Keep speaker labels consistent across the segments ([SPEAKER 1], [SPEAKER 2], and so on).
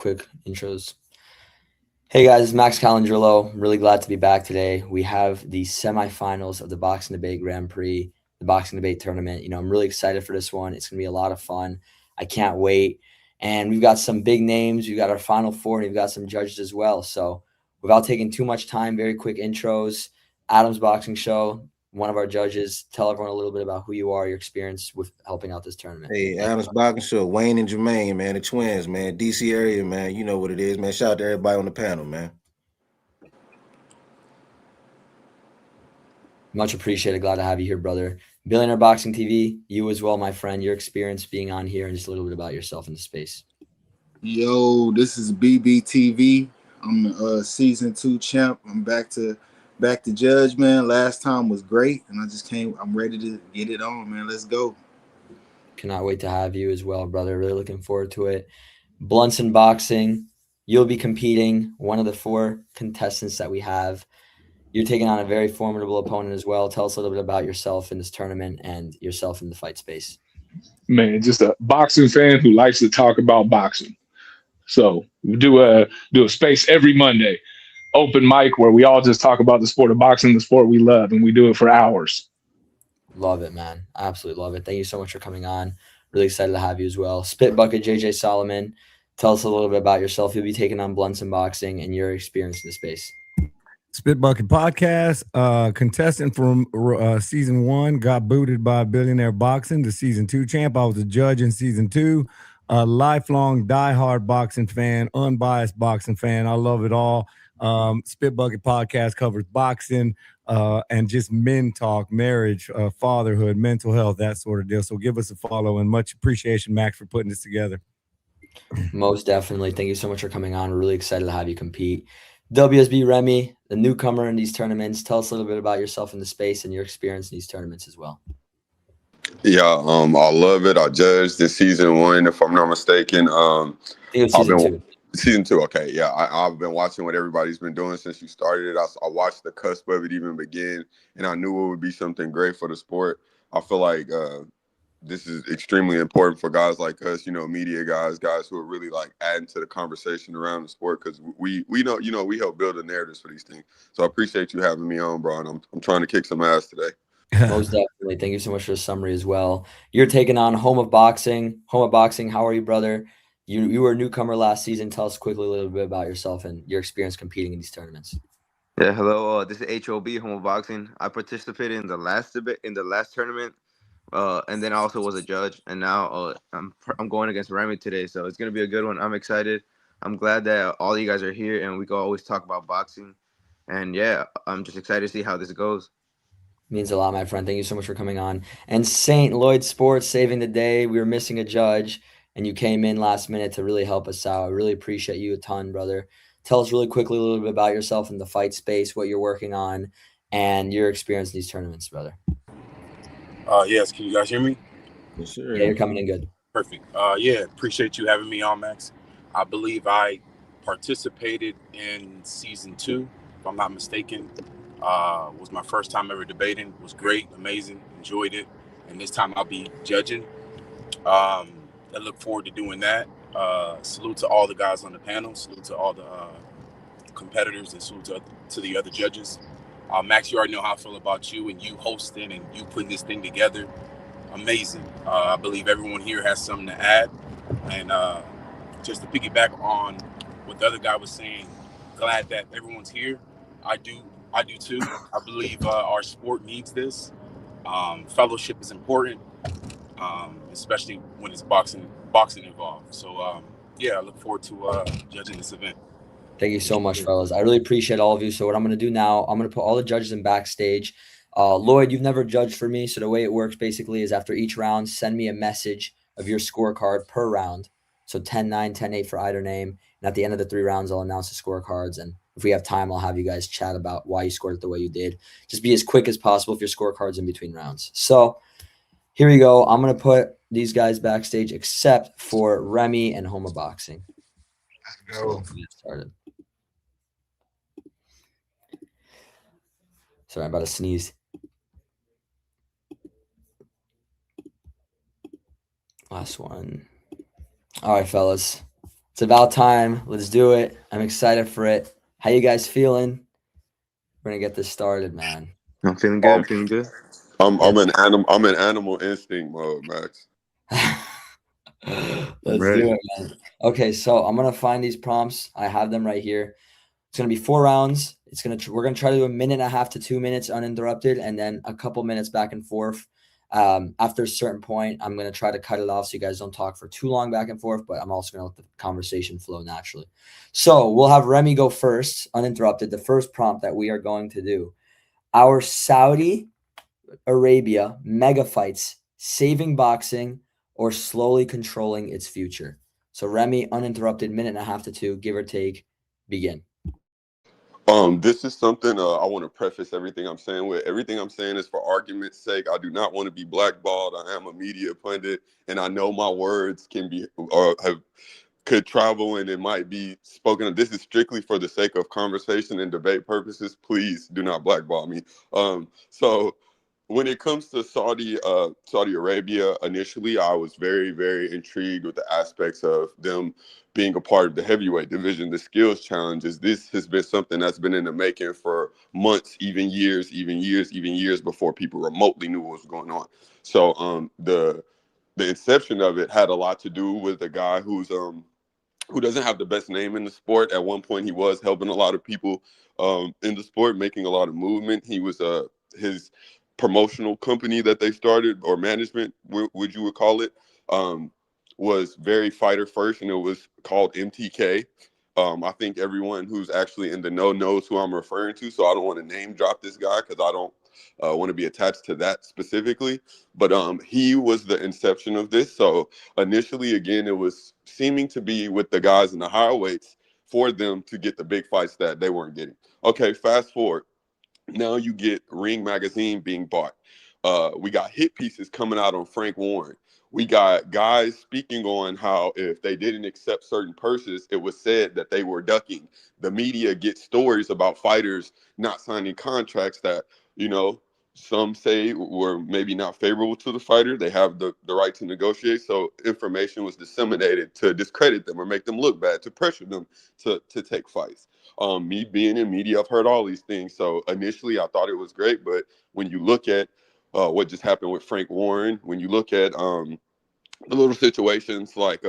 [SPEAKER 1] quick intros. Hey guys, it's Max Calandrillo. I'm really glad to be back today. We have the semifinals of the Boxing Debate Grand Prix, the Boxing Debate Tournament. I'm really excited for this one. It's going to be a lot of fun. I can't wait. And we've got some big names. We've got our Final Four, and we've got some judges as well. So without taking too much time, very quick intros. Adam's Boxing Show, one of our judges. Tell everyone a little bit about who you are, your experience with helping out this tournament.
[SPEAKER 2] Hey, Adams Boxing Show, Wayne and Jermaine, man, the twins, man, DC area, man. You know what it is, man. Shout out to everybody on the panel, man.
[SPEAKER 1] Much appreciated. Glad to have you here, brother. Billionaire Boxing TV, you as well, my friend. Your experience being on here and just a little bit about yourself in the space.
[SPEAKER 3] Yo, this is BBTV. I'm the season 2 champ. I'm back to judge, man. Last time was great, and I just came. I'm ready to get it on, man. Let's go.
[SPEAKER 1] Cannot wait to have you as well, brother. Really looking forward to it. Blunson Boxing, you'll be competing. One of the 4 contestants that we have. You're taking on a very formidable opponent as well. Tell us a little bit about yourself in this tournament and yourself in the fight space.
[SPEAKER 4] Man, just a boxing fan who likes to talk about boxing. So we do a space every Monday, open mic where we all just talk about the sport of boxing, the sport we love, and we do it for hours.
[SPEAKER 1] Love it, man. Absolutely love it. Thank you so much for coming on. Really excited to have you as well. Spit Bucket JJ Solomon, tell us a little bit about yourself. You'll be taking on Blunson Boxing and your experience in the space.
[SPEAKER 5] Spit Bucket Podcast, contestant from season 1, got booted by Billionaire Boxing, the season 2 champ. I was a judge in season 2. A lifelong diehard boxing fan, unbiased boxing fan. I love it all. Spit Bucket Podcast covers boxing and just men talk, marriage, fatherhood, mental health, that sort of deal. So give us a follow and much appreciation, Max, for putting this together.
[SPEAKER 1] Most definitely. Thank you so much for coming on. We're really excited to have you compete. WSB Remy, the newcomer in these tournaments. Tell us a little bit about yourself in the space and your experience in these tournaments as well.
[SPEAKER 6] Yeah, I love it. I judged this season 1, if I'm not mistaken.
[SPEAKER 1] I think it was season 2.
[SPEAKER 6] Season 2, okay. Yeah, I've been watching what everybody's been doing since you started it. I watched the cusp of it even begin, and I knew it would be something great for the sport. I feel like this is extremely important for guys like us, media guys who are really like adding to the conversation around the sport, because we know, we help build the narratives for these things. So I appreciate you having me on, bro, and I'm trying to kick some ass today.
[SPEAKER 1] Most definitely. Thank you so much for the summary as well. You're taking on Home of Boxing. Home of Boxing, how are you, brother? You were a newcomer last season. Tell us quickly a little bit about yourself and your experience competing in these tournaments.
[SPEAKER 7] Yeah, hello. This is HOB Home of Boxing. I participated in the last tournament, and then I also was a judge. And now I'm going against Remy today, so it's gonna be a good one. I'm excited. I'm glad that all you guys are here, and we can always talk about boxing. And yeah, I'm just excited to see how this goes.
[SPEAKER 1] Means a lot, my friend. Thank you so much for coming on. And St. Lloyd Sports saving the day. We were missing a judge, and you came in last minute to really help us out. I really appreciate you a ton, brother. Tell us really quickly a little bit about yourself in the fight space, what you're working on, and your experience in these tournaments, brother.
[SPEAKER 8] Yes, can you guys hear me?
[SPEAKER 2] Yes, sir.
[SPEAKER 1] Yeah, you're coming in good.
[SPEAKER 8] Perfect. Yeah, appreciate you having me on, Max. I believe I participated in season 2, if I'm not mistaken. Was my first time ever debating. Was great, amazing, enjoyed it. And this time I'll be judging. I look forward to doing that. Salute to all the guys on the panel. Salute to all the competitors, and salute to the other judges. Max, you already know how I feel about you and you hosting and you putting this thing together. Amazing. I believe everyone here has something to add. And just to piggyback on what the other guy was saying, glad that everyone's here. I do too. I believe our sport needs this. Fellowship is important, especially when it's boxing involved. So yeah, I look forward to judging this event.
[SPEAKER 1] Thank you so much, fellas. I really appreciate all of you. So what I'm going to do now, I'm going to put all the judges in backstage. Lloyd, you've never judged for me. So the way it works basically is after each round, send me a message of your scorecard per round. So 10-9, 10-8 for either name. And at the end of the 3 rounds, I'll announce the scorecards. And if we have time, I'll have you guys chat about why you scored it the way you did. Just be as quick as possible if your scorecard's in between rounds. So here we go. I'm going to put these guys backstage except for Remy and Home of Boxing.
[SPEAKER 3] Let's go.
[SPEAKER 1] So get started. Sorry, I'm about to sneeze. Last one. All right, fellas. It's about time. Let's do it. I'm excited for it. How you guys feeling? We're gonna get this started, man.
[SPEAKER 7] I'm feeling good. I'm feeling good.
[SPEAKER 6] I'm in animal instinct mode, Max.
[SPEAKER 1] Let's
[SPEAKER 7] ready.
[SPEAKER 1] do it, man. Okay, so I'm gonna find these prompts. I have them right here. It's gonna be 4 rounds. We're gonna try to do 1.5 to 2 minutes uninterrupted, and then a couple minutes back and forth. After a certain point, I'm gonna try to cut it off so you guys don't talk for too long back and forth. But I'm also gonna let the conversation flow naturally. So we'll have Remy go first, uninterrupted. The first prompt that we are going to do: our Saudi Arabia mega fights saving boxing or slowly controlling its future. So Remy, uninterrupted, 1.5 to 2, give or take. Begin.
[SPEAKER 6] This is something I want to preface everything I'm saying with. Everything I'm saying is for argument's sake. I do not want to be blackballed. I am a media pundit, and I know my words can be could travel and it might be spoken. This is strictly for the sake of conversation and debate purposes. Please do not blackball me. So when it comes to Saudi Arabia, initially I was very, very intrigued with the aspects of them being a part of the heavyweight division, the skills challenges. This has been something that's been in the making for months, even years before people remotely knew what was going on. So the inception of it had a lot to do with a guy who doesn't have the best name in the sport. At one point, he was helping a lot of people in the sport, making a lot of movement. He was his promotional company that they started, or management, would you would call it, was very fighter first, and it was called MTK. I think everyone who's actually in the know knows who I'm referring to, so I don't want to name drop this guy because I don't want to be attached to that specifically. But he was the inception of this. So initially, again, it was seeming to be with the guys in the higher weights for them to get the big fights that they weren't getting. Okay, fast forward. Now you get Ring Magazine being bought. We got hit pieces coming out on Frank Warren. We got guys speaking on how if they didn't accept certain purses, it was said that they were ducking. The media gets stories about fighters not signing contracts that, some say were maybe not favorable to the fighter. They have the right to negotiate. So information was disseminated to discredit them or make them look bad, to pressure them to take fights. Me being in media, I've heard all these things. So initially I thought it was great. But when you look at what just happened with Frank Warren, when you look at the little situations like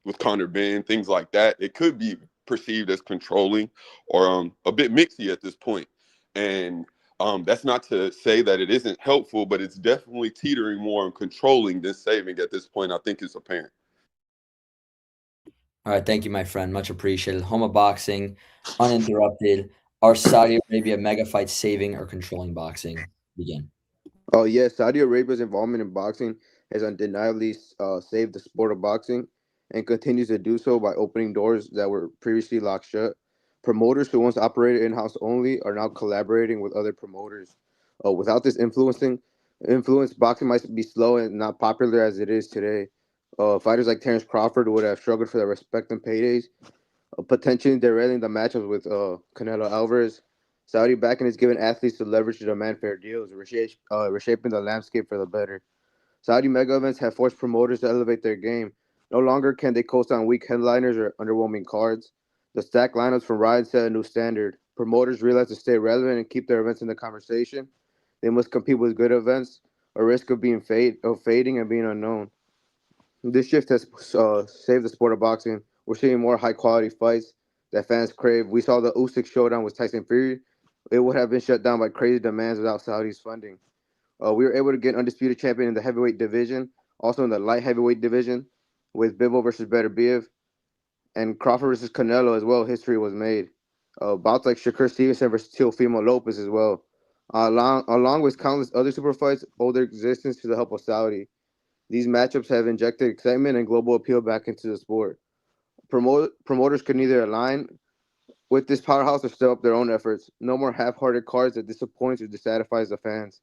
[SPEAKER 6] with Conor Benn, things like that, it could be perceived as controlling or a bit mixy at this point. And that's not to say that it isn't helpful, but it's definitely teetering more on controlling than saving at this point. I think it's apparent.
[SPEAKER 1] All right, thank you, my friend. Much appreciated. Home of boxing, uninterrupted. Are Saudi Arabia mega fights saving or controlling boxing? Begin.
[SPEAKER 7] Oh yes, Saudi Arabia's involvement in boxing has undeniably saved the sport of boxing, and continues to do so by opening doors that were previously locked shut. Promoters who once operated in-house only are now collaborating with other promoters. Without this influence, boxing might be slow and not popular as it is today. Fighters like Terrence Crawford would have struggled for their respect and paydays, potentially derailing the matchups with Canelo Alvarez. Saudi backing is giving athletes the leverage to demand fair deals, reshaping the landscape for the better. Saudi mega events have forced promoters to elevate their game. No longer can they coast on weak headliners or underwhelming cards. The stacked lineups from Riot set a new standard. Promoters realize to stay relevant and keep their events in the conversation, they must compete with good events, or risk of fading and being unknown. This shift has saved the sport of boxing. We're seeing more high quality fights that fans crave. We saw the Usyk showdown with Tyson Fury. It would have been shut down by crazy demands without Saudi's funding. We were able to get undisputed champion in the heavyweight division, also in the light heavyweight division, with Bivol versus Beterbiev, and Crawford versus Canelo as well. History was made. Bouts like Shakur Stevenson versus Teofimo Lopez as well. Along with countless other super fights owe their existence to the help of Saudi. These matchups have injected excitement and global appeal back into the sport. Promoters can either align with this powerhouse or step up their own efforts. No more half-hearted cards that disappoints or dissatisfies the fans.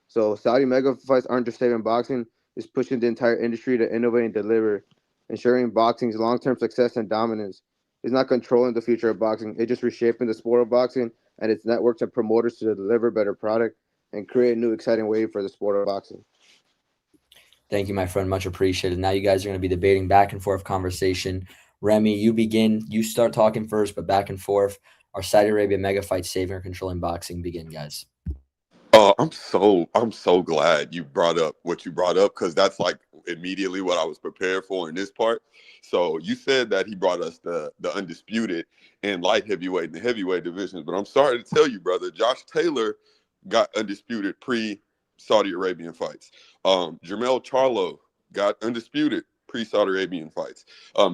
[SPEAKER 7] So Saudi mega fights aren't just saving boxing, it's pushing the entire industry to innovate and deliver, ensuring boxing's long-term success and dominance. It's not controlling the future of boxing, it's just reshaping the sport of boxing and its networks and promoters to deliver better product and create a new exciting wave for the sport of boxing.
[SPEAKER 1] Thank you, my friend. Much appreciated. Now you guys are going to be debating back and forth conversation. Remy, you begin. You start talking first, but back and forth. Our Saudi Arabia mega fight, saving or controlling boxing, begin, guys.
[SPEAKER 6] I'm so glad you brought up what you brought up, because that's like immediately what I was prepared for in this part. So you said that he brought us the undisputed in light heavyweight and the heavyweight divisions, but I'm sorry to tell you, brother, Josh Taylor got undisputed pre-Saudi Arabian fights. Jermell Charlo got undisputed pre-Saudi Arabian fights.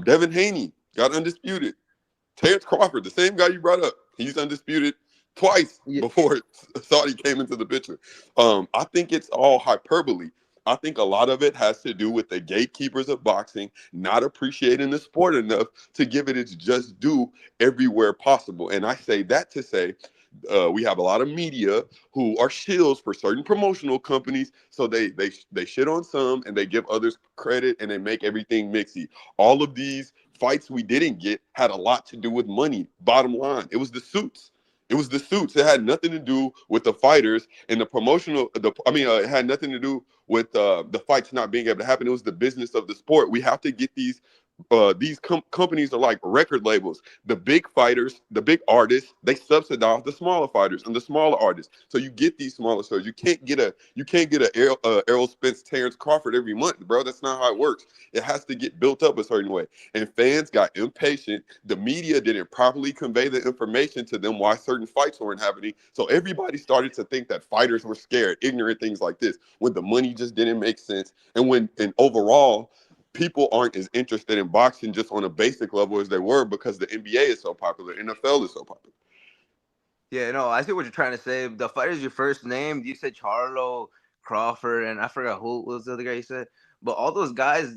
[SPEAKER 6] Devin Haney got undisputed. Terrence Crawford, the same guy you brought up, he's undisputed twice before Saudi came into the picture. I think it's all hyperbole. I think a lot of it has to do with the gatekeepers of boxing not appreciating the sport enough to give it its just due everywhere possible. And I say that to say we have a lot of media who are shills for certain promotional companies, so they shit on some and they give others credit and they make everything mixy. All of these fights we didn't get had a lot to do with money. Bottom line, it was the suits. It was the suits. It had nothing to do with the fighters and the promotional. It had nothing to do with the fights not being able to happen. It was the business of the sport. We have to get these companies are like record labels. The big fighters, the big artists, they subsidize the smaller fighters and the smaller artists. So you get these smaller stars. You can't get a Errol Spence, Terrence Crawford every month, bro. That's not how it works. It has to get built up a certain way. And fans got impatient. The media didn't properly convey the information to them why certain fights weren't happening. So everybody started to think that fighters were scared, ignorant things like this, when the money just didn't make sense. And overall, people aren't as interested in boxing just on a basic level as they were because the NBA is so popular, NFL is so popular.
[SPEAKER 7] Yeah, no, I see what you're trying to say. The fighters you first named, you said Charlo, Crawford, and I forgot who was the other guy you said. But all those guys,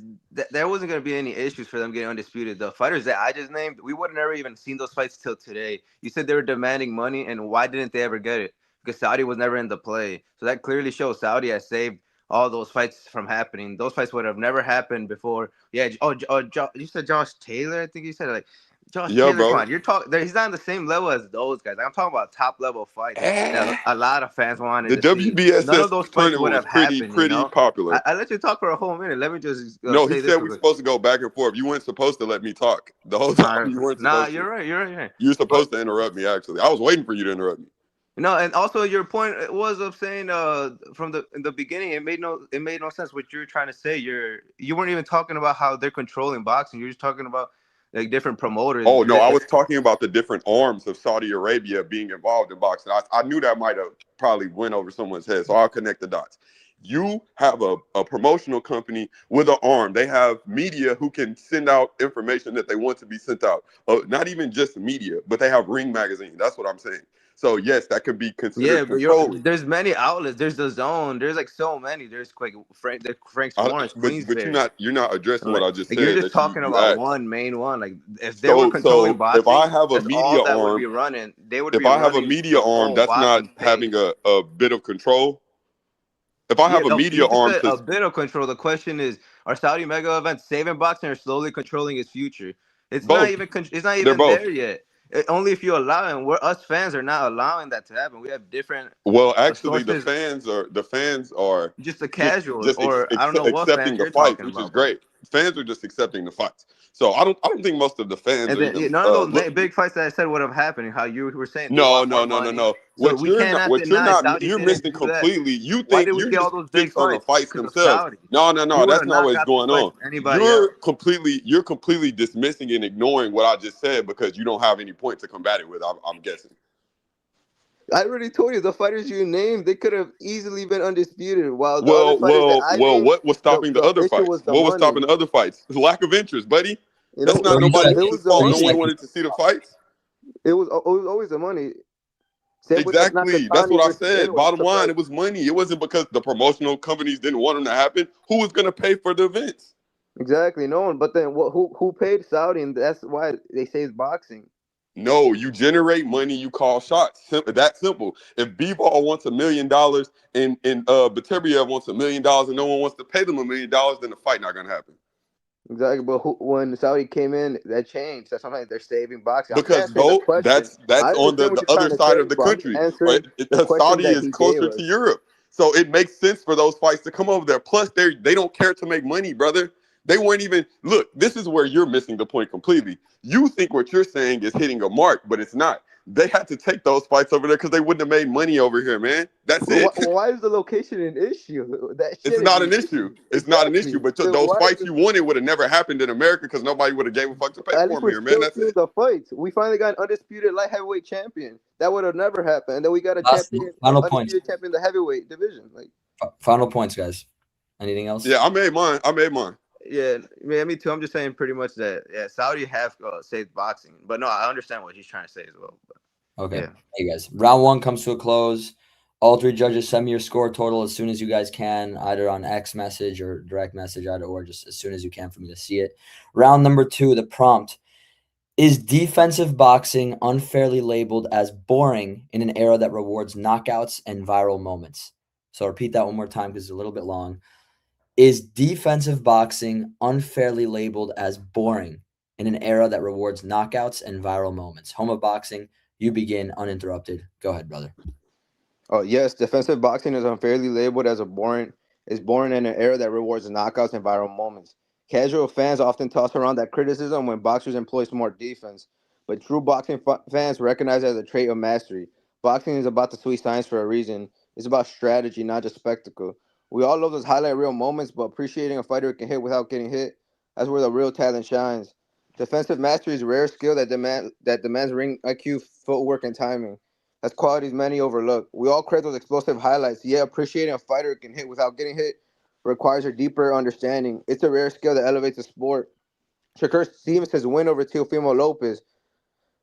[SPEAKER 7] there wasn't going to be any issues for them getting undisputed. The fighters that I just named, we would have never even seen those fights till today. You said they were demanding money, and why didn't they ever get it? Because Saudi was never in the play. So that clearly shows Saudi has saved all those fights from happening. Those fights would have never happened before. Yeah. You said Josh Taylor. I think you said like Josh Taylor.
[SPEAKER 6] Bro.
[SPEAKER 7] Come on, you're talking. He's not on the same level as those guys. Like, I'm talking about top level fights that a lot of fans wanted.
[SPEAKER 6] The WBSS
[SPEAKER 7] none of those fights would have
[SPEAKER 6] pretty
[SPEAKER 7] happened.
[SPEAKER 6] popular.
[SPEAKER 7] I let you talk for a whole minute. Let me just
[SPEAKER 6] no. He said we're supposed to go back and forth. You weren't supposed to let me talk the whole time. You weren't.
[SPEAKER 7] You're right. You're right.
[SPEAKER 6] You're supposed to interrupt me. Actually, I was waiting for you to interrupt me.
[SPEAKER 7] No, and also your point was of saying from the beginning it made no sense what you're trying to say. You weren't even talking about how they're controlling boxing. You're just talking about like different promoters.
[SPEAKER 6] Oh no, I was talking about the different arms of Saudi Arabia being involved in boxing. I knew that might have probably went over someone's head, so I'll connect the dots. You have a promotional company with an arm. They have media who can send out information that they want to be sent out. Not even just media, but they have Ring Magazine. That's what I'm saying. So yes, that could be considered.
[SPEAKER 7] Yeah, but there's many outlets. There's the Zone. There's like so many. There's like Frank Lawrence.
[SPEAKER 6] But you're not addressing what I just said.
[SPEAKER 7] You're just talking about one main one. Like if they were controlling boxing,
[SPEAKER 6] if I have a media arm,
[SPEAKER 7] would be running. They would.
[SPEAKER 6] If I have a media arm, that's not having a bit of control. If I have a media arm,
[SPEAKER 7] a bit of control. The question is, are Saudi mega events saving boxing or slowly controlling its future? It's both. It's not even there yet. Only if you allow it. And us fans are not allowing that to happen. We have different.
[SPEAKER 6] Well, actually, the fans are
[SPEAKER 7] just the casuals,
[SPEAKER 6] I don't know what accepting the fight, which is great. Fans are just accepting the fights. So I don't think most of the fans.
[SPEAKER 7] None of those big fights that I said would have happened. How you were saying?
[SPEAKER 6] No. You're missing completely. You think you're just fixed on the fights themselves. No. That's not what's going on. You're completely dismissing and ignoring what I just said because you don't have any point to combat it with. I'm guessing.
[SPEAKER 7] I already told you the fighters you named, they could have easily been undisputed. What
[SPEAKER 6] was stopping the other fights? What was stopping the other fights? Lack of interest, buddy. That's not nobody's fault. No one wanted to see the fights.
[SPEAKER 7] It was always the money.
[SPEAKER 6] Exactly. That's what I said. Bottom line, it was money. It wasn't because the promotional companies didn't want them to happen. Who was going to pay for the events?
[SPEAKER 7] Exactly. No one. But then who paid Saudi? And that's why they say it's boxing.
[SPEAKER 6] No, you generate money, you call shots. That simple. If B-Ball wants $1 million and Bateria wants $1 million and no one wants to pay them $1 million, then the fight not gonna happen.
[SPEAKER 7] Exactly, but when Saudi came in, that changed. That's something they're saving boxing.
[SPEAKER 6] Because that's on the other side of the country. Right? Saudi is closer to Europe, so it makes sense for those fights to come over there. Plus, they don't care to make money, brother. They weren't even, look, this is where you're missing the point completely. You think what you're saying is hitting a mark, but it's not. They had to take those fights over there because they wouldn't have made money over here, man. That's it.
[SPEAKER 7] Why is the location an issue? That
[SPEAKER 6] It's
[SPEAKER 7] shit
[SPEAKER 6] not
[SPEAKER 7] is
[SPEAKER 6] an issue. It's not an issue. But
[SPEAKER 7] Then
[SPEAKER 6] those
[SPEAKER 7] why
[SPEAKER 6] fights
[SPEAKER 7] is
[SPEAKER 6] you wanted would have never happened in America because nobody would have gave a fuck to pay
[SPEAKER 7] At
[SPEAKER 6] for
[SPEAKER 7] least
[SPEAKER 6] them
[SPEAKER 7] we're
[SPEAKER 6] here, man.
[SPEAKER 7] still
[SPEAKER 6] That's
[SPEAKER 7] seeing
[SPEAKER 6] it.
[SPEAKER 7] the fights. We finally got an undisputed light heavyweight champion. That would have never happened. And then we got a
[SPEAKER 1] Last
[SPEAKER 7] champion,
[SPEAKER 1] final points.
[SPEAKER 7] undisputed champion in the heavyweight division. Like,
[SPEAKER 1] Final points, guys. Anything else?
[SPEAKER 6] Yeah, I made mine.
[SPEAKER 7] yeah, man, me too. I'm just saying pretty much that, yeah, Saudi have saved boxing. But no, I understand what he's trying to say as well. But,
[SPEAKER 1] Okay.
[SPEAKER 7] yeah.
[SPEAKER 1] Hey, guys. Round 1 comes to a close. All 3 judges send me your score total as soon as you guys can, either on X message or direct message, either or, just as soon as you can for me to see it. Round number 2, the prompt. Is defensive boxing unfairly labeled as boring in an era that rewards knockouts and viral moments? So I'll repeat that one more time because it's a little bit long. Is defensive boxing unfairly labeled as boring in an era that rewards knockouts and viral moments? Home of boxing, you begin uninterrupted. Go ahead, brother.
[SPEAKER 7] Oh yes, defensive boxing is unfairly labeled as boring in an era that rewards knockouts and viral moments. Casual fans often toss around that criticism when boxers employ smart defense, but true boxing fans recognize it as a trait of mastery. Boxing is about the sweet science for a reason. It's about strategy, not just spectacle. We all love those highlight reel moments, but appreciating a fighter who can hit without getting hit, that's where the real talent shines. Defensive mastery is a rare skill that demands ring IQ, footwork, and timing. That's qualities many overlook. We all crave those explosive highlights, yet appreciating a fighter who can hit without getting hit requires a deeper understanding. It's a rare skill that elevates the sport. Shakur Stevenson's win over Teofimo Lopez.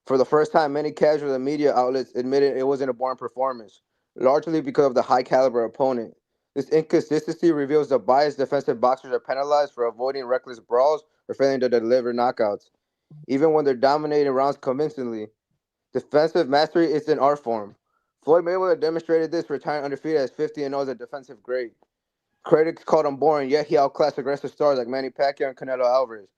[SPEAKER 7] For the first time, many casual and media outlets admitted it wasn't a boring performance, largely because of the high caliber opponent. This inconsistency reveals the biased defensive boxers are penalized for avoiding reckless brawls or failing to deliver knockouts, even when they're dominating rounds convincingly. Defensive mastery is an art form. Floyd Mayweather demonstrated this, retiring undefeated as 50-0 as a defensive great. Critics called him boring, yet he outclassed aggressive stars like Manny Pacquiao and Canelo Alvarez,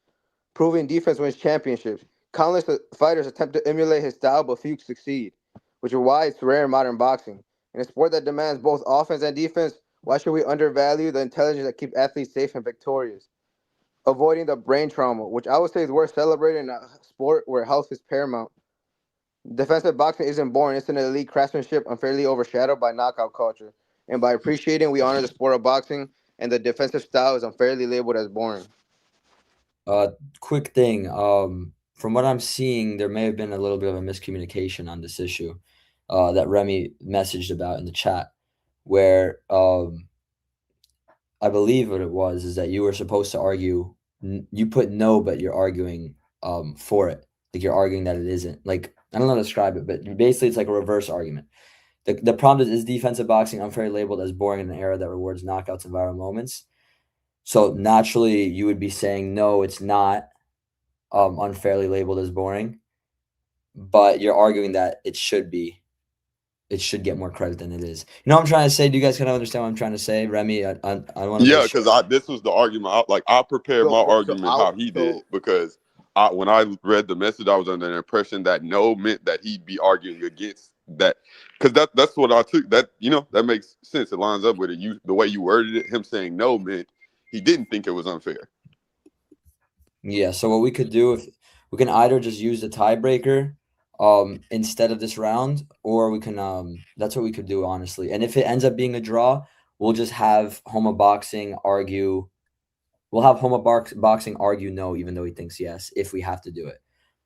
[SPEAKER 7] proving defense wins championships. Countless fighters attempt to emulate his style, but few succeed, which is why it's rare in modern boxing. In a sport that demands both offense and defense, why should we undervalue the intelligence that keeps athletes safe and victorious? Avoiding the brain trauma, which I would say is worth celebrating in a sport where health is paramount. Defensive boxing isn't boring. It's an elite craftsmanship unfairly overshadowed by knockout culture. And by appreciating, we honor the sport of boxing, and the defensive style is unfairly labeled as boring.
[SPEAKER 1] Quick thing. From what I'm seeing, there may have been a little bit of a miscommunication on this issue that Remy messaged about in the chat, where I believe what it was is that you were supposed to argue. You put no, but you're arguing for it. Like you're arguing that it isn't. Like I don't know how to describe it, but basically it's like a reverse argument. The prompt is defensive boxing unfairly labeled as boring in an era that rewards knockouts and viral moments? So naturally, you would be saying no, it's not unfairly labeled as boring, but you're arguing that it should be. It should get more credit than it is. You know what I'm trying to say? Do you guys kind of understand what I'm trying to say, Remy? I want to.
[SPEAKER 6] Yeah, because this was the argument. I prepared my argument how he did because when I read the message, I was under the impression that no meant that he'd be arguing against that, because that's what I took. That that makes sense. It lines up with it. The way you worded it, him saying no meant he didn't think it was unfair.
[SPEAKER 1] Yeah. So what we could do, if we can either just use the tiebreaker instead of this round, or we can that's what we could do, honestly. And if it ends up being a draw, we'll just have Homa Boxing argue. We'll have Homa Boxing argue no, even though he thinks yes, if we have to do it.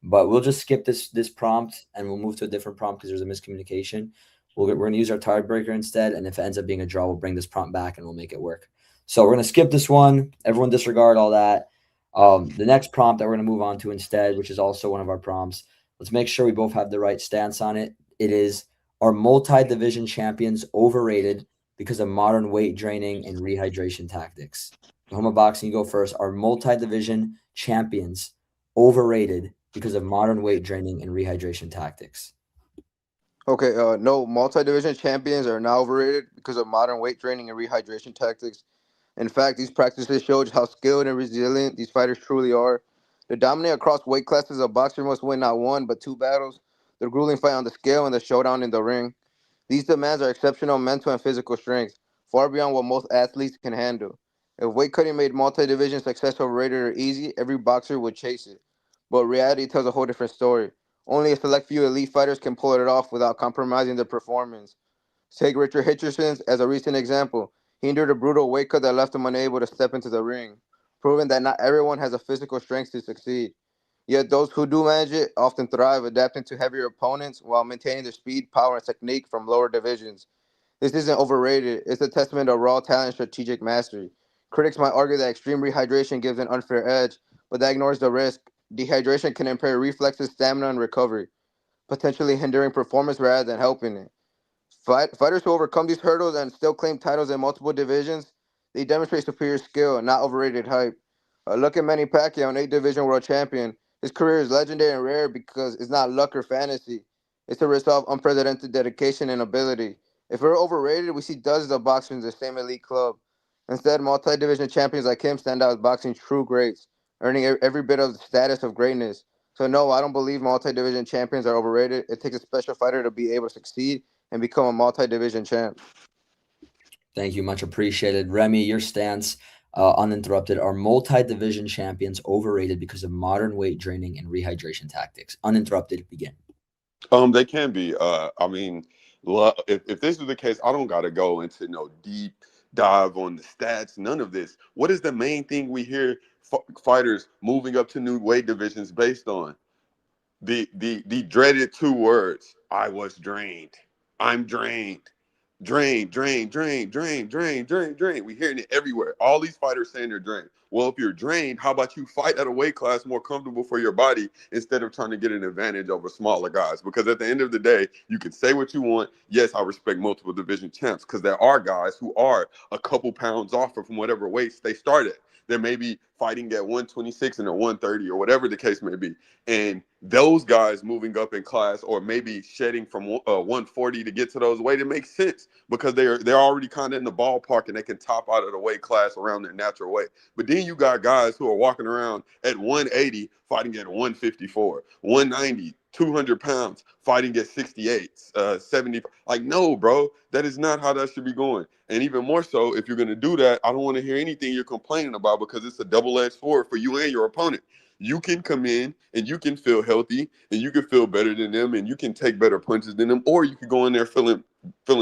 [SPEAKER 1] But we'll just skip this prompt and we'll move to a different prompt because there's a miscommunication. We're going to use our tiebreaker instead, and if it ends up being a draw, we'll bring this prompt back and we'll make it work. So we're going to skip this one. Everyone disregard all that. The next prompt that we're going to move on to instead, which is also one of our prompts, let's make sure we both have the right stance on it. It is, are multi-division champions overrated because of modern weight draining and rehydration tactics? Homa Boxing, you go first. Are multi-division champions overrated because of modern weight draining and rehydration tactics?
[SPEAKER 7] Okay, no, multi-division champions are now overrated because of modern weight training and rehydration tactics. In fact, these practices showed how skilled and resilient these fighters truly are. To dominate across weight classes, a boxer must win not one, but two battles: the grueling fight on the scale and the showdown in the ring. These demands are exceptional mental and physical strength, far beyond what most athletes can handle. If weight cutting made multi-division success overrated or easy, every boxer would chase it. But reality tells a whole different story. Only a select few elite fighters can pull it off without compromising their performance. Take Richard Richardson as a recent example. He endured a brutal weight cut that left him unable to step into the ring, proving that not everyone has the physical strength to succeed. Yet those who do manage it often thrive, adapting to heavier opponents while maintaining their speed, power, and technique from lower divisions. This isn't overrated. It's a testament to raw talent and strategic mastery. Critics might argue that extreme rehydration gives an unfair edge, but that ignores the risk. Dehydration can impair reflexes, stamina, and recovery, potentially hindering performance rather than helping it. Fighters who overcome these hurdles and still claim titles in multiple divisions, they demonstrate superior skill, not overrated hype. Look at Manny Pacquiao, an 8 division world champion. His career is legendary and rare because it's not luck or fantasy. It's a result of unprecedented dedication and ability. If we're overrated, we see dozens of boxers in the same elite club. Instead, multi-division champions like him stand out as boxing true greats, earning every bit of the status of greatness. So no, I don't believe multi-division champions are overrated. It takes a special fighter to be able to succeed and become a multi-division champ.
[SPEAKER 1] Thank you. Much appreciated. Remy, your stance, uninterrupted. Are multi-division champions overrated because of modern weight training and rehydration tactics? Uninterrupted. Begin.
[SPEAKER 6] They can be. I mean, if this is the case, I don't got to go into no deep dive on the stats. None of this. What is the main thing we hear fighters moving up to new weight divisions based on? The dreaded 2 words. I was drained. I'm drained. Drain. We hearing it everywhere. All these fighters saying they're drained. Well, if you're drained, how about you fight at a weight class more comfortable for your body instead of trying to get an advantage over smaller guys? Because at the end of the day, you can say what you want. Yes, I respect multiple division champs because there are guys who are a couple pounds off from whatever weights they started. They may be fighting at 126 and a 130 or whatever the case may be. And those guys moving up in class or maybe shedding from 140 to get to those weight, it makes sense because they're already kind of in the ballpark and they can top out of the weight class around their natural weight. But then you got guys who are walking around at 180 fighting at 154, 190, 200 pounds fighting at 68, 70. Like, no, bro, that is not how that should be going. And even more so, if you're going to do that, I don't want to hear anything you're complaining about because it's a double-edged sword for you and your opponent. You can come in and you can feel healthy and you can feel better than them and you can take better punches than them, or you can go in there feeling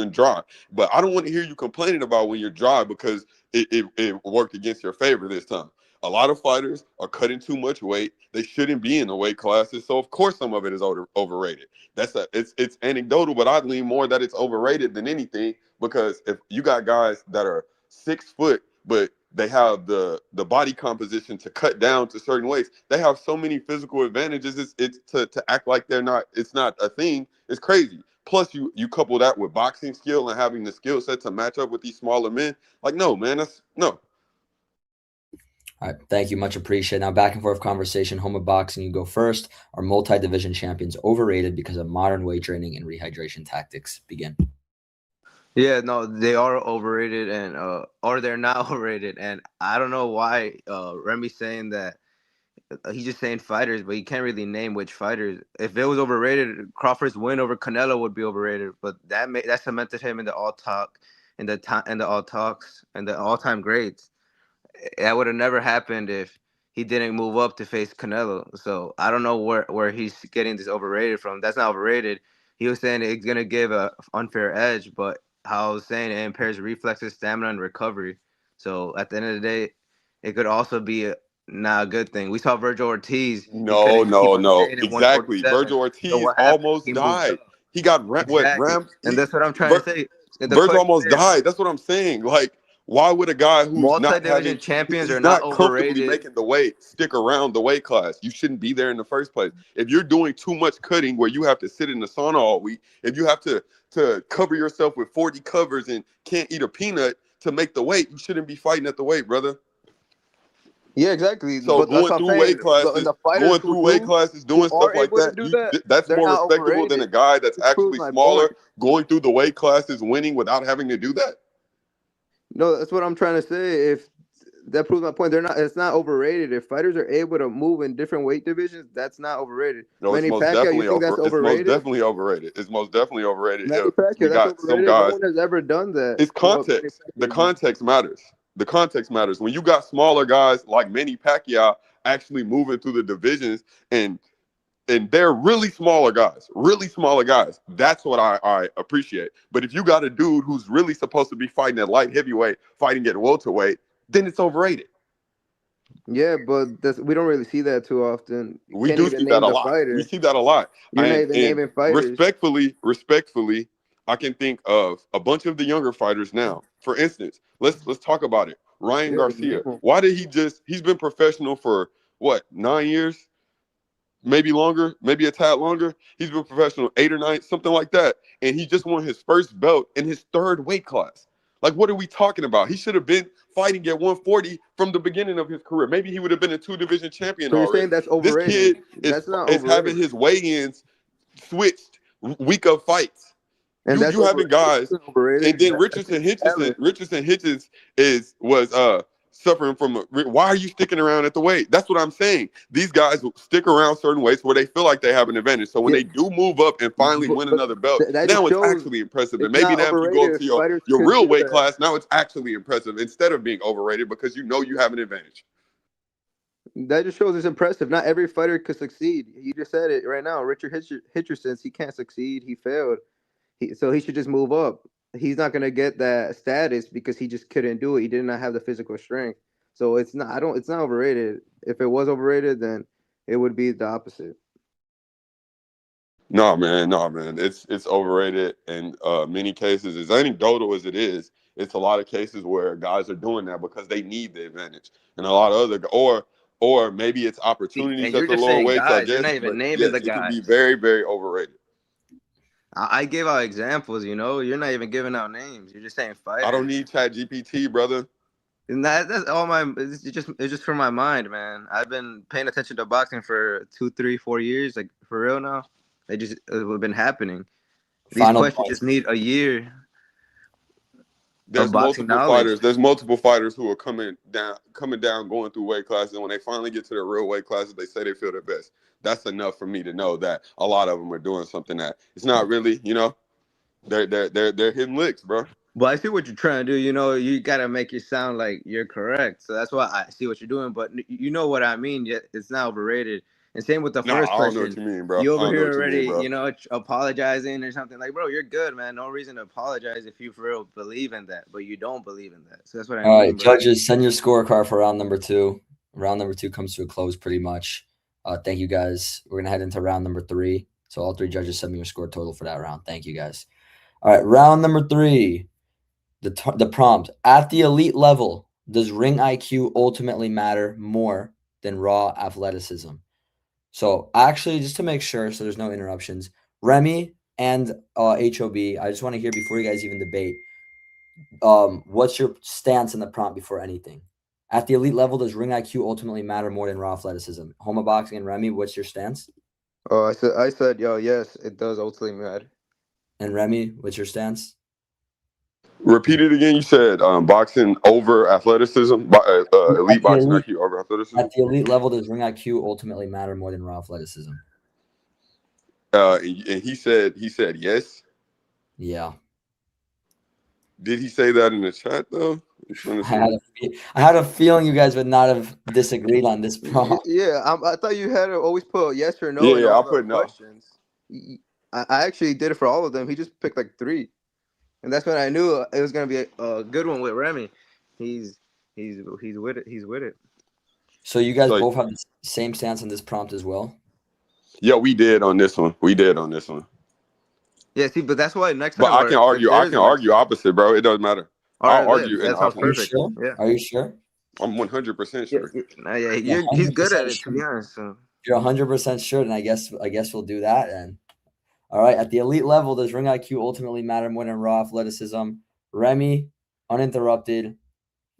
[SPEAKER 6] dry. But I don't want to hear you complaining about when you're dry because it worked against your favor this time. A lot of fighters are cutting too much weight. They shouldn't be in the weight classes. So, of course, some of it is overrated. It's anecdotal, but I'd lean more that it's overrated than anything because if you got guys that are 6 foot, but they have the body composition to cut down to certain weights, they have so many physical advantages. It's to act like it's not a thing. It's crazy. Plus, you couple that with boxing skill and having the skill set to match up with these smaller men. Like, no, man, that's no.
[SPEAKER 1] All right, thank you. Much appreciated. Now, back and forth conversation. Home of boxing, you go first. Are multi-division champions overrated because of modern weight training and rehydration tactics? Begin.
[SPEAKER 7] Yeah, no, they are overrated and or they're not overrated. And I don't know why Remy's saying that. He's just saying fighters, but he can't really name which fighters. If it was overrated, Crawford's win over Canelo would be overrated. But that cemented him in the all-time greats. That would have never happened if he didn't move up to face Canelo. So I don't know where he's getting this overrated from. That's not overrated. He was saying it's gonna give a unfair edge, but how I was saying, it impairs reflexes, stamina, and recovery. So at the end of the day, it could also be not a good thing. We saw Virgil Ortiz.
[SPEAKER 6] No. Exactly. Virgil Ortiz almost died. He got rammed.
[SPEAKER 7] And that's what I'm trying to say.
[SPEAKER 6] Virgil almost died. That's what I'm saying. Like, why would a guy who's
[SPEAKER 7] multi-division champions are not overrated
[SPEAKER 6] making the weight stick around the weight class? You shouldn't be there in the first place. If you're doing too much cutting where you have to sit in the sauna all week, if you have to cover yourself with 40 covers and can't eat a peanut to make the weight, you shouldn't be fighting at the weight, brother.
[SPEAKER 7] Yeah, exactly.
[SPEAKER 6] So going through weight classes, doing stuff like that, that's more respectable than a guy that's actually smaller, going through the weight classes, winning without having to do that.
[SPEAKER 7] No, that's what I'm trying to say. If that proves my point, it's not overrated. If fighters are able to move in different weight divisions, that's not overrated.
[SPEAKER 6] No, it's most definitely overrated. It's most definitely overrated.
[SPEAKER 7] Manny Pacquiao, that's overrated. No one has ever done that.
[SPEAKER 6] It's context. The context matters. The context matters. When you got smaller guys like Manny Pacquiao actually moving through the divisions and they're really smaller guys. That's what I appreciate. But if you got a dude who's really supposed to be fighting at light heavyweight, fighting at welterweight, then it's overrated.
[SPEAKER 7] Yeah, but we don't really see that too often. You
[SPEAKER 6] We
[SPEAKER 7] can't
[SPEAKER 6] do
[SPEAKER 7] even
[SPEAKER 6] see
[SPEAKER 7] name
[SPEAKER 6] that a
[SPEAKER 7] the
[SPEAKER 6] lot.
[SPEAKER 7] fighter.
[SPEAKER 6] We see that a lot.
[SPEAKER 7] You're not even naming fighters.
[SPEAKER 6] Respectfully, I can think of a bunch of the younger fighters now. For instance, let's talk about it. Ryan Garcia. Why did he's been professional for what, 9 years? Maybe longer, maybe a tad longer. He's been professional 8 or 9, something like that. And he just won his first belt in his 3rd weight class. Like, what are we talking about? He should have been fighting at 140 from the beginning of his career. Maybe he would have been a 2-division champion
[SPEAKER 7] So you're
[SPEAKER 6] already.
[SPEAKER 7] saying that's overrated?
[SPEAKER 6] This kid
[SPEAKER 7] That's not
[SPEAKER 6] is having
[SPEAKER 7] overrated.
[SPEAKER 6] his weigh-ins switched week of fights.
[SPEAKER 7] And that's
[SPEAKER 6] You having guys,
[SPEAKER 7] overrated.
[SPEAKER 6] and then Richardson Hitchens was suffering from why are you sticking around at the weight? That's what I'm saying. These guys stick around certain weights where they feel like they have an advantage. So when they do move up and finally win another belt, now it's actually impressive. And maybe now if you go to your real weight class, now it's actually impressive instead of being overrated because you know you have an advantage.
[SPEAKER 7] That just shows it's impressive. Not every fighter could succeed. You just said it right now. Richard Hitcherson, he can't succeed. He failed. So he should just move up. He's not gonna get that status because he just couldn't do it. He did not have the physical strength. So it's not. It's not overrated. If it was overrated, then it would be the opposite.
[SPEAKER 6] No, man. It's overrated in many cases. As anecdotal as it is, it's a lot of cases where guys are doing that because they need the advantage, and a lot of other or maybe it's opportunities at the lower weights. I guess.
[SPEAKER 7] You're not even naming the
[SPEAKER 6] It can
[SPEAKER 7] guys.
[SPEAKER 6] be very, very overrated.
[SPEAKER 7] I give out examples, you're not even giving out names. You're just saying fighters.
[SPEAKER 6] I don't need ChatGPT, brother.
[SPEAKER 7] And that's all it's just for my mind, man. I've been paying attention to boxing for 2, 3, 4 years, like for real now. It's been happening. These questions just need a year.
[SPEAKER 6] There's multiple fighters who are coming down, going through weight classes, and when they finally get to their real weight classes, they say they feel their best. That's enough for me to know that a lot of them are doing something that it's not really, they're hitting licks, bro.
[SPEAKER 7] But I see what you're trying to do. You gotta make it sound like you're correct. So that's why I see what you're doing. But you know what I mean. Yet it's not overrated. And same with the first question.
[SPEAKER 6] I don't know what you mean, bro.
[SPEAKER 7] You over here already, apologizing or something. Like, bro, you're good, man. No reason to apologize if you for real believe in that, but you don't believe in that. So that's what I mean.
[SPEAKER 1] All right, judges, send your scorecard for round number 2. Round number 2 comes to a close pretty much. Thank you, guys. We're going to head into round number 3. So all 3 judges send me your score total for that round. Thank you, guys. All right, round number 3. The prompt. At the elite level, does ring IQ ultimately matter more than raw athleticism? So actually, just to make sure so there's no interruptions, Remy and HOB, I just want to hear before you guys even debate, what's your stance in the prompt before anything? At the elite level, does ring IQ ultimately matter more than raw athleticism? Homo Boxing and Remy, what's your stance?
[SPEAKER 7] Oh, I said, yes, it does ultimately matter.
[SPEAKER 1] And Remy, what's your stance?
[SPEAKER 6] Repeat it again. You said boxing over athleticism, elite boxing IQ over athleticism.
[SPEAKER 1] At the elite level, does ring IQ ultimately matter more than raw athleticism?
[SPEAKER 6] And he said yes.
[SPEAKER 1] Yeah.
[SPEAKER 6] Did he say that in the chat though?
[SPEAKER 1] I had a feeling you guys would not have disagreed on this prompt.
[SPEAKER 7] Yeah, I thought you had to always put yes or no.
[SPEAKER 6] Yeah, I put no.
[SPEAKER 7] Questions. I actually did it for all of them. He just picked like 3. And that's when I knew it was gonna be a good one with Remy. He's with it. He's with it.
[SPEAKER 1] So you guys both have the same stance on this prompt as well?
[SPEAKER 6] Yeah, we did on this one.
[SPEAKER 7] Yeah, see, but that's why next time.
[SPEAKER 6] But I can argue opposite, bro. It doesn't matter. I'll argue.
[SPEAKER 7] That sounds perfect.
[SPEAKER 1] Sure?
[SPEAKER 7] Yeah.
[SPEAKER 1] Are you sure?
[SPEAKER 6] I'm 100% sure.
[SPEAKER 7] He's good at it, to be honest. So.
[SPEAKER 1] You're 100% sure, then I guess we'll do that then. All right, at the elite level, does ring IQ ultimately matter more than raw athleticism? Remy, uninterrupted,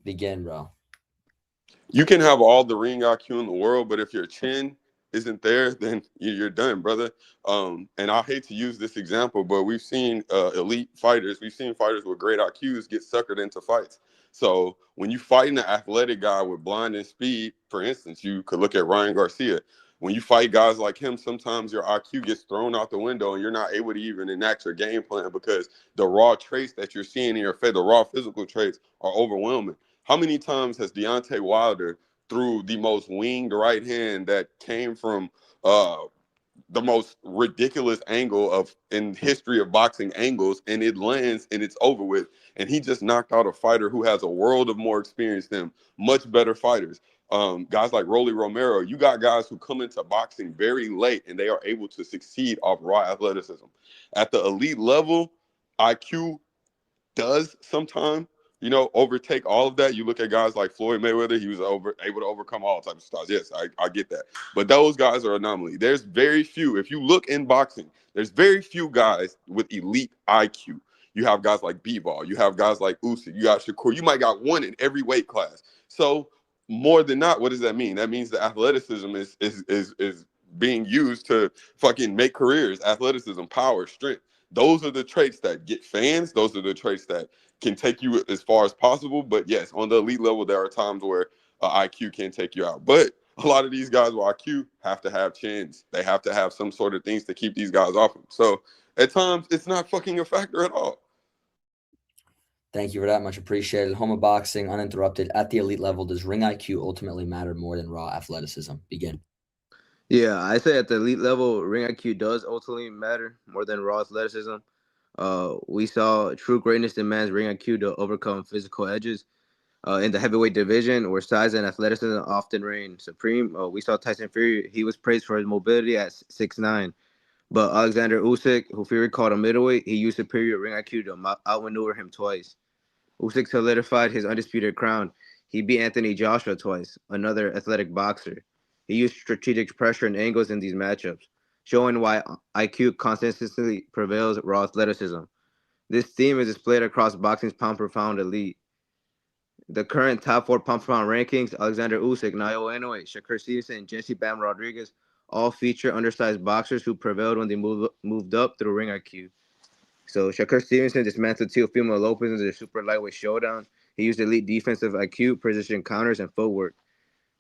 [SPEAKER 1] begin, bro.
[SPEAKER 6] You can have all the ring IQ in the world, but if your chin isn't there, then you're done, brother. And I hate to use this example, but we've seen elite fighters, we've seen fighters with great IQs get suckered into fights. So when you fight an athletic guy with blinding speed, for instance, you could look at Ryan Garcia. When you fight guys like him, sometimes your IQ gets thrown out the window and you're not able to even enact your game plan because the raw traits that you're seeing in your face, the raw physical traits are overwhelming. How many times has Deontay Wilder threw the most winged right hand that came from the most ridiculous angle in history of boxing angles, and it lands and it's over with, and he just knocked out a fighter who has a world of more experience than him, much better fighters. Guys like Rolly Romero, you got guys who come into boxing very late and they are able to succeed off raw athleticism. At the elite level, IQ does sometimes, overtake all of that. You look at guys like Floyd Mayweather, he was able to overcome all types of stars. Yes, I get that. But those guys are anomaly. There's very few. If you look in boxing, there's very few guys with elite IQ. You have guys like Bivol. You have guys like Usyk. You got Shakur. You might got one in every weight class. So more than not, what does that mean? That means the athleticism is being used to fucking make careers. Athleticism, power, strength. Those are the traits that get fans. Those are the traits that can take you as far as possible. But yes, on the elite level, there are times where IQ can take you out. But a lot of these guys with IQ have to have chins. They have to have some sort of things to keep these guys off them. So at times, it's not fucking a factor at all.
[SPEAKER 1] Thank you for that. Much appreciated. Home of Boxing, uninterrupted. At the elite level, does ring IQ ultimately matter more than raw athleticism? Begin.
[SPEAKER 7] Yeah, I say at the elite level, ring IQ does ultimately matter more than raw athleticism. We saw true greatness demands ring IQ to overcome physical edges. In the heavyweight division, where size and athleticism often reign supreme, we saw Tyson Fury. He was praised for his mobility at 6'9", but Alexander Usyk, who Fury called a middleweight, he used superior ring IQ to outmaneuver him twice. Usyk solidified his undisputed crown. He beat Anthony Joshua twice, another athletic boxer. He used strategic pressure and angles in these matchups, showing why IQ consistently prevails raw athleticism. This theme is displayed across boxing's pound-per-pound elite. The current top 4 pound-for-pound rankings, Alexander Usyk, Naoya Inoue, Shakur Stevenson, and Jesse Bam Rodriguez, all feature undersized boxers who prevailed when they moved up through ring IQ. So Shakur Stevenson dismantled Teofimo Lopez in the super lightweight showdown. He used elite defensive IQ, precision counters, and footwork.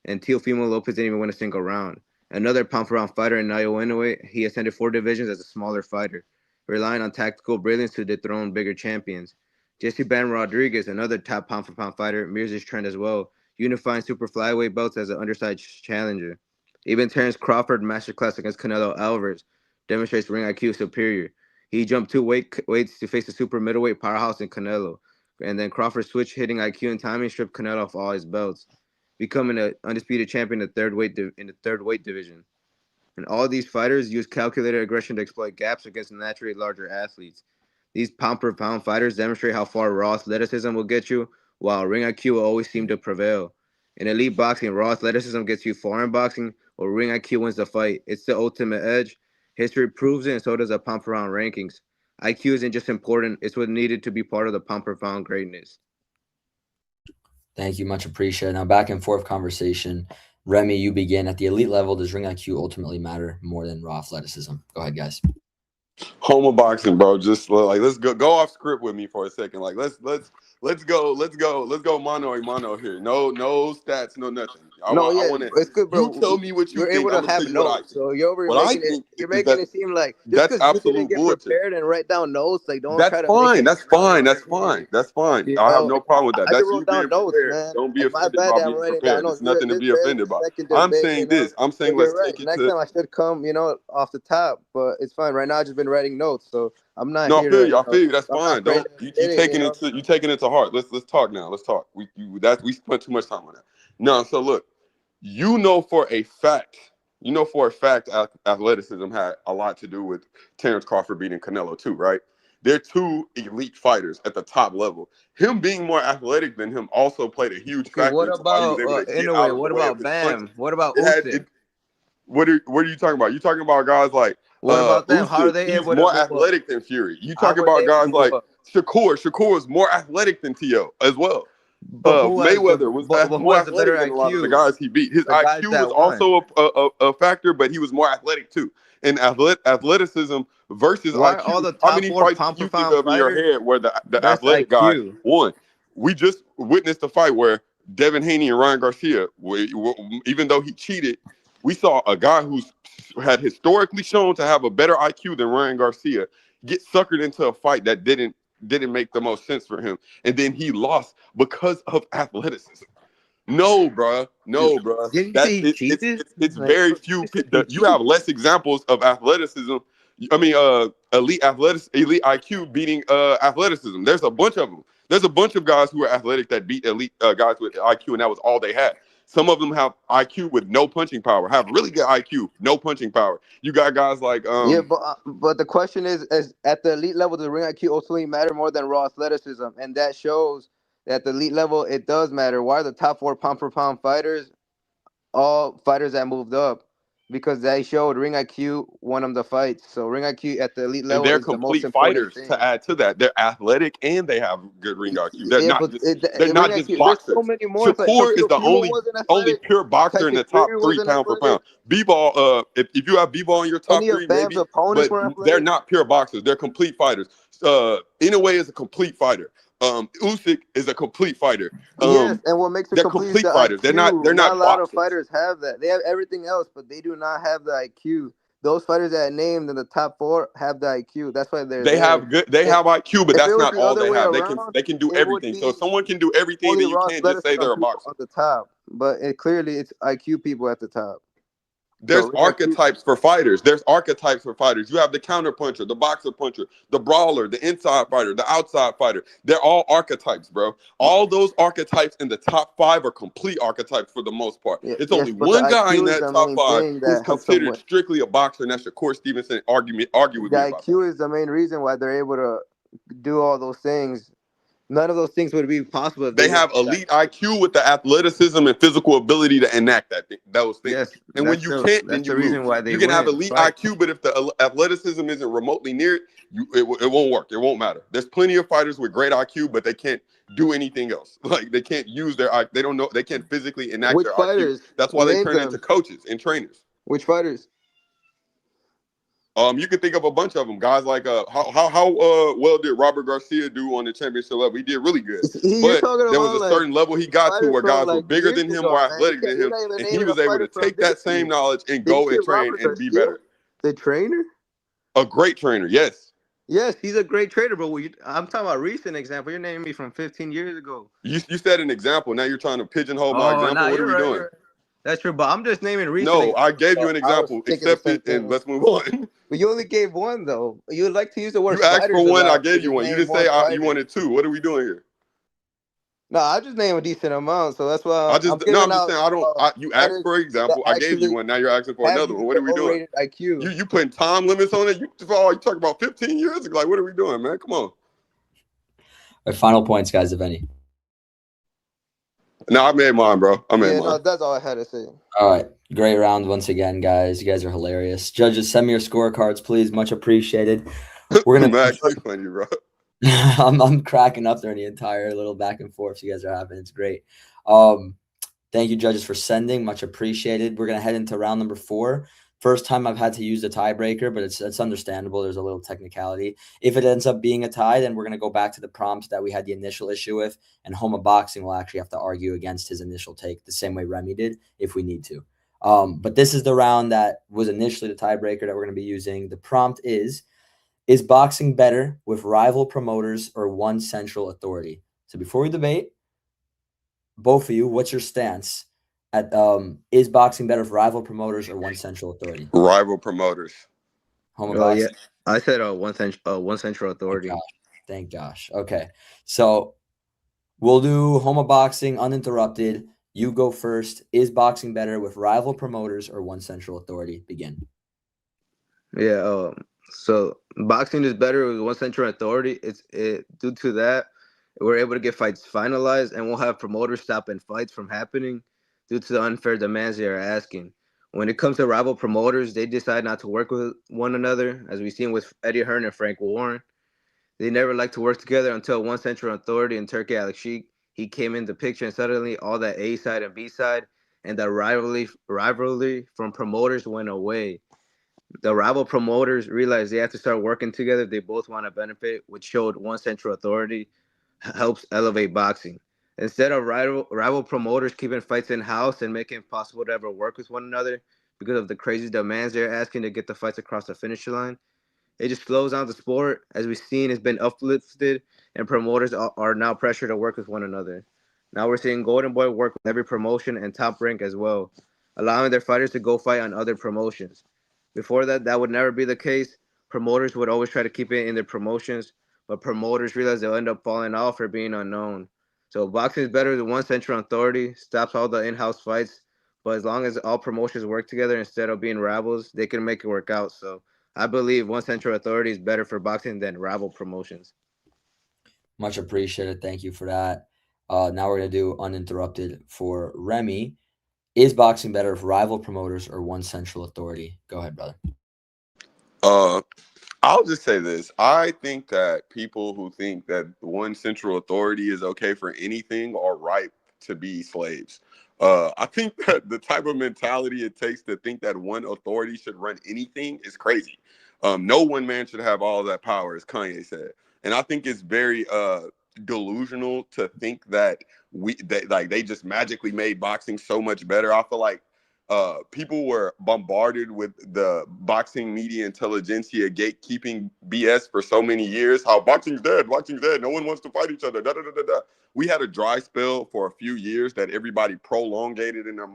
[SPEAKER 7] And Teofimo Lopez didn't even win a single round. Another pound-for-pound fighter in Naoya Inoue, he ascended 4 divisions as a smaller fighter, relying on tactical brilliance to dethrone bigger champions. Jesse Bam Rodriguez, another top pound-for-pound fighter, mirrors this trend as well, unifying super flyweight belts as an undersized challenger. Even Terence Crawford masterclass against Canelo Alvarez demonstrates ring IQ superior. He jumped 2 weights to face the super middleweight powerhouse in Canelo, and then Crawford switched hitting IQ and timing, stripped Canelo off all his belts, becoming an undisputed champion in the third weight division. And all these fighters use calculated aggression to exploit gaps against naturally larger athletes. These pound-per-pound fighters demonstrate how far raw athleticism will get you, while ring IQ will always seem to prevail. In elite boxing, raw athleticism gets you far in boxing, or ring IQ wins the fight. It's the ultimate edge. History proves it, and so does the pound-per-pound rankings. IQ isn't just important, it's what's needed to be part of the pound-per-pound greatness.
[SPEAKER 1] Thank you. Much appreciated. Now, back and forth conversation. Remy, you begin. At the elite level, does ring IQ ultimately matter more than raw athleticism? Go ahead, guys.
[SPEAKER 6] Home of Boxing, bro. Just like let's go off script with me for a second. Like let's go mano a mano here. No stats, no nothing. I want
[SPEAKER 7] it's good, bro.
[SPEAKER 6] You tell me what you
[SPEAKER 7] you're
[SPEAKER 6] think.
[SPEAKER 7] able to
[SPEAKER 6] I'm gonna
[SPEAKER 7] have
[SPEAKER 6] tell you what I
[SPEAKER 7] notes,
[SPEAKER 6] think.
[SPEAKER 7] so you're
[SPEAKER 6] What I
[SPEAKER 7] making
[SPEAKER 6] think
[SPEAKER 7] it. You're
[SPEAKER 6] is
[SPEAKER 7] making
[SPEAKER 6] that
[SPEAKER 7] it seem like
[SPEAKER 6] that's
[SPEAKER 7] just because you
[SPEAKER 6] absolute
[SPEAKER 7] didn't get
[SPEAKER 6] bullshit.
[SPEAKER 7] prepared and write down notes, like don't
[SPEAKER 6] That's
[SPEAKER 7] try to
[SPEAKER 6] fine.
[SPEAKER 7] make it.
[SPEAKER 6] That's fine. That's fine. That's fine.
[SPEAKER 7] You
[SPEAKER 6] I have
[SPEAKER 7] know,
[SPEAKER 6] no problem with that.
[SPEAKER 7] I just
[SPEAKER 6] That's you
[SPEAKER 7] wrote down
[SPEAKER 6] being
[SPEAKER 7] notes,
[SPEAKER 6] prepared.
[SPEAKER 7] man.
[SPEAKER 6] Don't be
[SPEAKER 7] It's my
[SPEAKER 6] offended
[SPEAKER 7] bad
[SPEAKER 6] by
[SPEAKER 7] that I'm
[SPEAKER 6] being
[SPEAKER 7] writing down
[SPEAKER 6] prepared.
[SPEAKER 7] notes.
[SPEAKER 6] It's nothing to
[SPEAKER 7] This
[SPEAKER 6] be
[SPEAKER 7] barely
[SPEAKER 6] offended
[SPEAKER 7] the
[SPEAKER 6] by.
[SPEAKER 7] second
[SPEAKER 6] I'm
[SPEAKER 7] debate,
[SPEAKER 6] saying this. I'm saying
[SPEAKER 7] But
[SPEAKER 6] let's
[SPEAKER 7] you're right.
[SPEAKER 6] take it
[SPEAKER 7] Next
[SPEAKER 6] to.
[SPEAKER 7] time I should come, off the top. But it's fine. Right now, I've just been writing notes, so I'm not
[SPEAKER 6] No, I
[SPEAKER 7] here
[SPEAKER 6] feel
[SPEAKER 7] to.
[SPEAKER 6] you. I feel you. That's
[SPEAKER 7] I'm
[SPEAKER 6] fine.
[SPEAKER 7] not crazy.
[SPEAKER 6] Don't you taking it to heart. Let's talk now. Let's talk. We spent too much time on that. No, so look, for a fact, athleticism had a lot to do with Terence Crawford beating Canelo too, right? They're 2 elite fighters at the top level. Him being more athletic than him also played a huge
[SPEAKER 7] Okay,
[SPEAKER 6] factor
[SPEAKER 7] what
[SPEAKER 6] into why he was
[SPEAKER 7] about
[SPEAKER 6] able to get out
[SPEAKER 7] Inoue?
[SPEAKER 6] of the
[SPEAKER 7] What
[SPEAKER 6] way of
[SPEAKER 7] about
[SPEAKER 6] his punches.
[SPEAKER 7] Bam? What about
[SPEAKER 6] It had
[SPEAKER 7] Usyk?
[SPEAKER 6] What are you talking about? You talking about guys like
[SPEAKER 7] What about them? How are
[SPEAKER 6] Usyk?
[SPEAKER 7] they
[SPEAKER 6] He's
[SPEAKER 7] able to
[SPEAKER 6] more
[SPEAKER 7] move up?
[SPEAKER 6] athletic than Fury. You
[SPEAKER 7] How
[SPEAKER 6] talking
[SPEAKER 7] were they
[SPEAKER 6] about
[SPEAKER 7] able to
[SPEAKER 6] guys
[SPEAKER 7] move
[SPEAKER 6] like
[SPEAKER 7] up?
[SPEAKER 6] Shakur. Shakur is more athletic than T.O. as well.
[SPEAKER 7] But who has
[SPEAKER 6] Mayweather was
[SPEAKER 7] who
[SPEAKER 6] more
[SPEAKER 7] has the better
[SPEAKER 6] athletic than a lot of the
[SPEAKER 7] IQ?
[SPEAKER 6] guys he beat. His
[SPEAKER 7] The guys
[SPEAKER 6] IQ was
[SPEAKER 7] that won.
[SPEAKER 6] also a factor, but he was more athletic too. And athleticism versus
[SPEAKER 7] Why are all
[SPEAKER 6] IQ.
[SPEAKER 7] the
[SPEAKER 6] How
[SPEAKER 7] top
[SPEAKER 6] many
[SPEAKER 7] 4
[SPEAKER 6] fights can
[SPEAKER 7] pound per
[SPEAKER 6] you think
[SPEAKER 7] pound
[SPEAKER 6] of in your
[SPEAKER 7] fighters
[SPEAKER 6] head where the
[SPEAKER 7] best
[SPEAKER 6] athletic guy
[SPEAKER 7] IQ?
[SPEAKER 6] won? We just witnessed a fight where Devin Haney and Ryan Garcia, even though he cheated, we saw a guy who's had historically shown to have a better IQ than Ryan Garcia get suckered into a fight that didn't didn't make the most sense for him, and then he lost because of athleticism. No, bruh. No, bruh.
[SPEAKER 7] Didn't you
[SPEAKER 6] That
[SPEAKER 7] say he cheated?
[SPEAKER 6] it's
[SPEAKER 7] Like,
[SPEAKER 6] very few.
[SPEAKER 7] you said he
[SPEAKER 6] You have less examples of athleticism. I mean, elite IQ beating athleticism. There's a bunch of them. There's a bunch of guys who are athletic that beat elite guys with IQ, and that was all they had. Some of them have IQ with no punching power. Have really good IQ, no punching power. You got guys like
[SPEAKER 7] Yeah, but the question is at the elite level, does ring IQ ultimately matter more than raw athleticism? And that shows that at the elite level, it does matter. Why are the top 4 pound for pound fighters all fighters that moved up? Because they showed ring IQ won them the fights. So ring IQ at the elite
[SPEAKER 6] and
[SPEAKER 7] level
[SPEAKER 6] they're
[SPEAKER 7] is the most
[SPEAKER 6] complete
[SPEAKER 7] important
[SPEAKER 6] fighters.
[SPEAKER 7] thing.
[SPEAKER 6] To add to that, they're athletic and they have good ring IQ. They're
[SPEAKER 7] Yeah,
[SPEAKER 6] not
[SPEAKER 7] but
[SPEAKER 6] just
[SPEAKER 7] ring
[SPEAKER 6] not
[SPEAKER 7] IQ,
[SPEAKER 6] just
[SPEAKER 7] there's so
[SPEAKER 6] boxers.
[SPEAKER 7] many more. It's like
[SPEAKER 6] Shakur is
[SPEAKER 7] Shaquille
[SPEAKER 6] the
[SPEAKER 7] O'Neal wasn't
[SPEAKER 6] only
[SPEAKER 7] athletic.
[SPEAKER 6] pure boxer in
[SPEAKER 7] Tyson
[SPEAKER 6] the top
[SPEAKER 7] Fury
[SPEAKER 6] 3
[SPEAKER 7] wasn't
[SPEAKER 6] pound for
[SPEAKER 7] athletic.
[SPEAKER 6] pound. B-ball, if you have B-ball in your top
[SPEAKER 7] Any of
[SPEAKER 6] 3,
[SPEAKER 7] Bam's
[SPEAKER 6] maybe,
[SPEAKER 7] opponents
[SPEAKER 6] but
[SPEAKER 7] were
[SPEAKER 6] they're
[SPEAKER 7] athletic.
[SPEAKER 6] not pure boxers. They're complete fighters. Inoue is a complete fighter. Usyk is a complete fighter.
[SPEAKER 7] Yes, and what makes it
[SPEAKER 6] They're
[SPEAKER 7] complete is
[SPEAKER 6] complete
[SPEAKER 7] the
[SPEAKER 6] fighters. They're
[SPEAKER 7] IQ. Not a
[SPEAKER 6] not
[SPEAKER 7] lot of
[SPEAKER 6] boxers.
[SPEAKER 7] fighters have that. They have everything else, but they do not have the IQ. Those fighters that I named in the top 4 have the IQ. That's why they're
[SPEAKER 6] They
[SPEAKER 7] there.
[SPEAKER 6] have IQ, but
[SPEAKER 7] If it
[SPEAKER 6] that's
[SPEAKER 7] was
[SPEAKER 6] not
[SPEAKER 7] the
[SPEAKER 6] all
[SPEAKER 7] other
[SPEAKER 6] they
[SPEAKER 7] way
[SPEAKER 6] have.
[SPEAKER 7] around,
[SPEAKER 6] They can do
[SPEAKER 7] it would
[SPEAKER 6] everything. So
[SPEAKER 7] be
[SPEAKER 6] if someone can do everything,
[SPEAKER 7] only
[SPEAKER 6] then you
[SPEAKER 7] raw
[SPEAKER 6] can't just say
[SPEAKER 7] athleticism
[SPEAKER 6] they're a
[SPEAKER 7] people
[SPEAKER 6] boxer.
[SPEAKER 7] on the top. But clearly it's IQ people at the top.
[SPEAKER 6] There's
[SPEAKER 7] So
[SPEAKER 6] archetypes for fighters. There's archetypes for fighters. You have the counter puncher, the boxer puncher, the brawler, the inside fighter, the outside fighter. They're all archetypes, bro. All those archetypes in the top 5 are complete archetypes for the most part. It's
[SPEAKER 7] yes,
[SPEAKER 6] only
[SPEAKER 7] but the
[SPEAKER 6] one guy in
[SPEAKER 7] IQ is
[SPEAKER 6] that
[SPEAKER 7] the
[SPEAKER 6] top
[SPEAKER 7] main
[SPEAKER 6] 5
[SPEAKER 7] thing
[SPEAKER 6] who's
[SPEAKER 7] that helps them
[SPEAKER 6] considered
[SPEAKER 7] win.
[SPEAKER 6] strictly a boxer, and that's Shakur Stevenson. Argue with
[SPEAKER 7] The
[SPEAKER 6] me about that.
[SPEAKER 7] IQ is the main reason why they're able to do all those things. None of those things would be possible if
[SPEAKER 6] They
[SPEAKER 7] they
[SPEAKER 6] have
[SPEAKER 7] didn't
[SPEAKER 6] elite IQ with the athleticism and physical ability to enact those things.
[SPEAKER 7] Yes,
[SPEAKER 6] And when you can't, then
[SPEAKER 7] that's
[SPEAKER 6] you
[SPEAKER 7] the reason
[SPEAKER 6] lose.
[SPEAKER 7] why they
[SPEAKER 6] You can have
[SPEAKER 7] win.
[SPEAKER 6] elite
[SPEAKER 7] Right.
[SPEAKER 6] IQ, but if the athleticism isn't remotely near it, it won't work. It won't matter. There's plenty of fighters with great IQ, but they can't do anything else. Like they can't use their IQ. They don't know. They can't physically enact
[SPEAKER 7] Which
[SPEAKER 6] their
[SPEAKER 7] fighters?
[SPEAKER 6] IQ. That's why they
[SPEAKER 7] Name
[SPEAKER 6] turn into
[SPEAKER 7] them.
[SPEAKER 6] coaches and trainers.
[SPEAKER 7] Which fighters?
[SPEAKER 6] You can think of a bunch of them. Guys like how well did Robert Garcia do on the championship level? He did really good,
[SPEAKER 7] You're
[SPEAKER 6] but
[SPEAKER 7] talking
[SPEAKER 6] there was
[SPEAKER 7] about
[SPEAKER 6] a
[SPEAKER 7] like
[SPEAKER 6] certain level he got to
[SPEAKER 7] fighters
[SPEAKER 6] where
[SPEAKER 7] from
[SPEAKER 6] guys were
[SPEAKER 7] like
[SPEAKER 6] bigger
[SPEAKER 7] years
[SPEAKER 6] than him,
[SPEAKER 7] ago,
[SPEAKER 6] more
[SPEAKER 7] man.
[SPEAKER 6] athletic than
[SPEAKER 7] You're
[SPEAKER 6] him,
[SPEAKER 7] not even
[SPEAKER 6] and he
[SPEAKER 7] naming
[SPEAKER 6] was
[SPEAKER 7] a
[SPEAKER 6] able
[SPEAKER 7] fighter
[SPEAKER 6] to
[SPEAKER 7] from
[SPEAKER 6] take
[SPEAKER 7] this
[SPEAKER 6] that same
[SPEAKER 7] year.
[SPEAKER 6] knowledge and
[SPEAKER 7] Did you
[SPEAKER 6] go
[SPEAKER 7] say
[SPEAKER 6] and train
[SPEAKER 7] Robert
[SPEAKER 6] and be
[SPEAKER 7] Garcia,
[SPEAKER 6] better.
[SPEAKER 7] the trainer?
[SPEAKER 6] A great trainer, yes.
[SPEAKER 7] Yes, he's a great trainer, but I'm talking about recent example. You're naming me from 15 years ago.
[SPEAKER 6] You said an example. Now you're trying to pigeonhole my
[SPEAKER 7] Oh,
[SPEAKER 6] example.
[SPEAKER 7] nah,
[SPEAKER 6] What are
[SPEAKER 7] you're
[SPEAKER 6] we
[SPEAKER 7] right.
[SPEAKER 6] doing?
[SPEAKER 7] That's true, but I'm just naming recent
[SPEAKER 6] No, I
[SPEAKER 7] examples.
[SPEAKER 6] gave you
[SPEAKER 7] So
[SPEAKER 6] an
[SPEAKER 7] I was
[SPEAKER 6] example.
[SPEAKER 7] thinking the
[SPEAKER 6] Accept
[SPEAKER 7] same
[SPEAKER 6] it and
[SPEAKER 7] thing.
[SPEAKER 6] let's move on.
[SPEAKER 7] But you only gave one though. You would like to use the word
[SPEAKER 6] You asked for
[SPEAKER 7] fighters a
[SPEAKER 6] one, I
[SPEAKER 7] lot.
[SPEAKER 6] gave you one. You didn't say you wanted 2. What are we doing here?
[SPEAKER 7] No, I just named a decent amount, so that's why I'm
[SPEAKER 6] I'm
[SPEAKER 7] giving
[SPEAKER 6] just
[SPEAKER 7] out
[SPEAKER 6] saying you asked
[SPEAKER 7] fighters
[SPEAKER 6] for an
[SPEAKER 7] that
[SPEAKER 6] example. I gave you
[SPEAKER 7] actually
[SPEAKER 6] one. Now you're asking for
[SPEAKER 7] have
[SPEAKER 6] another one.
[SPEAKER 7] used
[SPEAKER 6] What
[SPEAKER 7] the
[SPEAKER 6] are we doing?
[SPEAKER 7] O-rated IQ.
[SPEAKER 6] You putting time limits on it? You talking about 15 years ago? Like, what are we doing, man? Come on.
[SPEAKER 1] All right, final points, guys, if any.
[SPEAKER 6] No, I made mine, bro. I made mine.
[SPEAKER 7] No, that's all I had to say.
[SPEAKER 1] All right. Great round once again, guys. You guys are hilarious. Judges, send me your scorecards, please. Much appreciated. We're gonna
[SPEAKER 6] Max, you funny, bro.
[SPEAKER 1] I'm cracking up during the entire little back and forth you guys are having. It's great. Thank you, judges, for sending. Much appreciated. We're gonna head into round number 4. First time I've had to use the tiebreaker, but it's understandable. There's a little technicality. If it ends up being a tie, then we're going to go back to the prompt that we had the initial issue with, and Homa Boxing will actually have to argue against his initial take the same way Remy did if we need to. But this is the round that was initially the tiebreaker that we're going to be using. The prompt is boxing better with rival promoters or one central authority? So before we debate, both of you, what's your stance? Is boxing better for rival promoters or one central authority?
[SPEAKER 6] Rival promoters.
[SPEAKER 1] Homa Boxing.
[SPEAKER 7] Yeah, I said one central authority.
[SPEAKER 1] Thank Josh. Okay, so we'll do Homa Boxing uninterrupted. You go first. Is boxing better with rival promoters or one central authority? Begin.
[SPEAKER 7] Yeah. So boxing is better with one central authority. Due to that, we're able to get fights finalized, and we'll have promoters stopping fights from happening due to the unfair demands they are asking. When it comes to rival promoters, they decide not to work with one another, as we've seen with Eddie Hearn and Frank Warren. They never like to work together until one central authority in Turkey, Alex Sheik. He came in the picture, and suddenly all that A side and B side and the rivalry from promoters went away. The rival promoters realized they have to start working together. They both want to benefit, which showed one central authority helps elevate boxing. Instead of rival promoters keeping fights in-house and making it possible to ever work with one another because of the crazy demands they're asking to get the fights across the finish line, It just slows down the sport. As we've seen, it's been uplifted, and promoters are now pressured to work with one another. Now we're seeing Golden Boy work with every promotion and Top Rank as well, allowing their fighters to go fight on other promotions. Before that, that would never be the case. Promoters would always try to keep it in their promotions, but promoters realize they'll end up falling off or being unknown. So boxing is better than one central authority, stops all the in-house fights, but as long as all promotions work together instead of being rivals, they can make it work out. So I believe one central authority is better for boxing than rival promotions.
[SPEAKER 1] Much appreciated. Thank you for that. Now we're going to do uninterrupted for Remy. Is boxing better for rival promoters or one central authority? Go ahead, brother.
[SPEAKER 6] I'll just say this. I think that people who think that one central authority is okay for anything are ripe to be slaves. I think that the type of mentality it takes to think that one authority should run anything is crazy. No one man should have all that power, as Kanye said. And I think it's very delusional to think that they just magically made boxing so much better. I feel like people were bombarded with the boxing media intelligentsia gatekeeping BS for so many years. How boxing's dead, no one wants to fight each other. We had a dry spell for a few years that everybody prolonged in their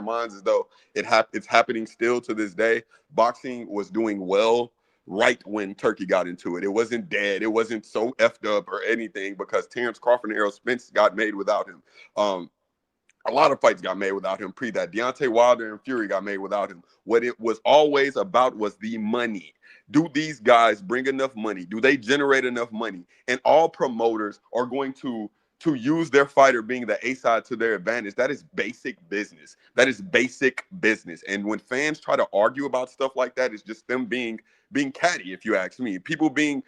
[SPEAKER 6] minds as though it's happening still to this day. Boxing was doing well right when Turkey got into it. It wasn't dead. It wasn't so effed up or anything because Terrence Crawford and Errol Spence got made without him. A lot of fights got made without him pre that. Deontay Wilder and Fury got made without him. What it was always about was the money. Do these guys bring enough money? Do they generate enough money? And all promoters are going to use their fighter being the A side to their advantage. That is basic business. And when fans try to argue about stuff like that, it's just them being catty, if you ask me. People being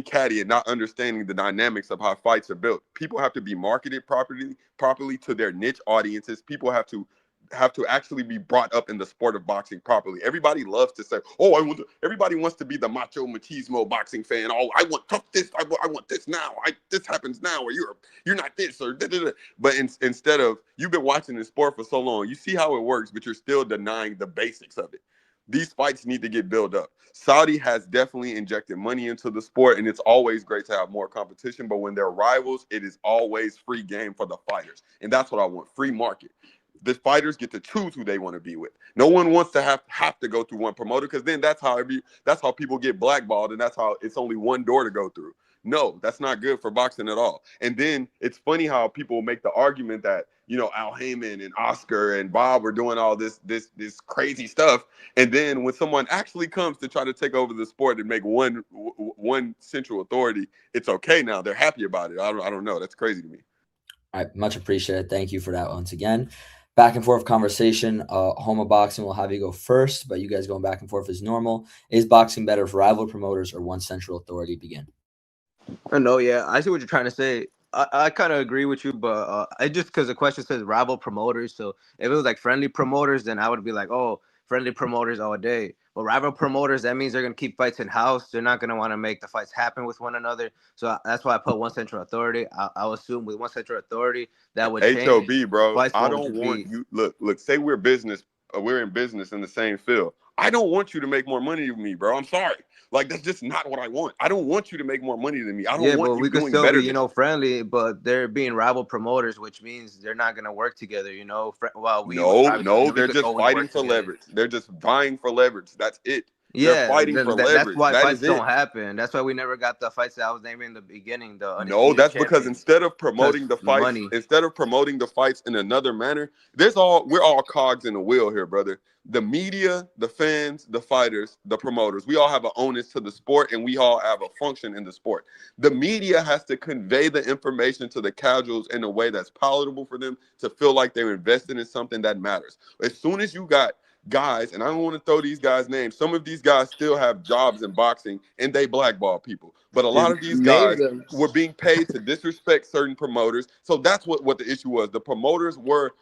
[SPEAKER 6] catty and not understanding the dynamics of how fights are built. People have to be marketed properly to their niche audiences. People have to actually be brought up in the sport of boxing properly. Everybody loves to say, everybody wants to be the macho machismo boxing fan. Oh, I want this. I want this now. This happens now, or you're not this, or da-da-da. But instead of, you've been watching this sport for so long, you see how it works, but you're still denying the basics of it. These fights need to get built up. Saudi has definitely injected money into the sport, and it's always great to have more competition. But when they're rivals, it is always free game for the fighters. And that's what I want, free market. The fighters get to choose who they want to be with. No one wants to have to go through one promoter, because then that's how people get blackballed, and that's how it's only one door to go through. No, that's not good for boxing at all. And then it's funny how people make the argument that, Al Heyman and Oscar and Bob were doing all this crazy stuff. And then when someone actually comes to try to take over the sport and make one central authority, it's okay now. They're happy about it. I don't know. That's crazy to me.
[SPEAKER 1] All right, much appreciated. Thank you for that once again. Back and forth conversation. Homa Boxing will have you go first, but you guys going back and forth is normal. Is boxing better for rival promoters or one central authority? Begin.
[SPEAKER 7] No, yeah, I see what you're trying to say. I kind of agree with you, but I just because the question says rival promoters. So if it was like friendly promoters, then I would be like, oh, friendly promoters all day. But rival promoters, that means they're going to keep fights in-house. They're not going to want to make the fights happen with one another. So that's why I put one central authority. I'll assume with one central authority, that would change.
[SPEAKER 6] HOB, bro.
[SPEAKER 7] Fights
[SPEAKER 6] I don't want you. Look, say we're in business in the same field. I don't want you to make more money than me, bro. I'm sorry. Like, that's just not what I want. I don't want you to make more money than me. I don't want you doing better.
[SPEAKER 7] We could still be, friendly, but they're being rival promoters, which means they're not going to work together,
[SPEAKER 6] No, they're just fighting for leverage. They're just vying for leverage. That's it. They're fighting for leverage.
[SPEAKER 7] That's why fights don't happen. That's why we never got the fights that I was naming in the beginning.
[SPEAKER 6] No, that's because instead of promoting the fights, in another manner, we're all cogs in the wheel here, brother. The media, the fans, the fighters, the promoters, we all have an onus to the sport, and we all have a function in the sport. The media has to convey the information to the casuals in a way that's palatable for them to feel like they're invested in something that matters. As soon as you got guys, and I don't want to throw these guys' names, some of these guys still have jobs in boxing, and they blackball people. But a lot of these guys were being paid to disrespect certain promoters. So that's what the issue was. The promoters were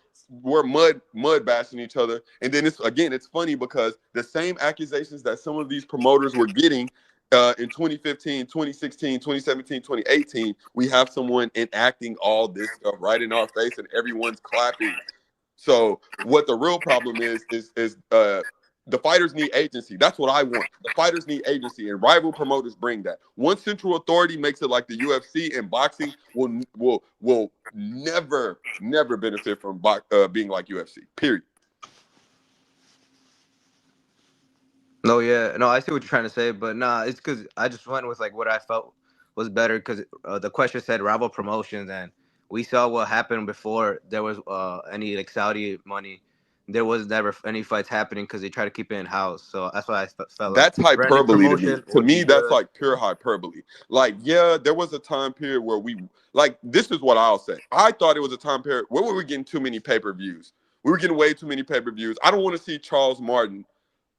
[SPEAKER 6] mud bashing each other. And then it's funny because the same accusations that some of these promoters were getting in 2015, 2016, 2017, 2018, we have someone enacting all this stuff right in our face, and everyone's clapping. So what the real problem is The fighters need agency. That's what I want. The fighters need agency, and rival promoters bring that. One central authority makes it like the UFC, and boxing will never benefit from being like UFC. Period.
[SPEAKER 7] No, yeah, no, I see what you're trying to say, but nah, it's because I just went with like what I felt was better because the question said rival promotions, and we saw what happened before there was any like Saudi money. There was never any fights happening because they try to keep it in house. So that's why I felt like
[SPEAKER 6] That's hyperbole to me.
[SPEAKER 7] promotion
[SPEAKER 6] To
[SPEAKER 7] would
[SPEAKER 6] me,
[SPEAKER 7] be
[SPEAKER 6] that's
[SPEAKER 7] good.
[SPEAKER 6] like pure hyperbole. Like, yeah, there was a time period where this is what I'll say. I thought it was a time period where we were getting too many pay-per-views. We were getting way too many pay-per-views. I don't want to see Charles Martin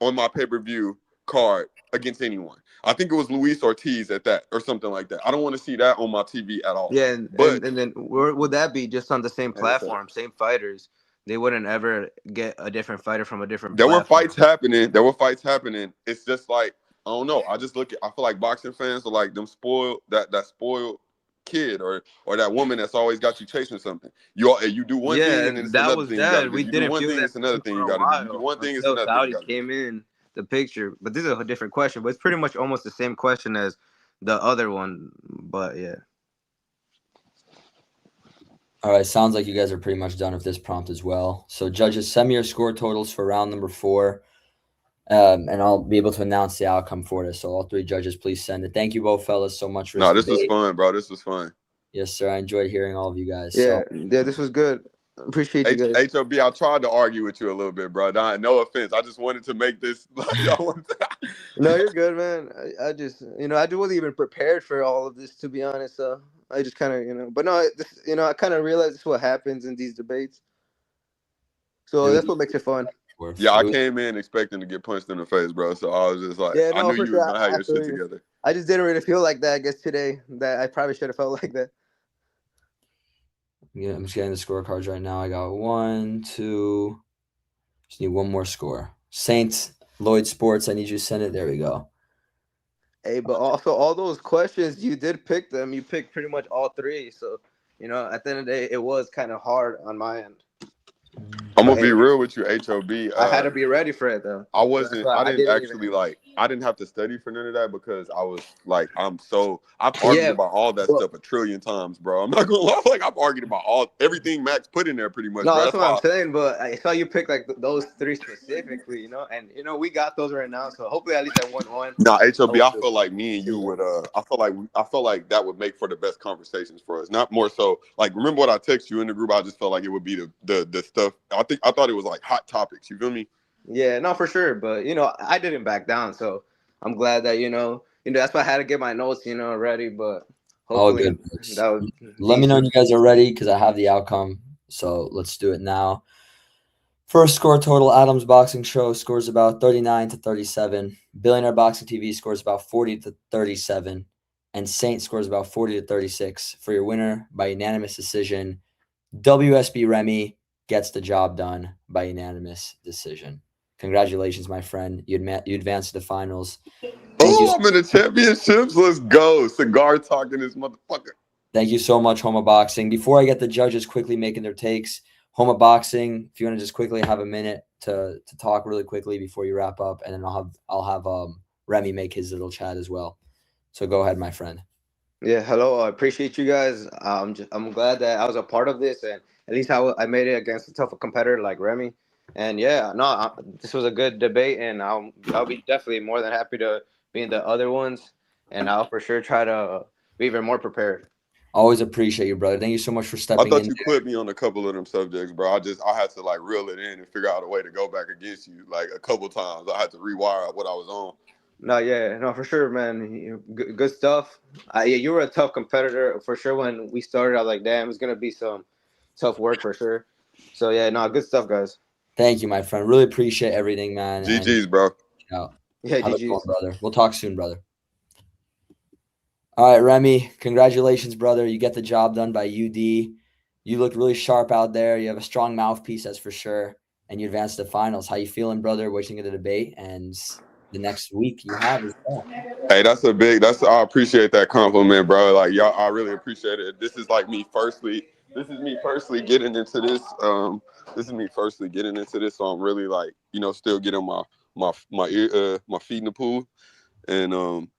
[SPEAKER 6] on my pay-per-view card against anyone. I think it was Luis Ortiz at that or something like that. I don't want to see that on my TV at all.
[SPEAKER 7] Yeah,
[SPEAKER 6] But
[SPEAKER 7] and then where would that be just on the same
[SPEAKER 6] like I said,
[SPEAKER 7] platform, same fighters? They wouldn't ever get a different fighter from a different
[SPEAKER 6] there were
[SPEAKER 7] platform.
[SPEAKER 6] fights happening. There were fights happening. It's just like, I don't know. I feel like boxing fans are like them spoiled, that spoiled kid or that woman that's always got you chasing something. You do one
[SPEAKER 7] Yeah,
[SPEAKER 6] thing and then
[SPEAKER 7] and
[SPEAKER 6] it's
[SPEAKER 7] that
[SPEAKER 6] another
[SPEAKER 7] was
[SPEAKER 6] thing you got to
[SPEAKER 7] that.
[SPEAKER 6] do.
[SPEAKER 7] We
[SPEAKER 6] You do
[SPEAKER 7] didn't
[SPEAKER 6] one
[SPEAKER 7] feel
[SPEAKER 6] thing,
[SPEAKER 7] that
[SPEAKER 6] it's another thing
[SPEAKER 7] for
[SPEAKER 6] you
[SPEAKER 7] a
[SPEAKER 6] got to do. You do
[SPEAKER 7] while
[SPEAKER 6] one thing, it's
[SPEAKER 7] until
[SPEAKER 6] another thing you
[SPEAKER 7] Saudi
[SPEAKER 6] got to do.
[SPEAKER 7] came in the picture. But this is a different question. But it's pretty much almost the same question as the other one. But yeah.
[SPEAKER 1] All right, sounds like you guys are pretty much done with this prompt as well. So, judges, send me your score totals for round number 4, and I'll be able to announce the outcome for this. So, all 3 judges, please send it. Thank you both, fellas, so much for
[SPEAKER 6] No, this was
[SPEAKER 1] debate.
[SPEAKER 6] fun, bro. This was fun.
[SPEAKER 1] Yes, sir. I enjoyed hearing all of you guys.
[SPEAKER 7] Yeah,
[SPEAKER 1] So,
[SPEAKER 7] yeah, this was good. Appreciate you guys.
[SPEAKER 6] HOB, I tried to argue with you a little bit, bro. No offense. I just wanted to make this.
[SPEAKER 7] No, you're good, man. I just, I wasn't even prepared for all of this, to be honest. So I just kind of, but no, I kind of realized this is what happens in these debates. So that's what makes it fun.
[SPEAKER 6] Yeah, I came in expecting to get punched in the face, bro. So I was just like,
[SPEAKER 7] Yeah,
[SPEAKER 6] I
[SPEAKER 7] no,
[SPEAKER 6] knew
[SPEAKER 7] for
[SPEAKER 6] you was
[SPEAKER 7] sure.
[SPEAKER 6] gonna have your shit together.
[SPEAKER 7] I just didn't really feel like that, I guess, today. That I probably should have felt like that.
[SPEAKER 1] Yeah, I'm just getting the scorecards right now. I got 1, 2. Just need one more score. Saint Lloyd Sports. I need you to send it. There we go.
[SPEAKER 7] Hey, but also all those questions, you did pick them. You picked pretty much all 3. So, at the end of the day, it was kind of hard on my end.
[SPEAKER 6] I'm gonna be real with you, HOB.
[SPEAKER 7] I had to be ready for it though.
[SPEAKER 6] I didn't have to study for none of that because I was like, I've argued about all that stuff a trillion times, bro. I'm not gonna lie, like I've argued about everything Max put in there pretty much.
[SPEAKER 7] No,
[SPEAKER 6] bro.
[SPEAKER 7] that's what I'm saying, but I saw you pick like those 3 specifically, and we got those right now, so hopefully at least I won one.
[SPEAKER 6] Nah, HOB, I feel like me and you would I feel like that would make for the best conversations for us. Not more so like, remember what I text you in the group? I just felt like it would be the stuff. I thought it was like hot topics. You feel me?
[SPEAKER 7] Yeah, no, for sure. But I didn't back down, so I'm glad that that's why I had to get my notes ready. But hopefully,
[SPEAKER 1] good. Let me know when you guys are ready because I have the outcome. So let's do it now. First score total: Adams Boxing Show scores about 39 to 37. Billionaire Boxing TV scores about 40 to 37, and Saint scores about 40 to 36. For your winner by unanimous decision, WSB Remy gets the job done by unanimous decision. Congratulations, my friend. You advanced to the finals.
[SPEAKER 6] I'm in the championships. Let's go. Cigar talking this motherfucker.
[SPEAKER 1] Thank you so much, Homa Boxing. Before I get the judges quickly making their takes, Homa Boxing, if you want to just quickly have a minute to talk really quickly before you wrap up, and then I'll have Remy make his little chat as well. So go ahead, my friend.
[SPEAKER 7] Yeah, hello. I appreciate you guys. I'm glad that I was a part of this, and at least I made it against a tougher competitor like Remy. And yeah, no, this was a good debate, and I'll be definitely more than happy to be in the other ones, and I'll for sure try to be even more prepared.
[SPEAKER 1] Always appreciate you, brother. Thank you so much for stepping in.
[SPEAKER 6] I thought you clipped me on a couple of them subjects, bro. I had to like reel it in and figure out a way to go back against you. Like a couple times, I had to rewire what I was on.
[SPEAKER 7] No, yeah, no, for sure, man. Good stuff. You were a tough competitor for sure. When we started, I was like, damn, it's gonna be some tough work for sure. So yeah, no, good stuff, guys.
[SPEAKER 1] Thank you, my friend. Really appreciate everything, man.
[SPEAKER 6] GG's, bro.
[SPEAKER 1] Yeah,
[SPEAKER 7] GG's,
[SPEAKER 1] brother. We'll talk soon, brother. All right, Remy, congratulations, brother. You get the job done by UD. You look really sharp out there. You have a strong mouthpiece, that's for sure. And you advanced to the finals. How you feeling, brother? What you think of the debate and the next week you have as well?
[SPEAKER 6] Hey, I appreciate that compliment, bro. Like, y'all, I really appreciate it. This is me personally getting into this. So I'm really still getting my feet in the pool, and I'm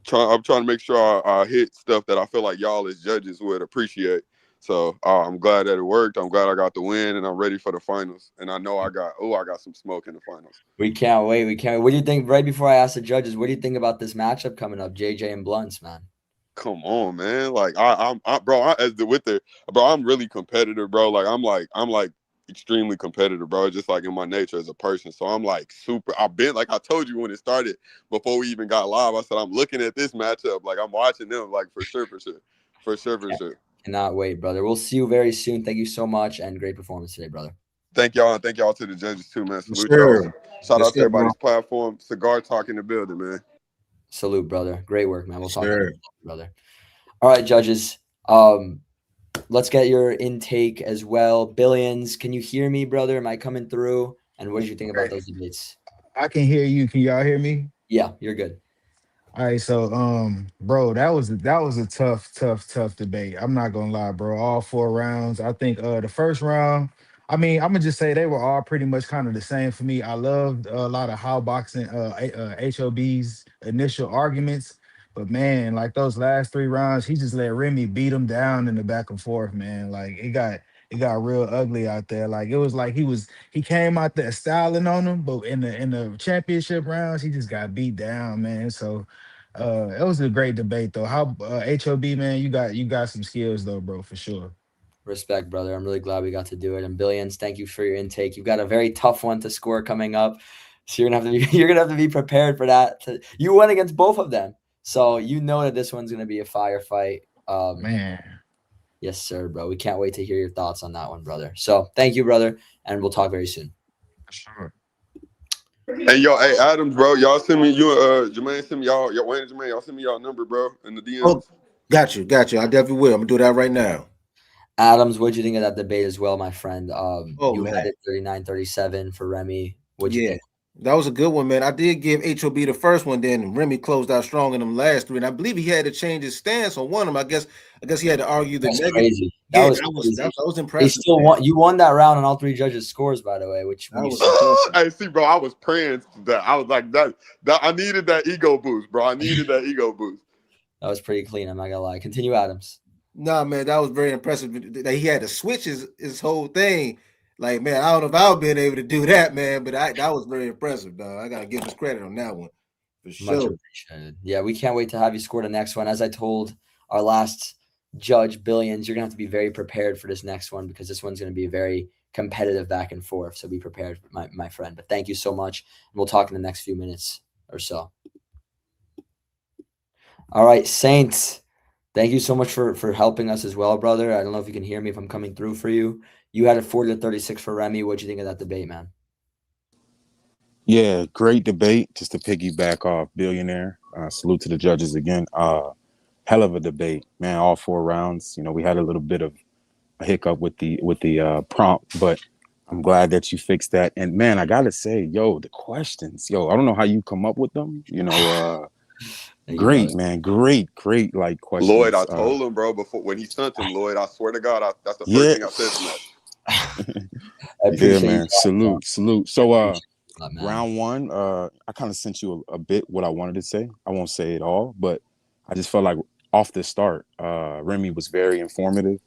[SPEAKER 6] trying to make sure I hit stuff that I feel like y'all as judges would appreciate. So I'm glad that it worked. I'm glad I got the win, and I'm ready for the finals. And I know I got some smoke in the finals.
[SPEAKER 1] We can't wait. We can't. What do you think? Right before I ask the judges, what do you think about this matchup coming up, JJ and Blunts, man?
[SPEAKER 6] Come on, man. Like I'm really competitive, bro. I'm like extremely competitive, bro. Just like in my nature as a person. So I'm like super. I've been like I told you when it started before we even got live. I said I'm looking at this matchup, like I'm watching them, like for sure.
[SPEAKER 1] Cannot wait, brother. We'll see you very soon. Thank you so much, and great performance today, brother.
[SPEAKER 6] Thank y'all, and thank y'all to the judges too, man. Salute
[SPEAKER 2] Sure.
[SPEAKER 6] y'all. Shout
[SPEAKER 2] Yes,
[SPEAKER 6] out to
[SPEAKER 2] sir,
[SPEAKER 6] everybody's platform. Cigar Talk in the building, man.
[SPEAKER 1] Salute, brother. Great work, man. We'll talk
[SPEAKER 2] Sure.
[SPEAKER 1] about it, brother. All right, judges. Let's get your intake as well. Billions, can you hear me, brother? Am I coming through? And what did you think about those debates?
[SPEAKER 5] I can hear you. Can y'all hear me?
[SPEAKER 1] Yeah, you're good.
[SPEAKER 5] All right, so bro, that was a tough debate. I'm not gonna lie, bro. All 4 rounds. I think the first round, I mean, I'm gonna just say they were all pretty much kind of the same for me. I loved a lot of how boxing HOB's initial arguments, but man, like those last 3 rounds, he just let Remy beat him down in the back and forth, man. Like it got real ugly out there. Like it was like he came out there styling on him, but in the championship rounds, he just got beat down, man. So it was a great debate though. How HOB, man, you got some skills though, bro, for sure.
[SPEAKER 1] Respect, brother. I'm really glad we got to do it. And Billions, thank you for your intake. You've got a very tough one to score coming up. So you're gonna have to be prepared for that. You went against both of them. So you know that this one's gonna be a firefight.
[SPEAKER 5] Man.
[SPEAKER 1] Yes, sir, bro. We can't wait to hear your thoughts on that one, brother. So thank you, brother, and we'll talk very soon.
[SPEAKER 5] Sure.
[SPEAKER 6] Hey, hey, Adams, bro. Y'all send me Jermaine send me y'all Wayne and Jermaine. Y'all send me y'all number, bro, in the DMs.
[SPEAKER 2] Oh, got you. I definitely will. I'm gonna do that right now.
[SPEAKER 1] Adams, what'd you think of that debate as well, my friend? You
[SPEAKER 2] man.
[SPEAKER 1] had it 39-37 for Remy. What'd you think?
[SPEAKER 2] That was a good one, man. I did give HOB the first one, then Remy closed out strong in them last 3, and I believe he had to change his stance on one of them. I guess he had to argue the
[SPEAKER 1] That's
[SPEAKER 2] negative.
[SPEAKER 1] crazy.
[SPEAKER 2] Yeah,
[SPEAKER 1] That was
[SPEAKER 2] impressive.
[SPEAKER 1] He still won. You won that round on all 3 judges' scores, by the way. Which
[SPEAKER 6] Hey, see, bro, I was praying that. I was like that I needed that ego boost, bro. That
[SPEAKER 1] was pretty clean. I'm not gonna lie. Continue, Adams.
[SPEAKER 2] Nah, man, that was very impressive. That he had to switch his whole thing. Like, man, I don't know if I would been able to do that, man, but that was very impressive, dog. I gotta give him credit on that one. For sure.
[SPEAKER 1] Much appreciated. Yeah, we can't wait to have you score the next one. As I told our last judge, Billions, you're gonna have to be very prepared for this next one because this one's gonna be a very competitive back and forth. So be prepared, my friend. But thank you so much. And we'll talk in the next few minutes or so. All right, Saints. Thank you so much for helping us as well, brother. I don't know if you can hear me if I'm coming through for you. You had a 40-36 for Remy. What'd you think of that debate, man?
[SPEAKER 9] Yeah, great debate. Just to piggyback off Billionaire. Salute to the judges again. Hell of a debate, man. All 4 rounds. You know, we had a little bit of a hiccup with the prompt, but I'm glad that you fixed that. And man, I gotta say, the questions, I don't know how you come up with them. Great, man. Great, like questions.
[SPEAKER 6] Lloyd, I told him, bro, before when he sent him, Lloyd, I swear to God, that's the first thing I said to him.
[SPEAKER 9] Yeah, man. Salute. So round 1, I kind of sent you a bit what I wanted to say. I won't say it all, but I just felt like off the start, Remy was very informative.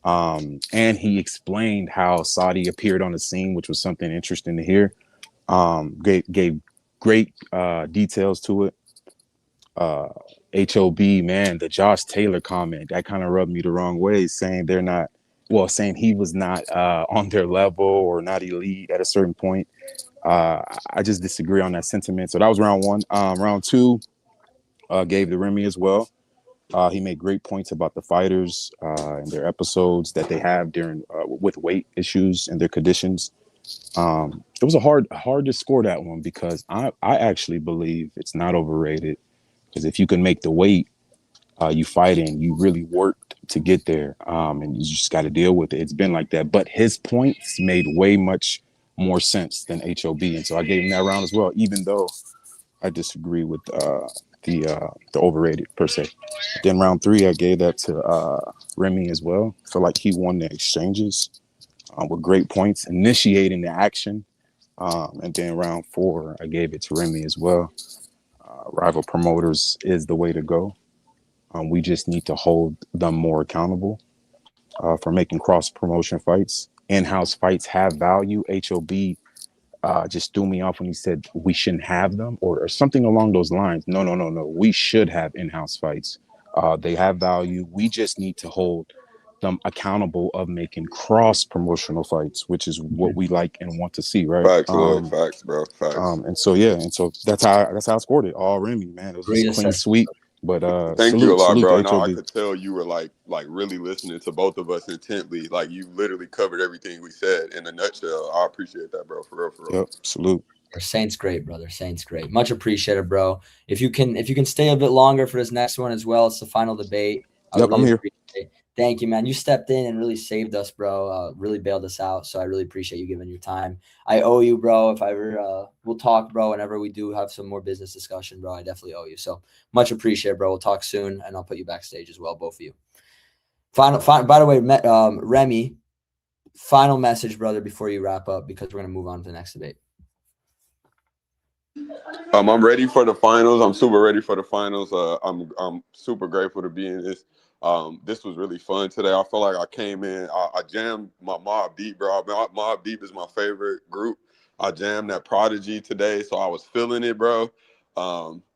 [SPEAKER 9] And he explained how Saudi appeared on the scene, which was something interesting to hear. Gave great details to it. HOB, man, the Josh Taylor comment, that kind of rubbed me the wrong way, saying saying he was not on their level or not elite at a certain point. I just disagree on that sentiment. So that was round 1. Round 2, gave the Remy as well. He made great points about the fighters and their episodes that they have during with weight issues and their conditions. It was hard to score that one because I actually believe it's not overrated. Because if you can make the weight you fighting, you really worked to get there, and you just got to deal with it. It's been like that. But his points made way much more sense than HOB, and so I gave him that round as well, even though I disagree with the overrated per se. Then round 3, I gave that to Remy as well. I feel like he won the exchanges with great points, initiating the action. And then round 4, I gave it to Remy as well. Rival promoters is the way to go. We just need to hold them more accountable for making cross-promotion fights. In-house fights have value. HOB just threw me off when he said we shouldn't have them or something along those lines. No. We should have in-house fights. They have value. We just need to hold them accountable of making cross-promotional fights, which is what we like and want to see, right?
[SPEAKER 6] Facts, Lloyd. Facts, bro. Facts.
[SPEAKER 9] And so that's how I scored it. All Remy, man. It was just clean sweep. But
[SPEAKER 6] thank you a lot, bro. No,
[SPEAKER 9] HOB.
[SPEAKER 6] I could tell you were like really listening to both of us intently. Like you literally covered everything we said in a nutshell. I appreciate that, bro. For real.
[SPEAKER 9] Yep, salute.
[SPEAKER 1] Saints great, brother. Saints great. Much appreciated, bro. If you can stay a bit longer for this next one as well, it's the final debate.
[SPEAKER 9] Yep, I'm here.
[SPEAKER 1] Thank you, man. You stepped in and really saved us, bro. Really bailed us out. So I really appreciate you giving your time. I owe you, bro. If I ever, we'll talk, bro. Whenever we do have some more business discussion, bro, I definitely owe you. So much appreciated, bro. We'll talk soon, and I'll put you backstage as well, both of you. Final. By the way, Remy, final message, brother, before you wrap up, because we're gonna move on to the next debate.
[SPEAKER 6] I'm ready for the finals. I'm super ready for the finals. I'm super grateful to be in this. This was really fun today. I feel like I came in, I jammed my Mobb Deep, bro. Mobb Deep is my favorite group. I jammed that Prodigy today, so I was feeling it, bro.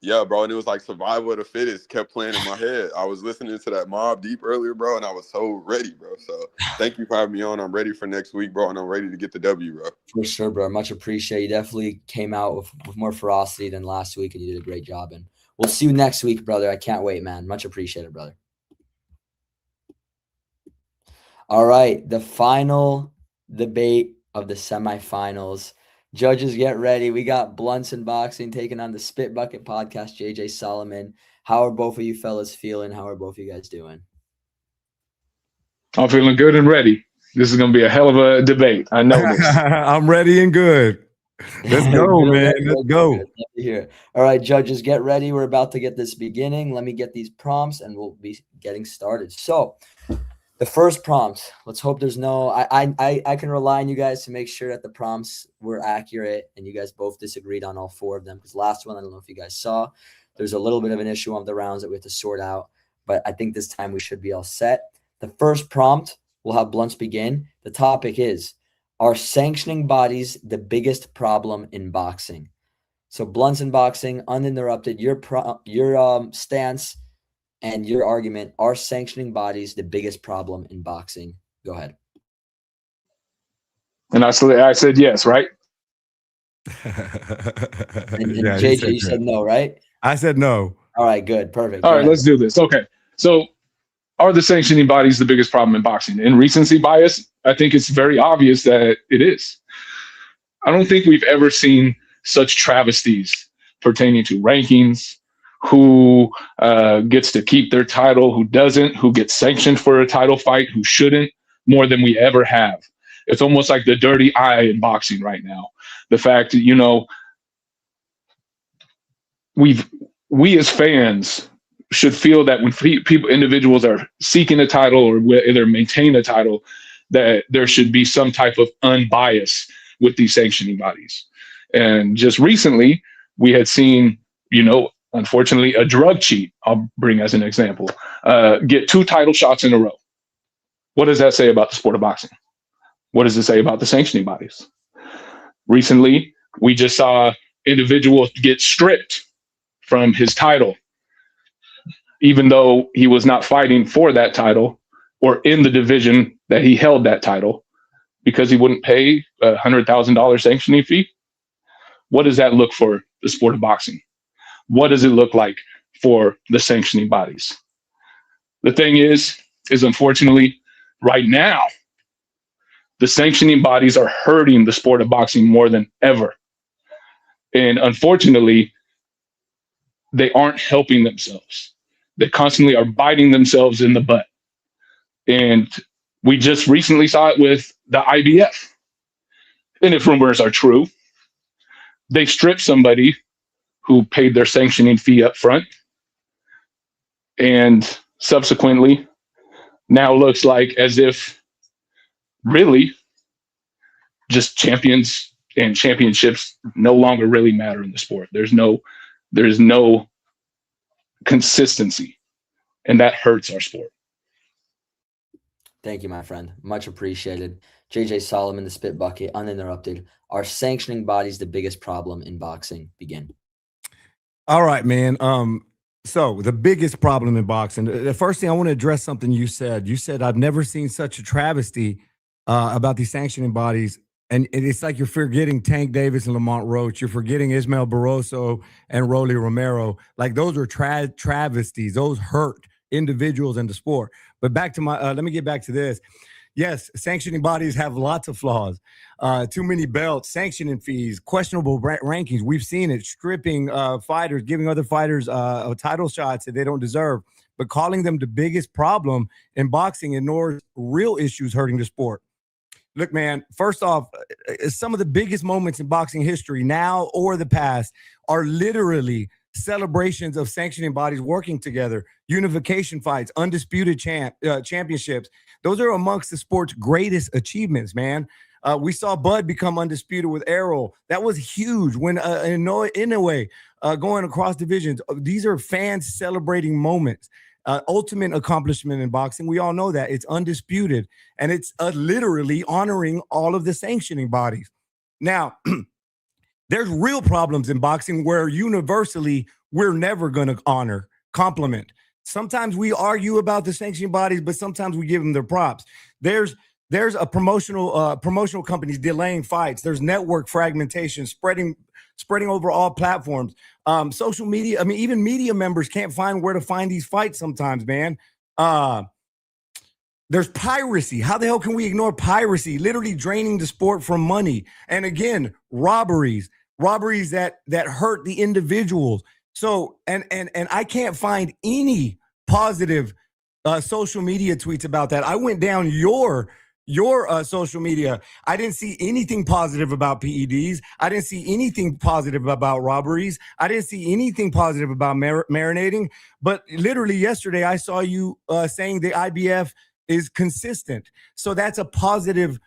[SPEAKER 6] Yeah, bro, and it was like survival of the fittest kept playing in my head. I was listening to that Mobb Deep earlier, bro, and I was so ready, bro. So thank you for having me on. I'm ready for next week, bro, and I'm ready to get the W, bro.
[SPEAKER 1] For sure, bro. Much appreciate. You definitely came out with more ferocity than last week, and you did a great job. And we'll see you next week, brother. I can't wait, man. Much appreciated, brother. All right, the final debate of the semifinals. Judges, get ready. We got Blunts and Boxing taking on the Spit Bucket Podcast, JJ Solomon. How are both of you fellas feeling? How are both of you guys doing?
[SPEAKER 4] I'm feeling good and ready. This is going to be a hell of a debate. I know this.
[SPEAKER 5] I'm ready and good. Let's go, man. Let's go.
[SPEAKER 1] Here. All right, judges, get ready. We're about to get this beginning. Let me get these prompts, and we'll be getting started. So the first prompt, let's hope there's no, I can rely on you guys to make sure that the prompts were accurate and you guys both disagreed on all 4 of them. Because last one, I don't know if you guys saw, there's a little bit of an issue on the rounds that we have to sort out, but I think this time we should be all set. The first prompt, we'll have Blunts begin. The topic is, are sanctioning bodies the biggest problem in boxing? So Blunts and Boxing, uninterrupted, your stance and your argument, are sanctioning bodies the biggest problem in boxing? Go ahead.
[SPEAKER 4] And I said yes, right?
[SPEAKER 1] And JJ, you said no, right?
[SPEAKER 5] I said no.
[SPEAKER 1] All right, good. Perfect.
[SPEAKER 4] All right, let's do this. Okay. So are the sanctioning bodies the biggest problem in boxing? In recency bias, I think it's very obvious that it is. I don't think we've ever seen such travesties pertaining to rankings, who gets to keep their title, who doesn't, who gets sanctioned for a title fight, who shouldn't, more than we ever have. It's almost like the dirty eye in boxing right now. The fact that, we as fans should feel that when individuals are seeking a title or either maintain a title, that there should be some type of unbias with these sanctioning bodies. And just recently, we had seen, unfortunately, a drug cheat, I'll bring as an example, get 2 title shots in a row. What does that say about the sport of boxing? What does it say about the sanctioning bodies? Recently, we just saw individuals get stripped from his title, even though he was not fighting for that title or in the division that he held that title, because he wouldn't pay a $100,000 sanctioning fee. What does that look for the sport of boxing? What does it look like for the sanctioning bodies? The thing is unfortunately, right now, the sanctioning bodies are hurting the sport of boxing more than ever. And unfortunately, they aren't helping themselves. They constantly are biting themselves in the butt. And we just recently saw it with the IBF. And if rumors are true, they stripped somebody who paid their sanctioning fee up front, and subsequently now looks like as if really just champions and championships no longer really matter in the sport. There's no consistency, and that hurts our sport.
[SPEAKER 1] Thank you, my friend. Much appreciated. JJ Solomon, the Spit Bucket, uninterrupted. Are sanctioning bodies the biggest problem in boxing? Begin.
[SPEAKER 5] All right, man. So the biggest problem in boxing, the first thing I want to address something you said. You said, I've never seen such a travesty about these sanctioning bodies. And it's like you're forgetting Tank Davis and Lamont Roach. You're forgetting Ismael Barroso and Rolly Romero. Like, those are travesties. Those hurt individuals in the sport. But back to my, let me get back to this. Yes, sanctioning bodies have lots of flaws. Too many belts, sanctioning fees, questionable rankings. We've seen it, stripping fighters, giving other fighters title shots that they don't deserve. But calling them the biggest problem in boxing ignores real issues hurting the sport. Look, man, first off, some of the biggest moments in boxing history, now or the past, are literally celebrations of sanctioning bodies working together, unification fights, undisputed championships. Those are amongst the sport's greatest achievements, man. We saw Bud become undisputed with Errol. That was huge when Inoue going across divisions. These are fans celebrating moments. Ultimate accomplishment in boxing. We all know that. It's undisputed. And it's literally honoring all of the sanctioning bodies. Now, there's real problems in boxing where universally we're never going to compliment. Sometimes we argue about the sanctioning bodies, but sometimes we give them their props. There's a promotional companies delaying fights. There's network fragmentation, spreading over all platforms. Social media, I mean, even media members can't find where to find these fights sometimes, man. There's piracy. How the hell can we ignore piracy? Literally draining the sport from money. And again, robberies that hurt the individuals. So, and I can't find any positive social media tweets about that. I went down your social media. I didn't see anything positive about PEDs. I didn't see anything positive about robberies. I didn't see anything positive about marinating. But literally yesterday, I saw you saying the IBF is consistent. So that's a positive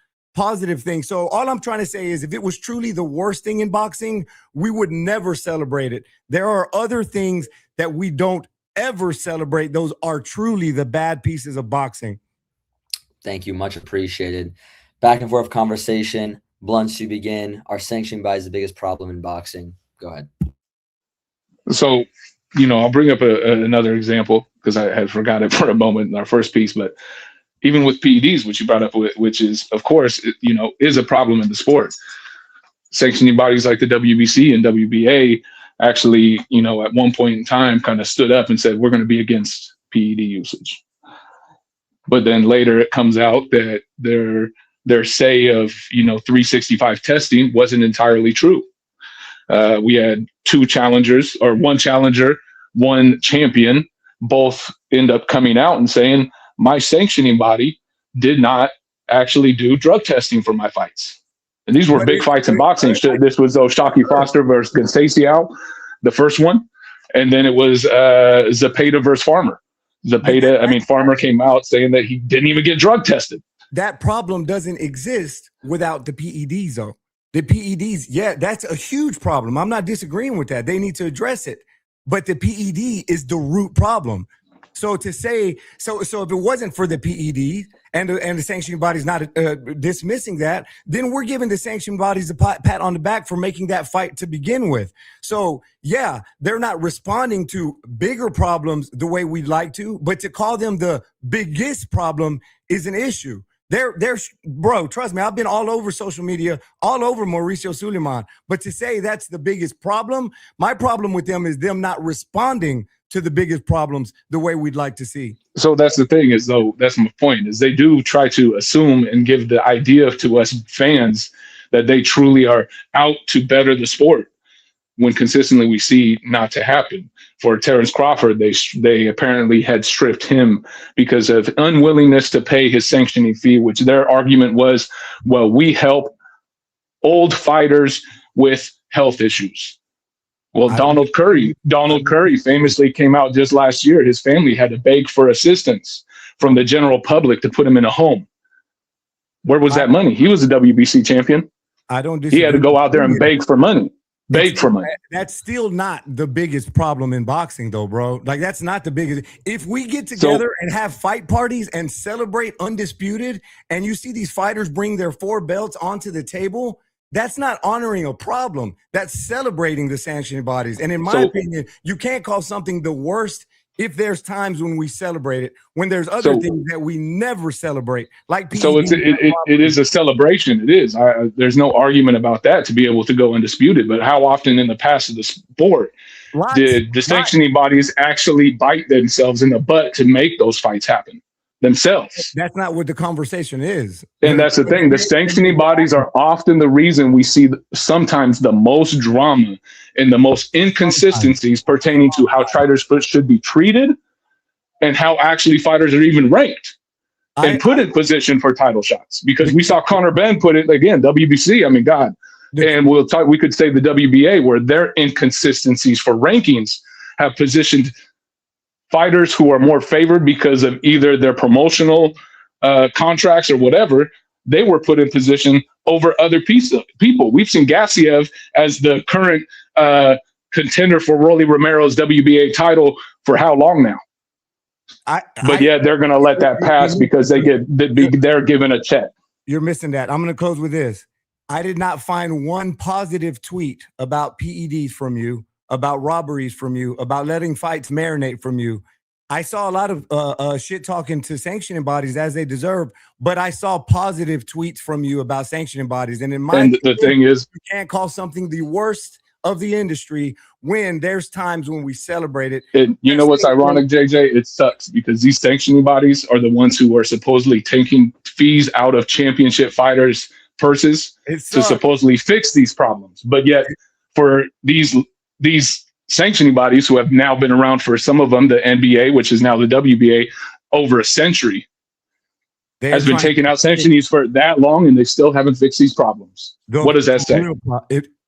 [SPEAKER 5] thing. So all I'm trying to say is, if it was truly the worst thing in boxing, we would never celebrate it. There are other things that we don't ever celebrate. Those are truly the bad pieces of boxing.
[SPEAKER 1] Thank you. Much appreciated. Back and forth conversation. Blunts, you begin. Are sanctioning bodies the biggest problem in boxing? Go ahead.
[SPEAKER 4] So, I'll bring up another example because I had forgot it for a moment in our first piece. But even with PEDs, which you brought up, which is, of course, is a problem in the sport. Sanctioning bodies like the WBC and WBA actually, at one point in time kind of stood up and said, we're going to be against PED usage. But then later it comes out that their say of 365 testing wasn't entirely true. We had one challenger, one champion, both end up coming out and saying my sanctioning body did not actually do drug testing for my fights. And these were big fights in boxing. This was Shockey Foster versus Conceição, the first one, and then it was Zepeda versus Farmer. Farmer came out saying that he didn't even get drug tested.
[SPEAKER 5] That problem doesn't exist without the PEDs, though. The PEDs, yeah, that's a huge problem. I'm not disagreeing with that. They need to address it. But the PED is the root problem. So to say, so if it wasn't for the PED and the sanctioning bodies not dismissing that, then we're giving the sanctioning bodies a pat on the back for making that fight to begin with. So yeah, they're not responding to bigger problems the way we'd like to, but to call them the biggest problem is an issue. Bro, trust me, I've been all over social media, all over Mauricio Suleiman. But to say that's the biggest problem, my problem with them is them not responding to the biggest problems the way we'd like to see.
[SPEAKER 4] So that's the thing that's my point, is they do try to assume and give the idea to us fans that they truly are out to better the sport, when consistently we see not to happen. For Terrence Crawford, they apparently had stripped him because of unwillingness to pay his sanctioning fee, which their argument was, well, we help old fighters with health issues. Well, Donald Curry famously came out just last year. His family had to beg for assistance from the general public to put him in a home. Where was that money? He was a WBC champion.
[SPEAKER 5] I don't
[SPEAKER 4] He
[SPEAKER 5] disagree.
[SPEAKER 4] had to go out there and
[SPEAKER 5] with
[SPEAKER 4] beg for money. Beg
[SPEAKER 5] It's-
[SPEAKER 4] for money.
[SPEAKER 5] That's still not the biggest problem in boxing, though, bro. Like, that's not the biggest. If we get together and have fight parties and celebrate undisputed, and you see these fighters bring their 4 belts onto the table, that's not honoring a problem. That's celebrating the sanctioning bodies. And in my opinion, you can't call something the worst if there's times when we celebrate it, when there's other things that we never celebrate, like PEDs.
[SPEAKER 4] So it is a celebration. It is. There's no argument about that, to be able to go undisputed. But how often in the past of the sport did the sanctioning bodies actually bite themselves in the butt to make those fights happen themselves?
[SPEAKER 5] That's not what the conversation is.
[SPEAKER 4] And that's the thing. The sanctioning bodies are often the reason we see sometimes the most drama and the most inconsistencies pertaining to how fighters should be treated and how actually fighters are even ranked and put in position for title shots. Because we saw Conor Benn put it again, WBC. I mean, God. And we could say the WBA, where their inconsistencies for rankings have positioned fighters who are more favored because of either their promotional contracts or whatever. They were put in position over other people. We've seen Gassiev as the current contender for Rolly Romero's WBA title for how long now? But yet they're going to let that pass because they're given a check.
[SPEAKER 5] You're missing that. I'm going to close with this. I did not find one positive tweet about PEDs from you, about robberies from you, about letting fights marinate from you. I saw a lot of shit talking to sanctioning bodies as they deserve, but I saw positive tweets from you about sanctioning bodies. And in my opinion,
[SPEAKER 4] the thing is,
[SPEAKER 5] you can't call something the worst of the industry when there's times when we celebrate it.
[SPEAKER 4] And you know what's ironic, JJ? It sucks because these sanctioning bodies are the ones who are supposedly taking fees out of championship fighters' purses to supposedly fix these problems. But yet, for these sanctioning bodies who have now been around for some of them, the NBA, which is now the WBA, over a century, has been taking out sanctionees for that long, and they still haven't fixed these problems. What does that say?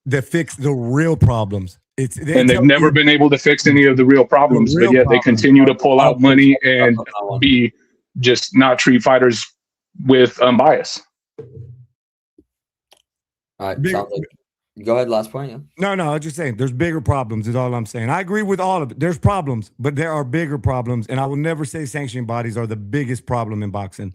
[SPEAKER 5] They fix the real problems.
[SPEAKER 4] And they've never been able to fix any of the real problems, but yet they continue to pull out money and just not treat fighters with bias.
[SPEAKER 1] All right. Go ahead. Last point. Yeah.
[SPEAKER 5] No. I was just saying there's bigger problems is all I'm saying. I agree with all of it. There's problems, but there are bigger problems. And I will never say sanctioning bodies are the biggest problem in boxing.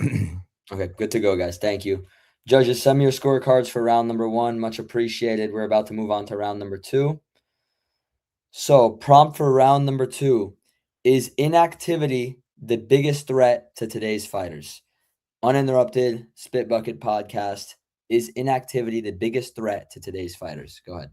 [SPEAKER 1] Okay. Good to go, guys. Thank you. Judges, send me your scorecards for round number 1. Much appreciated. We're about to move on to round number 2. So, prompt for round number 2. Is inactivity the biggest threat to today's fighters? Uninterrupted Spit Bucket Podcast. Is inactivity the biggest threat to today's fighters? Go ahead.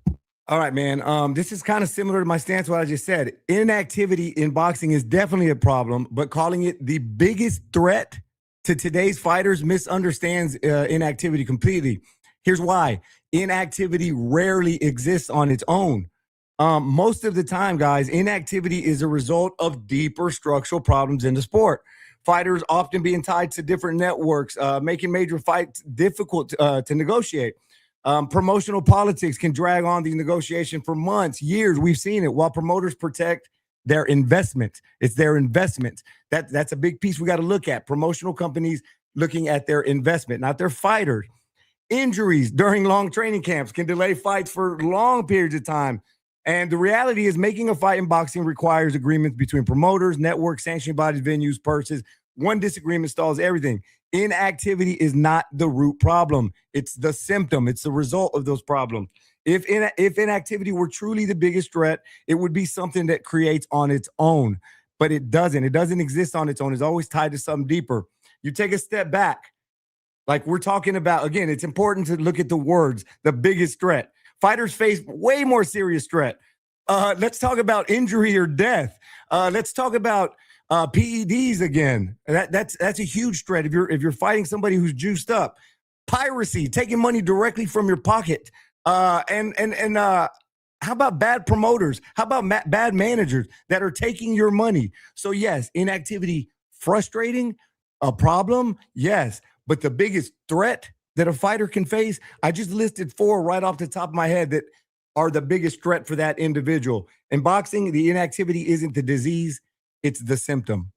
[SPEAKER 5] All right, man. This is kind of similar to my stance to what I just said. Inactivity in boxing is definitely a problem, but calling it the biggest threat to today's fighters misunderstands inactivity completely. Here's why. Inactivity rarely exists on its own. Most of the time, guys, inactivity is a result of deeper structural problems in the sport. Fighters often being tied to different networks, making major fights difficult to negotiate. Promotional politics can drag on the negotiation for months, years. We've seen it while promoters protect their investment. It's their investment. That's a big piece we got to look at. Promotional companies looking at their investment, not their fighters. Injuries during long training camps can delay fights for long periods of time. And the reality is making a fight in boxing requires agreements between promoters, networks, sanctioning bodies, venues, purses. One disagreement stalls everything. Inactivity is not the root problem. It's the symptom. It's the result of those problems. If inactivity were truly the biggest threat, it would be something that creates on its own. But it doesn't. It doesn't exist on its own. It's always tied to something deeper. You take a step back. Like we're talking about, again, it's important to look at the words, the biggest threat. Fighters face way more serious threat. Let's talk about injury or death. Let's talk about PEDs again. That's a huge threat. If you're fighting somebody who's juiced up, piracy, taking money directly from your pocket, and how about bad promoters? How about bad managers that are taking your money? So yes, inactivity, frustrating, a problem, yes, but the biggest threat that a fighter can face, I just listed 4 right off the top of my head that are the biggest threat for that individual. In boxing, the inactivity isn't the disease, it's the symptom.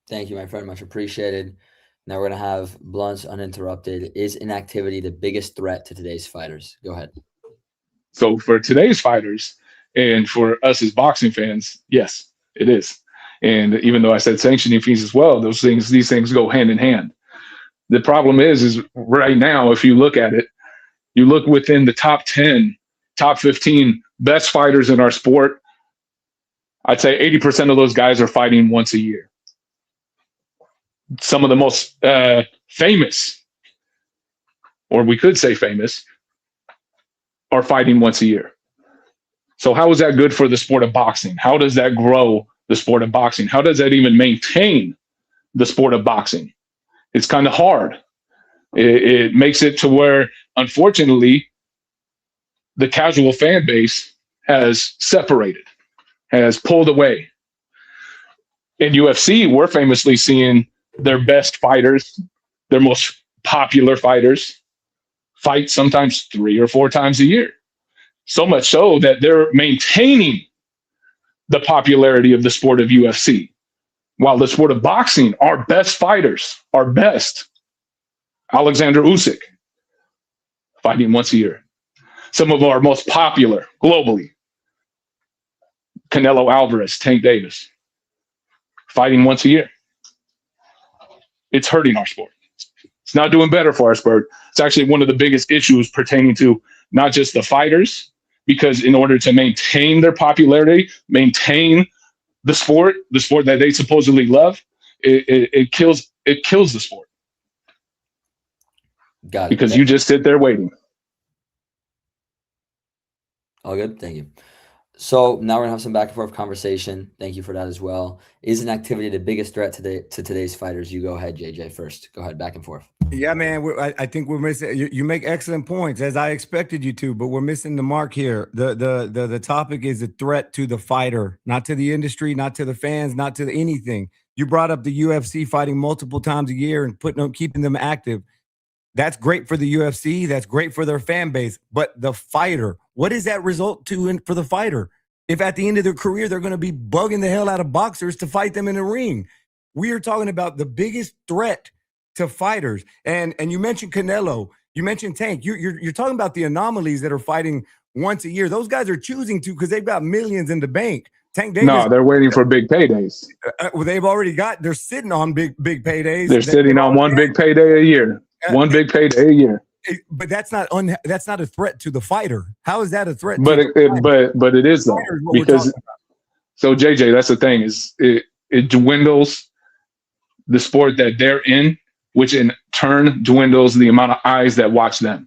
[SPEAKER 1] Thank you, my friend. Much appreciated. Now we're going to have Blunts uninterrupted. Is inactivity the biggest threat to today's fighters? Go ahead.
[SPEAKER 4] So for today's fighters and for us as boxing fans, yes, it is. And even though I said sanctioning fees as well, these things go hand in hand. The problem is right now, if you look at it, you look within the top 10, top 15 best fighters in our sport, I'd say 80% of those guys are fighting once a year. Some of the most famous, or we could say famous, are fighting once a year. So how is that good for the sport of boxing? How does that grow the sport of boxing? How does that even maintain the sport of boxing? It's kind of hard. It makes it to where, unfortunately, the casual fan base has separated, has pulled away. In UFC, we're famously seeing their best fighters, their most popular fighters, fight sometimes 3 or 4 times a year. So much so that they're maintaining the popularity of the sport of UFC. While the sport of boxing, our best fighters, our best, Alexander Usyk, fighting once a year. Some of our most popular globally, Canelo Alvarez, Tank Davis, fighting once a year. It's hurting our sport. It's not doing better for our sport. It's actually one of the biggest issues pertaining to not just the fighters, because in order to maintain their popularity, maintain the sport that they supposedly love, it kills the sport.
[SPEAKER 1] Got it.
[SPEAKER 4] Because you just sit there waiting.
[SPEAKER 1] All good. Thank you. So now we're gonna have some back and forth conversation. Thank you for that as well. Is inactivity the biggest threat to today's fighters? You go ahead, JJ, first. Go ahead, back and forth.
[SPEAKER 5] Yeah, man. I think we're missing. You make excellent points, as I expected you to, but we're missing the mark here. The topic is a threat to the fighter, not to the industry, not to the fans, not to anything. You brought up the UFC fighting multiple times a year and keeping them active. That's great for the UFC. That's great for their fan base. But the fighter, what does that result to for the fighter? If at the end of their career, they're going to be bugging the hell out of boxers to fight them in the ring. We are talking about the biggest threat to fighters. And you mentioned Canelo. You mentioned Tank. You're talking about the anomalies that are fighting once a year. Those guys are choosing to because they've got millions in the bank. Tank Davis.
[SPEAKER 4] No, they're waiting for big paydays.
[SPEAKER 5] Well, they're sitting on big paydays.
[SPEAKER 4] They're sitting on one big payday a year. One big payday a year.
[SPEAKER 5] But that's not a threat to the fighter. How is that a threat?
[SPEAKER 4] But it is though, because so JJ, that's the thing is it dwindles the sport that they're in, which in turn dwindles the amount of eyes that watch them.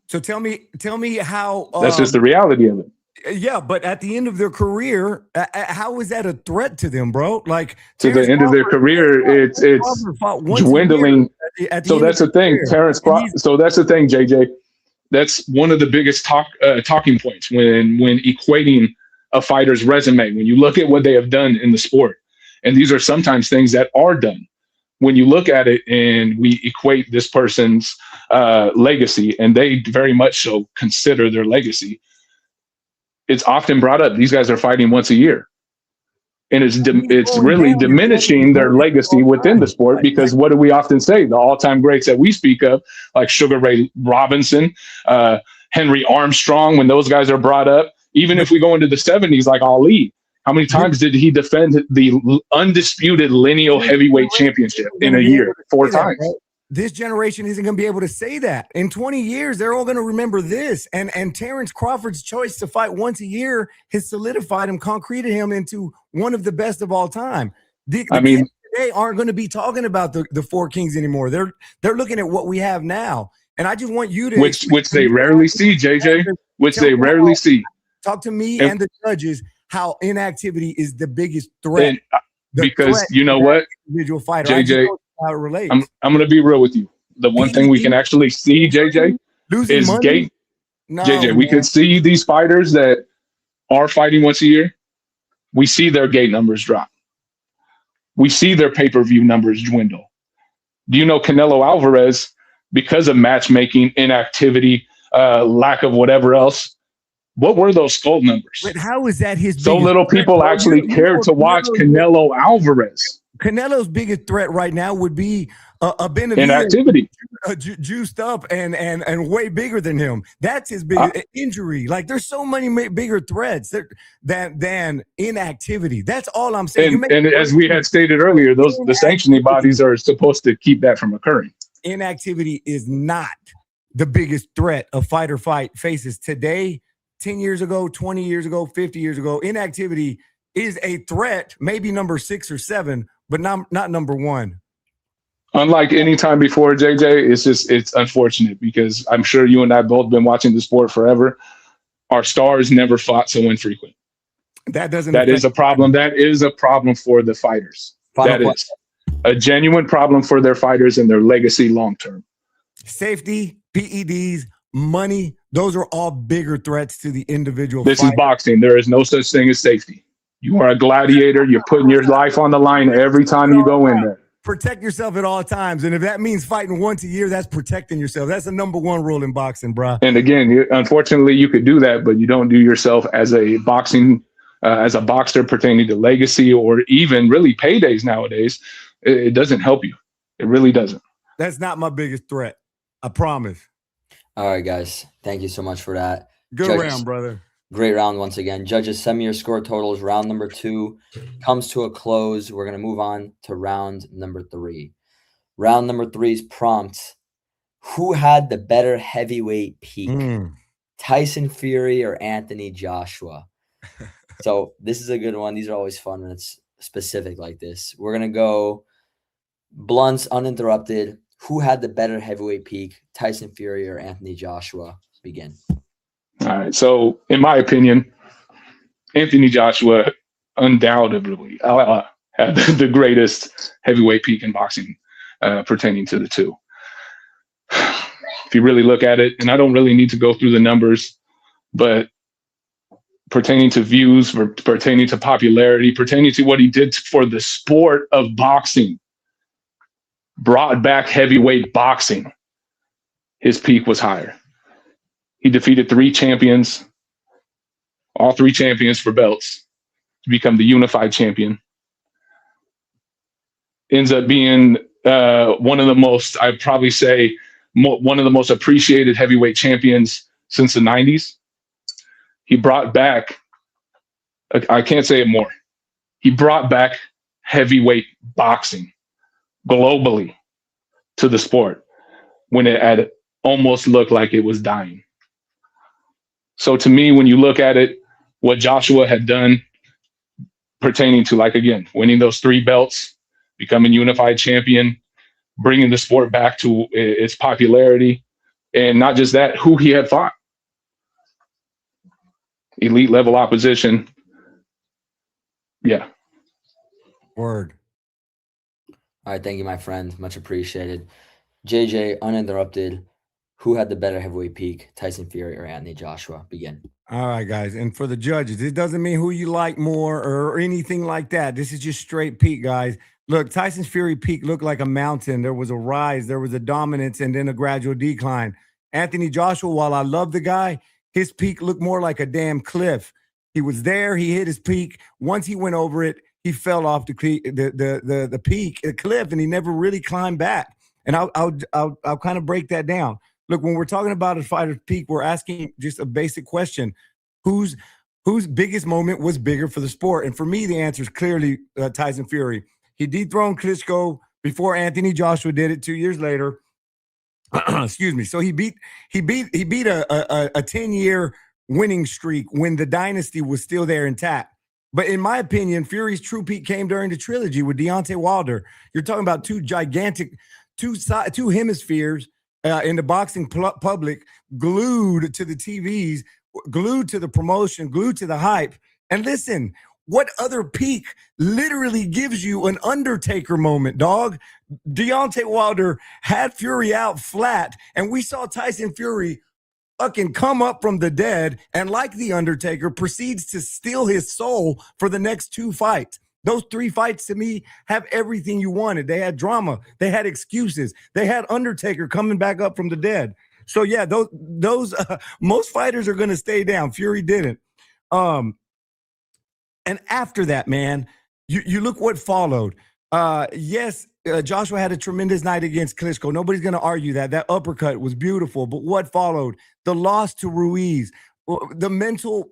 [SPEAKER 5] So tell me how
[SPEAKER 4] that's just the reality of it.
[SPEAKER 5] Yeah, but at the end of their career, how is that a threat to them, bro? Like
[SPEAKER 4] to the end of their career, it's dwindling. So that's the thing, Terrence. So that's the thing, JJ. That's one of the biggest talking points when equating a fighter's resume. When you look at what they have done in the sport, and these are sometimes things that are done. When you look at it and we equate this person's legacy, and they very much so consider their legacy, it's often brought up. These guys are fighting once a year. And it's really diminishing their legacy within the sport, because what do we often say? The all-time greats that we speak of, like Sugar Ray Robinson, Henry Armstrong, when those guys are brought up, even if we go into the 70s, like Ali, how many times did he defend the undisputed lineal heavyweight championship in a year? 4 times.
[SPEAKER 5] This generation isn't going to be able to say that. In 20 years, they're all going to remember this. And Terrence Crawford's choice to fight once a year has solidified him, concreted him into one of the best of all time. The kids today aren't going to be talking about the 4 kings anymore. They're looking at what we have now. And I just want you to
[SPEAKER 4] which they rarely see, JJ. Which they rarely see.
[SPEAKER 5] Talk to me and the judges how inactivity is the biggest threat.
[SPEAKER 4] Because you know what,
[SPEAKER 5] individual fighter,
[SPEAKER 4] JJ.
[SPEAKER 5] How it relates.
[SPEAKER 4] I'm going to be real with you. The one thing we can actually see, JJ, is gate. JJ, we can see these fighters that are fighting once a year. We see their gate numbers drop. We see their pay-per-view numbers dwindle. Do you know Canelo Alvarez, because of matchmaking, inactivity, lack of whatever else, what were those Skull numbers?
[SPEAKER 5] But how is that his?
[SPEAKER 4] So little people actually cared to watch Canelo Alvarez.
[SPEAKER 5] Canelo's biggest threat right now would be a Benavidez
[SPEAKER 4] Inactivity.
[SPEAKER 5] Juiced up and way bigger than him. That's his big injury. Like there's so many bigger threats than inactivity. That's all I'm saying.
[SPEAKER 4] And as we had stated earlier, the sanctioning bodies are supposed to keep that from occurring.
[SPEAKER 5] Inactivity is not the biggest threat a fighter faces today, 10 years ago, 20 years ago, 50 years ago. Inactivity is a threat, maybe number 6 or 7, but not number 1.
[SPEAKER 4] Unlike any time before, JJ, it's unfortunate because I'm sure you and I both been watching the sport forever. Our stars never fought so infrequent. That is a problem. That is a problem for the fighters. That is a genuine problem for their fighters and their legacy long term.
[SPEAKER 5] Safety, PEDs, money, those are all bigger threats to the individual
[SPEAKER 4] This
[SPEAKER 5] fighter.
[SPEAKER 4] is boxing. There is no such thing as safety. You are a gladiator. You're putting your life on the line every time you go in there.
[SPEAKER 5] Protect yourself at all times. And if that means fighting once a year, that's protecting yourself. That's the number 1 rule in boxing, bro.
[SPEAKER 4] And again, unfortunately, you could do that, but you don't do yourself as a boxer pertaining to legacy or even really paydays nowadays. It doesn't help you. It really doesn't.
[SPEAKER 5] That's not my biggest threat. I promise.
[SPEAKER 1] All right, guys. Thank you so much for that.
[SPEAKER 5] Good
[SPEAKER 1] Judges,
[SPEAKER 5] round, brother.
[SPEAKER 1] Great round once again. Judges, send me your score totals. Round number 2 comes to a close. We're going to move on to round number 3. Round number 3's prompt. Who had the better heavyweight peak? Tyson Fury or Anthony Joshua? So this is a good one. These are always fun when it's specific like this. We're going to go blunts uninterrupted. Who had the better heavyweight peak? Tyson Fury or Anthony Joshua? Begin.
[SPEAKER 4] All right. So, in my opinion, Anthony Joshua undoubtedly had the greatest heavyweight peak in boxing pertaining to the two. If you really look at it, and I don't really need to go through the numbers, but pertaining to views, pertaining to popularity, pertaining to what he did for the sport of boxing, brought back heavyweight boxing, his peak was higher. He defeated 3 champions, all 3 champions for belts, to become the unified champion. Ends up being one of the most, I'd probably say, one of the most appreciated heavyweight champions since the 90s. He brought back, I can't say it more, he brought back heavyweight boxing globally to the sport when it had almost looked like it was dying. So to me, when you look at it, what Joshua had done pertaining to, like, again, winning those 3 belts, becoming unified champion, bringing the sport back to its popularity, and not just that, who he had fought. Elite level opposition. Yeah.
[SPEAKER 5] Word.
[SPEAKER 1] All right. Thank you, my friend. Much appreciated. JJ, uninterrupted. Who had the better heavyweight peak, Tyson Fury or Anthony Joshua? Begin.
[SPEAKER 5] All right, guys. And for the judges, it doesn't mean who you like more or anything like that. This is just straight peak, guys. Look, Tyson Fury peak looked like a mountain. There was a rise, there was a dominance, and then a gradual decline. Anthony Joshua, while I love the guy, his peak looked more like a damn cliff. He was there, he hit his peak. Once he went over it, he fell off the peak, the cliff, and he never really climbed back. And I'll kind of break that down. Look, when we're talking about a fighter's peak, we're asking just a basic question: whose biggest moment was bigger for the sport? And for me, the answer is clearly Tyson Fury. He dethroned Klitschko before Anthony Joshua did it 2 years later. Excuse me. So he beat a 10-year winning streak when the dynasty was still there intact. But in my opinion, Fury's true peak came during the trilogy with Deontay Wilder. You're talking about two hemispheres in the boxing public, glued to the TVs, glued to the promotion, glued to the hype. And listen, what other peak literally gives you an Undertaker moment, dog? Deontay Wilder had Fury out flat, and we saw Tyson Fury fucking come up from the dead and, like the Undertaker, proceeds to steal his soul for the next 2 fights. Those 3 fights, to me, have everything you wanted. They had drama. They had excuses. They had Undertaker coming back up from the dead. So, yeah, those most fighters are going to stay down. Fury didn't. And after that, man, you look what followed. Yes, Joshua had a tremendous night against Klitschko. Nobody's going to argue that. That uppercut was beautiful. But what followed? The loss to Ruiz, the mental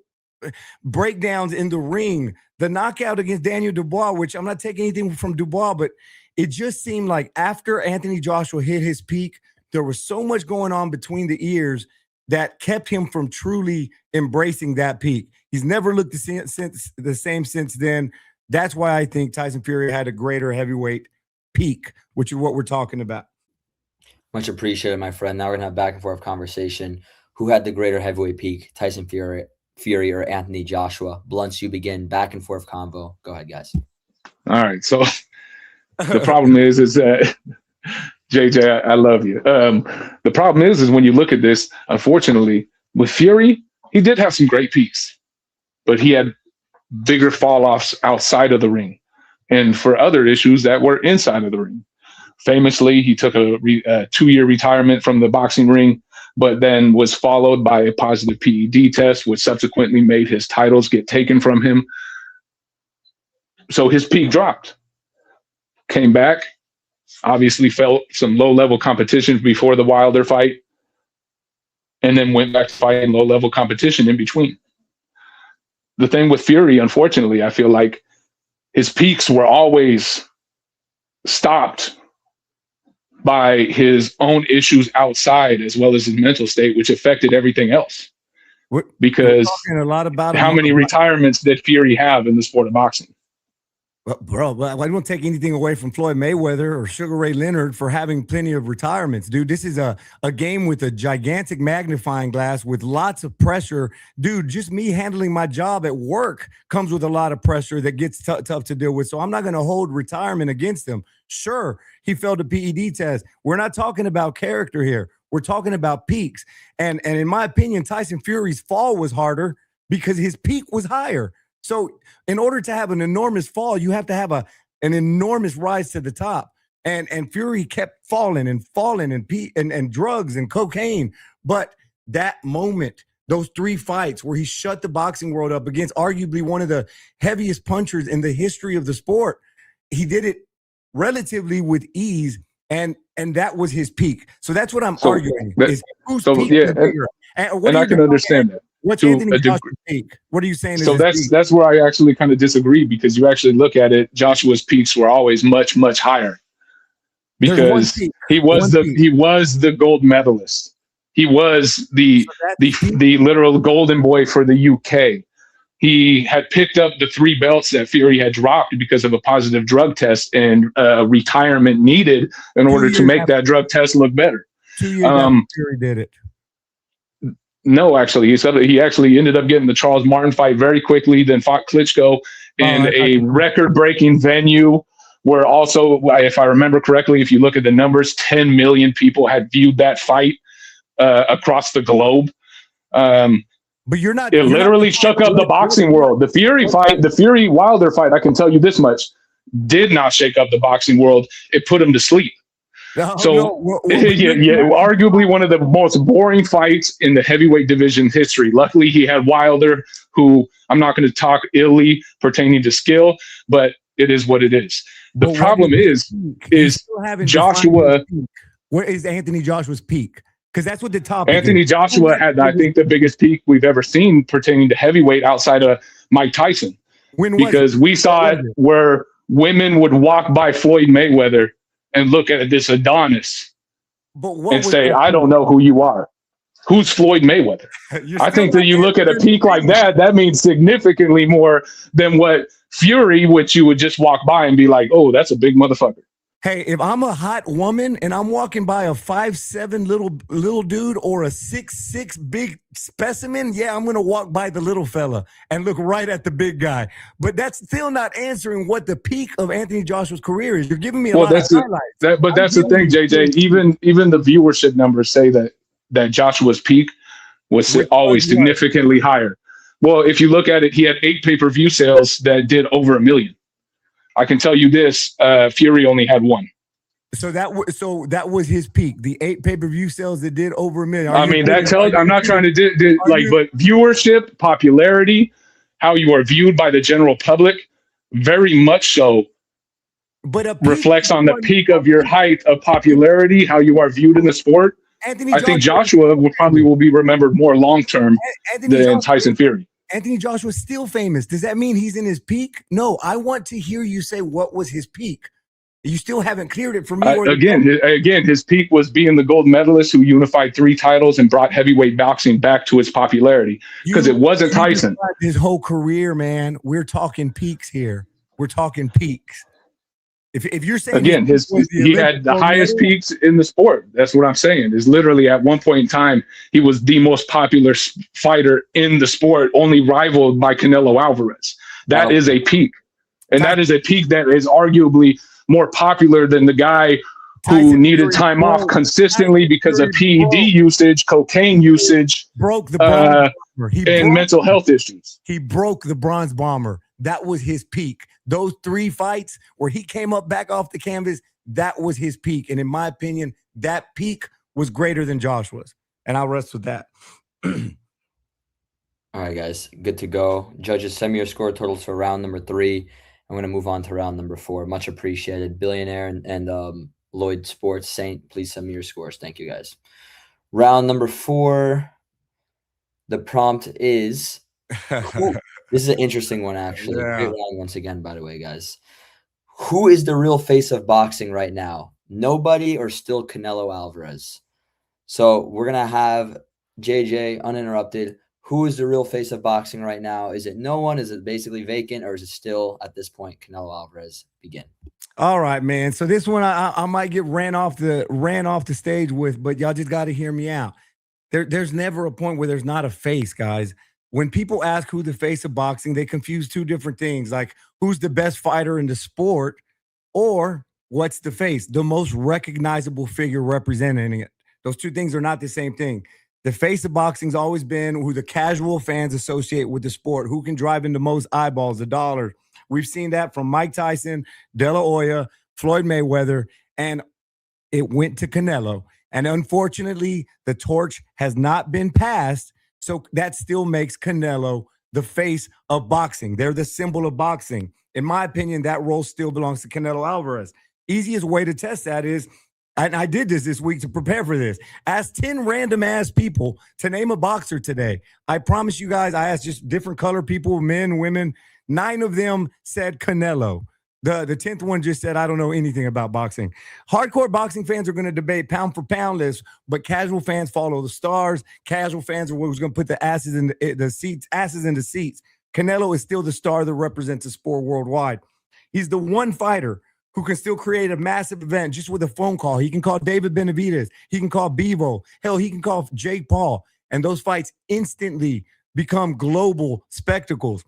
[SPEAKER 5] breakdowns in the ring, the knockout against Daniel Dubois, which I'm not taking anything from Dubois, but it just seemed like after Anthony Joshua hit his peak, there was so much going on between the ears that kept him from truly embracing that peak. He's never looked the same since then. That's why I think Tyson Fury had a greater heavyweight peak, which is what we're talking about.
[SPEAKER 1] Much appreciated, my friend. Now we're gonna have back and forth conversation. Who had the greater heavyweight peak, Tyson Fury or Anthony Joshua? Blunts, you begin. Back and forth convo. Go ahead, guys.
[SPEAKER 4] All right. So the problem is that JJ, I love you. The problem is when you look at this, unfortunately, with Fury, he did have some great peaks, but he had bigger fall offs outside of the ring, and for other issues that were inside of the ring. Famously, he took a 2-year retirement from the boxing ring, but then was followed by a positive PED test, which subsequently made his titles get taken from him. So his peak dropped. Came back, obviously felt some low-level competition before the Wilder fight, and then went back to fighting low-level competition in between. The thing with Fury, unfortunately, I feel like his peaks were always stopped by his own issues outside, as well as his mental state, which affected everything else. Because
[SPEAKER 5] we're talking a lot about
[SPEAKER 4] how many retirements did Fury have in the sport of boxing?
[SPEAKER 5] Well, bro, I don't take anything away from Floyd Mayweather or Sugar Ray Leonard for having plenty of retirements, dude. This is a game with a gigantic magnifying glass with lots of pressure. Dude, just me handling my job at work comes with a lot of pressure that gets tough to deal with. So I'm not going to hold retirement against him. Sure, he failed a PED test. We're not talking about character here. We're talking about peaks. And in my opinion, Tyson Fury's fall was harder because his peak was higher. So in order to have an enormous fall, you have to have an enormous rise to the top. And Fury kept falling and drugs and cocaine. But that moment, those 3 fights where he shut the boxing world up against arguably one of the heaviest punchers in the history of the sport, he did it relatively with ease. And that was his peak. So that's what I'm arguing. Is whose peak is bigger?
[SPEAKER 4] And I can understand that.
[SPEAKER 5] What's Anthony Joshua's peak? What are you saying?
[SPEAKER 4] So that's where I actually kind of disagree, because you actually look at it, Joshua's peaks were always much, much higher, because he was the gold medalist. He was the literal golden boy for the UK. He had picked up the 3 belts that Fury had dropped because of a positive drug test and retirement needed in order to make that drug test look better.
[SPEAKER 5] 2 years after Fury did it.
[SPEAKER 4] No, actually, he said that he actually ended up getting the Charles Martin fight very quickly, then fought Klitschko in a record-breaking venue where also, if I remember correctly, if you look at the numbers, 10 million people had viewed that fight across the globe.
[SPEAKER 5] But you're not.
[SPEAKER 4] It literally shook up the boxing world. The Fury fight, the Fury Wilder fight, I can tell you this much, did not shake up the boxing world. It put him to sleep. Arguably one of the most boring fights in the heavyweight division history. Luckily, he had Wilder, who I'm not going to talk illy pertaining to skill, but it is what it is. The problem is Joshua.
[SPEAKER 5] Where is Anthony Joshua's peak? Because that's what the top.
[SPEAKER 4] Anthony Joshua had, I think, the biggest peak we've ever seen pertaining to heavyweight outside of Mike Tyson. Because we saw it where women would walk by Floyd Mayweather and look at this Adonis and say, I don't know who you are. Who's Floyd Mayweather? I think that you look at a peak like that, that means significantly more than what Fury, which you would just walk by and be like, oh, that's a big motherfucker.
[SPEAKER 5] Hey, if I'm a hot woman and I'm walking by a 5'7" little dude or a 6'6" big specimen, yeah, I'm gonna walk by the little fella and look right at the big guy. But that's still not answering what the peak of Anthony Joshua's career is. You're giving me a lot of highlights.
[SPEAKER 4] That's the thing, JJ. Even the viewership numbers say that Joshua's peak was always significantly higher. Well, if you look at it, he had 8 pay-per-view sales that did over 1 million. I can tell you this: Fury only had 1.
[SPEAKER 5] So that was his peak. The 8 pay-per-view sales that did over 1 million.
[SPEAKER 4] I mean, that tells. I'm not trying to but viewership, popularity, how you are viewed by the general public, very much so
[SPEAKER 5] But a
[SPEAKER 4] reflects on the peak of your height of popularity, how you are viewed in the sport.
[SPEAKER 5] Anthony
[SPEAKER 4] I think
[SPEAKER 5] Joshua
[SPEAKER 4] will be remembered more long term than Tyson Fury.
[SPEAKER 5] Anthony Joshua's still famous. Does that mean he's in his peak? No, I want to hear you say what was his peak. You still haven't cleared it for me.
[SPEAKER 4] Again, his peak was being the gold medalist who unified 3 titles and brought heavyweight boxing back to its popularity, because it wasn't Tyson.
[SPEAKER 5] His whole career, man. We're talking peaks here. We're talking peaks. If you're saying
[SPEAKER 4] again, he had the highest peaks in the sport. That's what I'm saying. Is literally at one point in time, he was the most popular fighter in the sport, only rivaled by Canelo Alvarez. That is a peak, and that is a peak that is arguably more popular than the guy who needed time off consistently because of PED usage, cocaine usage,
[SPEAKER 5] broke the bronze bomber.
[SPEAKER 4] And mental health issues.
[SPEAKER 5] He broke the bronze bomber. That was his peak. Those 3 fights where he came up back off the canvas, that was his peak. And in my opinion, that peak was greater than Joshua's. And I'll rest with that.
[SPEAKER 1] All right, guys, good to go. Judges, send me your score totals for round number 3. I'm going to move on to round number 4. Much appreciated. Billionaire and Lloyd Sports Saint, please send me your scores. Thank you, guys. Round number 4. The prompt is this is an interesting one, actually.
[SPEAKER 5] Yeah.
[SPEAKER 1] Great round once again, by the way, guys. Who is the real face of boxing right now? Nobody or still Canelo Alvarez? So we're going to have JJ uninterrupted. Who is the real face of boxing right now? Is it no one? Is it basically vacant? Or is it still, at this point, Canelo Alvarez? Begin.
[SPEAKER 5] All right, man. So this one I might get ran off the stage with, but y'all just got to hear me out. There's never a point where there's not a face, guys. When people ask who the face of boxing, they confuse 2 different things, like who's the best fighter in the sport or what's the face, the most recognizable figure representing it. Those 2 things are not the same thing. The face of boxing's always been who the casual fans associate with the sport, who can drive in the most eyeballs, the dollars. We've seen that from Mike Tyson, De La Hoya, Floyd Mayweather, and it went to Canelo. And unfortunately, the torch has not been passed. So that still makes Canelo the face of boxing. They're the symbol of boxing. In my opinion, that role still belongs to Canelo Alvarez. Easiest way to test that is, and I did this week to prepare for this, ask 10 random ass people to name a boxer today. I promise you guys, I asked just different color people, men, women. 9 of them said Canelo. The 10th one just said, I don't know anything about boxing. Hardcore boxing fans are going to debate pound for pound lists, but casual fans follow the stars. Casual fans are who's going to put the asses in the seats. Canelo is still the star that represents the sport worldwide. He's the one fighter who can still create a massive event just with a phone call. He can call David Benavidez. He can call Bevo. Hell, he can call Jake Paul. And those fights instantly become global spectacles.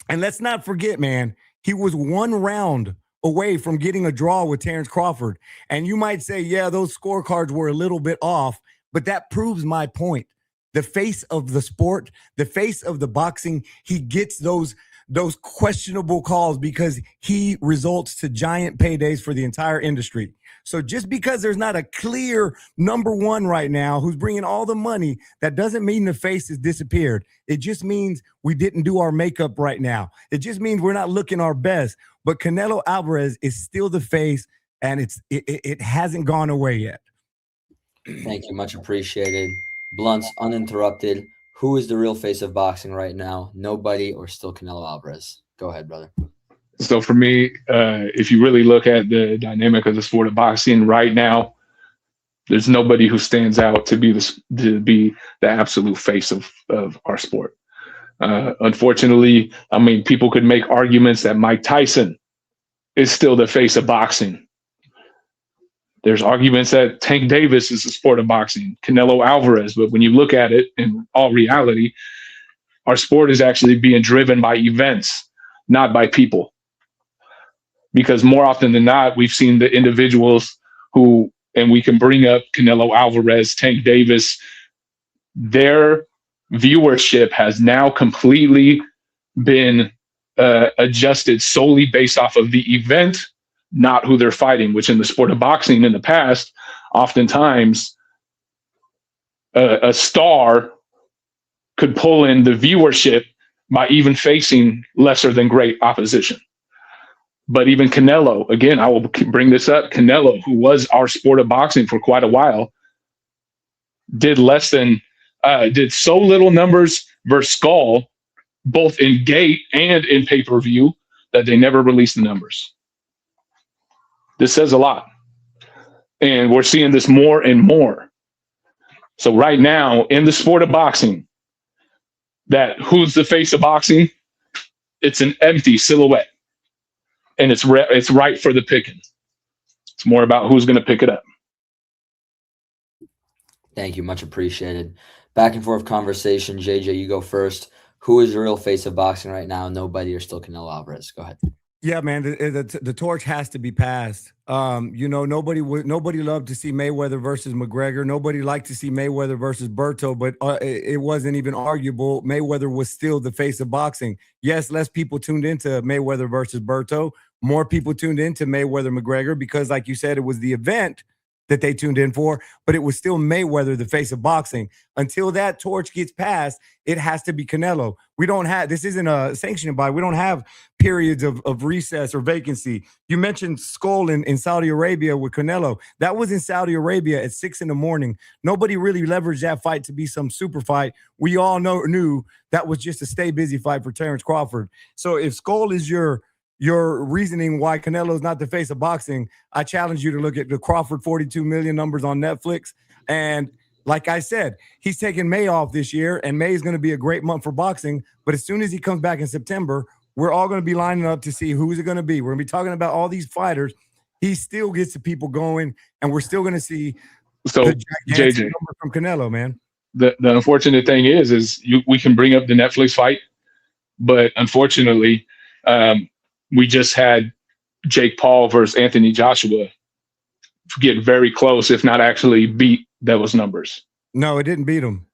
[SPEAKER 5] And let's not forget, man, he was 1 round away from getting a draw with Terrence Crawford. And you might say, yeah, those scorecards were a little bit off, but that proves my point. The face of the sport, the face of the boxing, he gets those questionable calls because he results to giant paydays for the entire industry. So just because there's not a clear number 1 right now who's bringing all the money, that doesn't mean the face has disappeared. It just means we didn't do our makeup right now. It just means we're not looking our best. But Canelo Alvarez is still the face, and it hasn't gone away yet.
[SPEAKER 1] Thank you. Much appreciated. Blunts, uninterrupted. Who is the real face of boxing right now? Nobody or still Canelo Alvarez? Go ahead, brother.
[SPEAKER 4] So for me, if you really look at the dynamic of the sport of boxing right now, there's nobody who stands out to be the absolute face of our sport. Unfortunately, I mean, people could make arguments that Mike Tyson is still the face of boxing. There's arguments that Tank Davis is the sport of boxing, Canelo Alvarez. But when you look at it in all reality, our sport is actually being driven by events, not by people. Because more often than not, we've seen the individuals who, and we can bring up Canelo Alvarez, Tank Davis, their viewership has now completely been adjusted solely based off of the event, not who they're fighting, which in the sport of boxing in the past, oftentimes a star could pull in the viewership by even facing lesser than great opposition. But even Canelo, again, I will bring this up. Canelo, who was our sport of boxing for quite a while, did so little numbers versus Skull, both in gate and in pay-per-view, that they never released the numbers. This says a lot. And we're seeing this more and more. So right now, in the sport of boxing, that who's the face of boxing? It's an empty silhouette. And it's right for the picking. It's more about who's going to pick it up.
[SPEAKER 1] Thank you. Much appreciated. Back and forth conversation. JJ, you go first. Who is the real face of boxing right now? Nobody or still Canelo Alvarez? Go ahead. Yeah, man, the torch has to be passed. Nobody loved to see Mayweather versus McGregor. Nobody liked to see Mayweather versus Berto, but it wasn't even arguable. Mayweather was still the face of boxing. Yes, less people tuned into Mayweather versus Berto. More people tuned into Mayweather McGregor because, like you said, it was the event that they tuned in for, but it was still Mayweather, the face of boxing. Until that torch gets passed, it has to be Canelo. This isn't a sanctioned body. We don't have periods of recess or vacancy. You mentioned Skull in Saudi Arabia with Canelo. That was in Saudi Arabia at 6 a.m. Nobody really leveraged that fight to be some super fight. We all knew that was just a stay busy fight for Terrence Crawford. So if Skull is your reasoning why Canelo is not the face of boxing, I challenge you to look at the Crawford 42 million numbers on Netflix. And like I said, he's taking May off this year, and May is going to be a great month for boxing. But as soon as he comes back in September, we're all going to be lining up to see who's it going to be. We're going to be talking about all these fighters. He still gets the people going, and we're still going to see the gigantic number from Canelo, man.
[SPEAKER 4] The unfortunate thing is we can bring up the Netflix fight, but unfortunately, we just had Jake Paul versus Anthony Joshua get very close, if not actually beat those numbers.
[SPEAKER 5] No, it didn't beat him.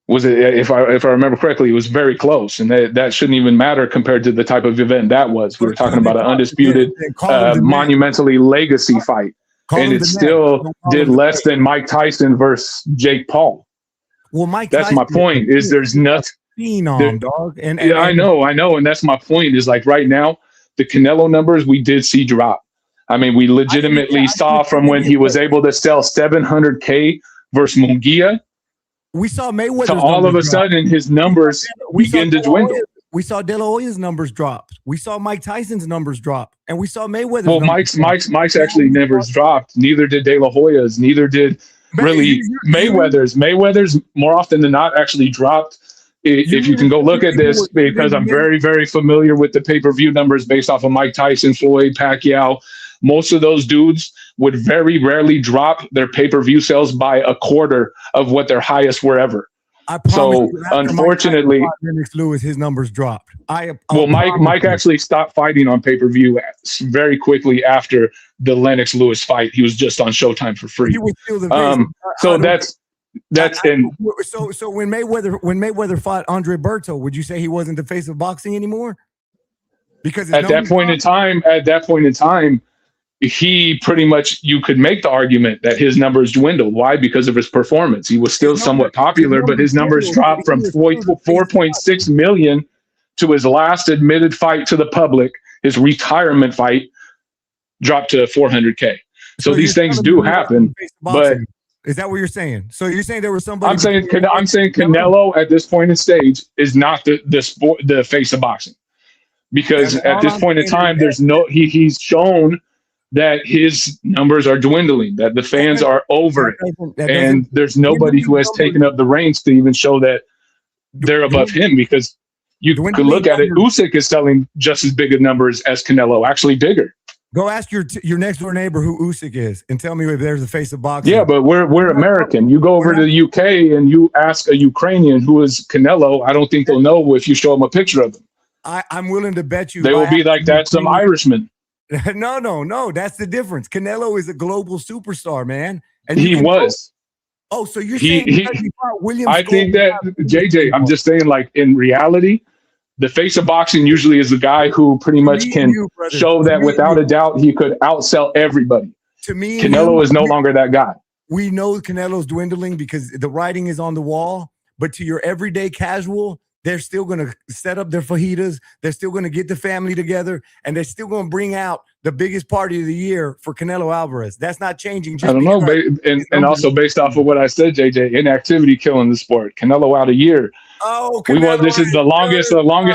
[SPEAKER 4] Was it? If I remember correctly, it was very close, and that shouldn't even matter compared to the type of event that was. We were talking about an undisputed, monumentally legacy fight, and it still did less than Mike Tyson versus Jake Paul.
[SPEAKER 5] Well, Mike.
[SPEAKER 4] That's my point. Is there's nothing.
[SPEAKER 5] Phenom, dog. And
[SPEAKER 4] I know, and that's my point. Is like right now, the Canelo numbers we did see drop. I mean, we legitimately saw from when he was able to sell 700K versus Munguia.
[SPEAKER 5] We saw Mayweather.
[SPEAKER 4] So all of a sudden, his numbers begin to dwindle.
[SPEAKER 5] We saw De La Hoya's numbers drop. We saw Mike Tyson's numbers drop, and we saw Mayweather's.
[SPEAKER 4] Well, Mike's actually never dropped. Neither did De La Hoya's. Neither did really Mayweather's. Mayweather's more often than not actually dropped. If you can go look at this, because I'm very, very familiar with the pay-per-view numbers based off of Mike Tyson, Floyd, Pacquiao. Most of those dudes would very rarely drop their pay-per-view sales by a quarter of what their highest were ever. So unfortunately,
[SPEAKER 5] Lennox Lewis, his numbers dropped.
[SPEAKER 4] Mike actually stopped fighting on pay-per-view very quickly after the Lennox Lewis fight. He was just on Showtime for free.
[SPEAKER 5] He was still the
[SPEAKER 4] so that's
[SPEAKER 5] so when Mayweather fought Andre Berto, would you say he wasn't the face of boxing anymore? Because
[SPEAKER 4] at that point in time, he pretty much, you could make the argument that his numbers dwindled. Why? Because of his performance. He was still somewhat popular, but his numbers dropped from 4.6 million to his last admitted fight to the public. His retirement fight dropped to 400K. So these things do happen, but.
[SPEAKER 5] Is that what you're saying? So you're saying there was somebody?
[SPEAKER 4] I'm saying Canelo at this point in stage is not the face of boxing, because at this point in time, he's shown that his numbers are dwindling, that the fans are over it, and there's nobody who has taken up the reins to even show that they're above him. Because you could look at it, Usyk is selling just as big of numbers as Canelo, actually bigger.
[SPEAKER 5] Go ask your next door neighbor who Usyk is, and tell me if there's a face of boxing.
[SPEAKER 4] Yeah, but we're American. You go over to the UK and you ask a Ukrainian who is Canelo. I don't think they'll know if you show them a picture of him.
[SPEAKER 5] I'm willing to bet you
[SPEAKER 4] they will be like, that's some Irishman.
[SPEAKER 5] No. That's the difference. Canelo is a global superstar, man. And
[SPEAKER 4] he was.
[SPEAKER 5] Oh, so you're saying he fought William?
[SPEAKER 4] I think that JJ. I'm just saying, like in reality. The face of boxing usually is the guy who pretty much can show that without a doubt he could outsell everybody.
[SPEAKER 5] To me,
[SPEAKER 4] Canelo is no longer that guy.
[SPEAKER 5] We know Canelo's dwindling because the writing is on the wall. But to your everyday casual, they're still going to set up their fajitas. They're still going to get the family together, and they're still going to bring out the biggest party of the year for Canelo Alvarez. That's not changing.
[SPEAKER 4] I don't know. And also based off of what I said, JJ, inactivity killing the sport. Canelo out a year.
[SPEAKER 5] Oh,
[SPEAKER 4] This is the longest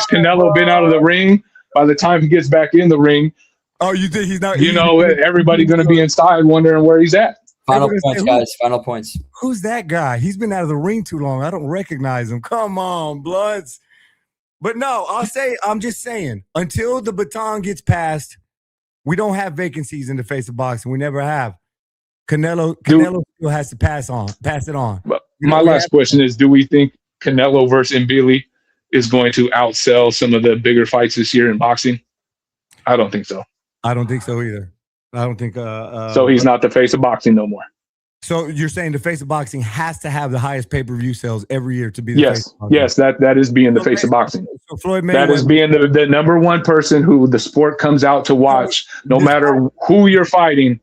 [SPEAKER 4] Canelo been out of the ring. By the time he gets back in the ring,
[SPEAKER 5] oh, you think he's not?
[SPEAKER 4] Everybody going to be inside wondering where he's at.
[SPEAKER 1] Final points, guys. Final points.
[SPEAKER 5] Who's that guy? He's been out of the ring too long. I don't recognize him. Come on, Bloods. But no, I'm just saying, until the baton gets passed, we don't have vacancies in the face of boxing. We never have. Canelo still has to pass it on.
[SPEAKER 4] But my last question is, do we think Canelo versus Mbili is going to outsell some of the bigger fights this year in boxing? I don't think so.
[SPEAKER 5] I don't think so either. I don't think
[SPEAKER 4] so he's not the face of boxing no more.
[SPEAKER 5] So you're saying the face of boxing has to have the highest pay-per-view sales every year to be the face of boxing?
[SPEAKER 4] Yes, that is being the face of boxing.
[SPEAKER 5] So Floyd Mayweather,
[SPEAKER 4] that is being the number one person who the sport comes out to watch. No matter who you're fighting,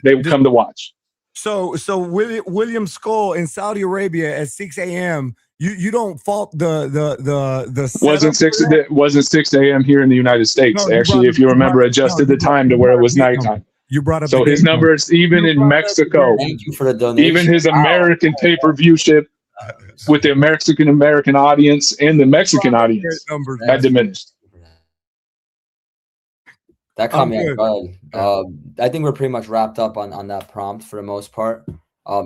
[SPEAKER 4] they will come to watch.
[SPEAKER 5] So William Skull in Saudi Arabia at 6 a.m. You don't fault the
[SPEAKER 4] wasn't 6 a.m. here in the United States. No, actually, if you remember, adjusted the time to where it was nighttime.
[SPEAKER 5] You brought up
[SPEAKER 4] so his numbers, even in Mexico,
[SPEAKER 1] thank you for the donation.
[SPEAKER 4] Even his American pay-per-view ship with the American audience and the Mexican audience had diminished.
[SPEAKER 1] That caught me off guard. I think we're pretty much wrapped up on that prompt for the most part.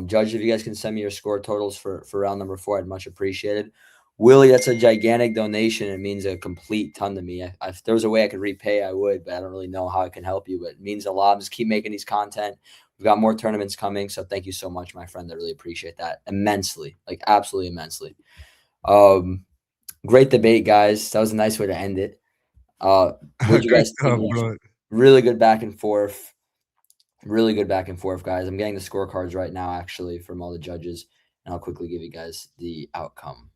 [SPEAKER 1] Judge, if you guys can send me your score totals for round number 4, I'd much appreciate it. Willie, that's a gigantic donation. It means a complete ton to me. If there was a way I could repay, I would, but I don't really know how I can help you. But it means a lot. Just keep making these content. We've got more tournaments coming, so thank you so much, my friend. I really appreciate that immensely, like absolutely immensely. Great debate, guys. That was a nice way to end it. What you guys think? Really good back and forth. Really good back and forth, guys. I'm getting the scorecards right now, actually, from all the judges, and I'll quickly give you guys the outcome.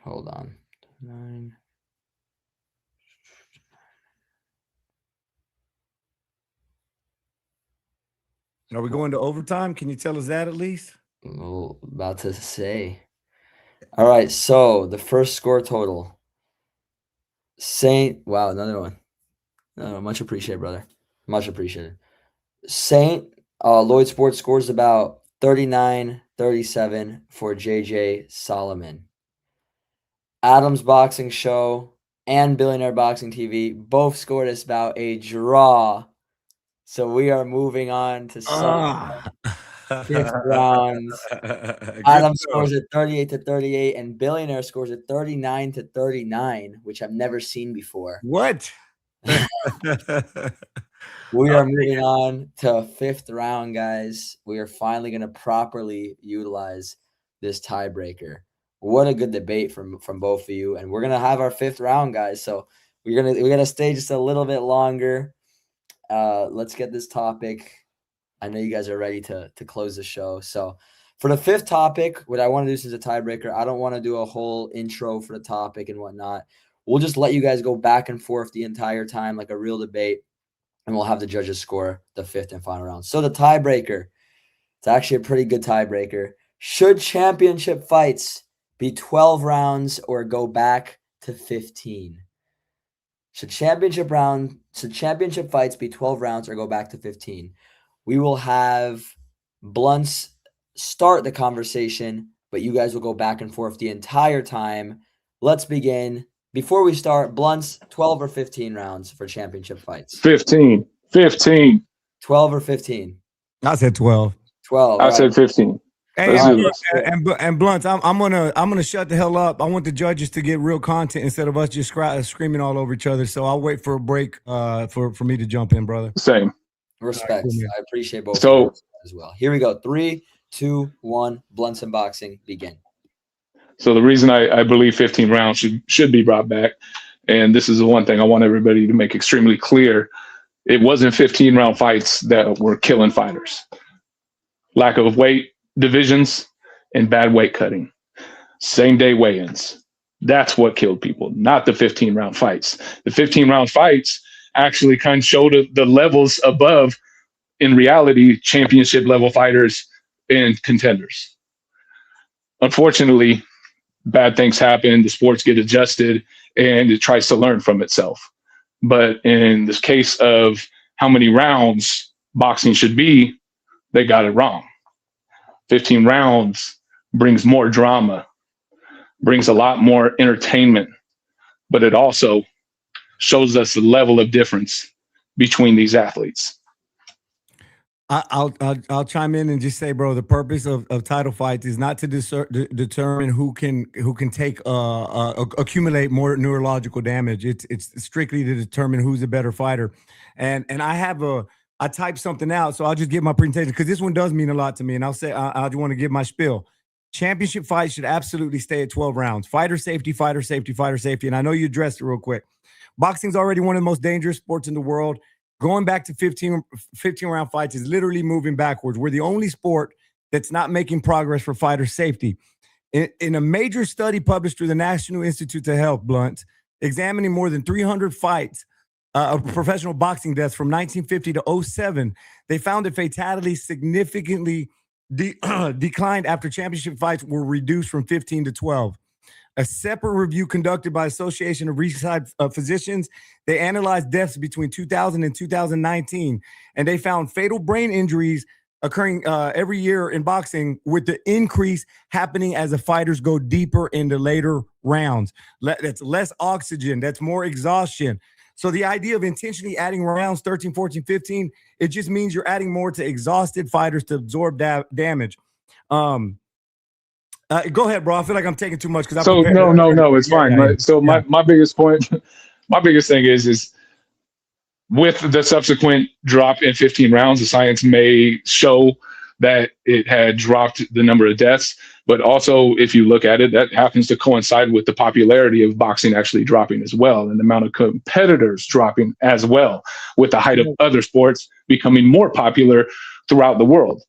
[SPEAKER 1] Hold on. 9.
[SPEAKER 5] Are we going to overtime? Can you tell us that at least?
[SPEAKER 1] Well, about to say. All right, so the first score total. Wow, another one. No, much appreciated, brother. Much appreciated. Lloyd Sports scores about 39-37 for JJ Solomon. Adams Boxing Show and Billionaire Boxing TV both scored us about a draw. So we are moving on to some 5th rounds. Adams scores at 38-38, and Billionaire scores at 39-39, which I've never seen before.
[SPEAKER 5] What?
[SPEAKER 1] We are moving on to 5th round, guys. We are finally going to properly utilize this tiebreaker. What a good debate from both of you. And we're going to have our 5th round, guys. So we're going to stay just a little bit longer. Let's get this topic. I know you guys are ready to close the show. So for the 5th topic, what I want to do since a tiebreaker, I don't want to do a whole intro for the topic and whatnot. We'll just let you guys go back and forth the entire time like a real debate, and we'll have the judges score the 5th and final round. So the tiebreaker, it's actually a pretty good tiebreaker. Should championship fights be 12 rounds or go back to 15? Should championship fights be 12 rounds or go back to 15? We will have Blunts start the conversation, but you guys will go back and forth the entire time. Let's begin. Before we start, Blunts, 12 or 15 rounds for championship fights?
[SPEAKER 4] 15.
[SPEAKER 1] 12 or 15?
[SPEAKER 5] I said 12.
[SPEAKER 1] 12.
[SPEAKER 4] I said 15.
[SPEAKER 5] Hey, and Blunts, I'm gonna shut the hell up. I want the judges to get real content instead of us just screaming all over each other. So I'll wait for a break for me to jump in, brother.
[SPEAKER 4] Same.
[SPEAKER 1] Respect. I appreciate both of you as well. Here we go. 3, 2, 1. Blunts and boxing begin.
[SPEAKER 4] So the reason I believe 15 rounds should be brought back, and this is the one thing I want everybody to make extremely clear, it wasn't 15-round fights that were killing fighters. Lack of weight divisions and bad weight cutting. Same-day weigh-ins. That's what killed people, not the 15-round fights. The 15-round fights actually kind of showed the levels above, in reality, championship-level fighters and contenders. Unfortunately, bad things happen, the sports get adjusted, and it tries to learn from itself. But in this case of how many rounds boxing should be, they got it wrong. 15 rounds brings more drama, brings a lot more entertainment, but it also shows us the level of difference between these athletes.
[SPEAKER 5] I'll chime in and just say, bro, the purpose of title fights is not to determine who can take accumulate more neurological damage. It's strictly to determine who's a better fighter. And I typed something out, so I'll just give my presentation because this one does mean a lot to me. And I'll say I just want to give my spiel. Championship fights should absolutely stay at 12 rounds. Fighter safety, fighter safety, fighter safety. And I know you addressed it real quick. Boxing's already one of the most dangerous sports in the world. Going back to 15 round fights is literally moving backwards. We're the only sport that's not making progress for fighter safety. In a major study published through the National Institute of Health, Blunt, examining more than 300 fights of professional boxing deaths from 1950 to 2007, they found that fatalities significantly declined after championship fights were reduced from 15 to 12. A separate review conducted by Association of Ringside Physicians, they analyzed deaths between 2000 and 2019, and they found fatal brain injuries occurring every year in boxing, with the increase happening as the fighters go deeper into later rounds. That's less oxygen, that's more exhaustion. So the idea of intentionally adding rounds 13, 14, 15, it just means you're adding more to exhausted fighters to absorb damage. Go ahead, bro. I feel like I'm taking too much because
[SPEAKER 4] no, it's fine.
[SPEAKER 5] Yeah.
[SPEAKER 4] So my biggest point, my biggest thing is with the subsequent drop in 15 rounds, the science may show that it had dropped the number of deaths, but also if you look at it, that happens to coincide with the popularity of boxing actually dropping as well, and the amount of competitors dropping as well, with the height of other sports becoming more popular throughout the world.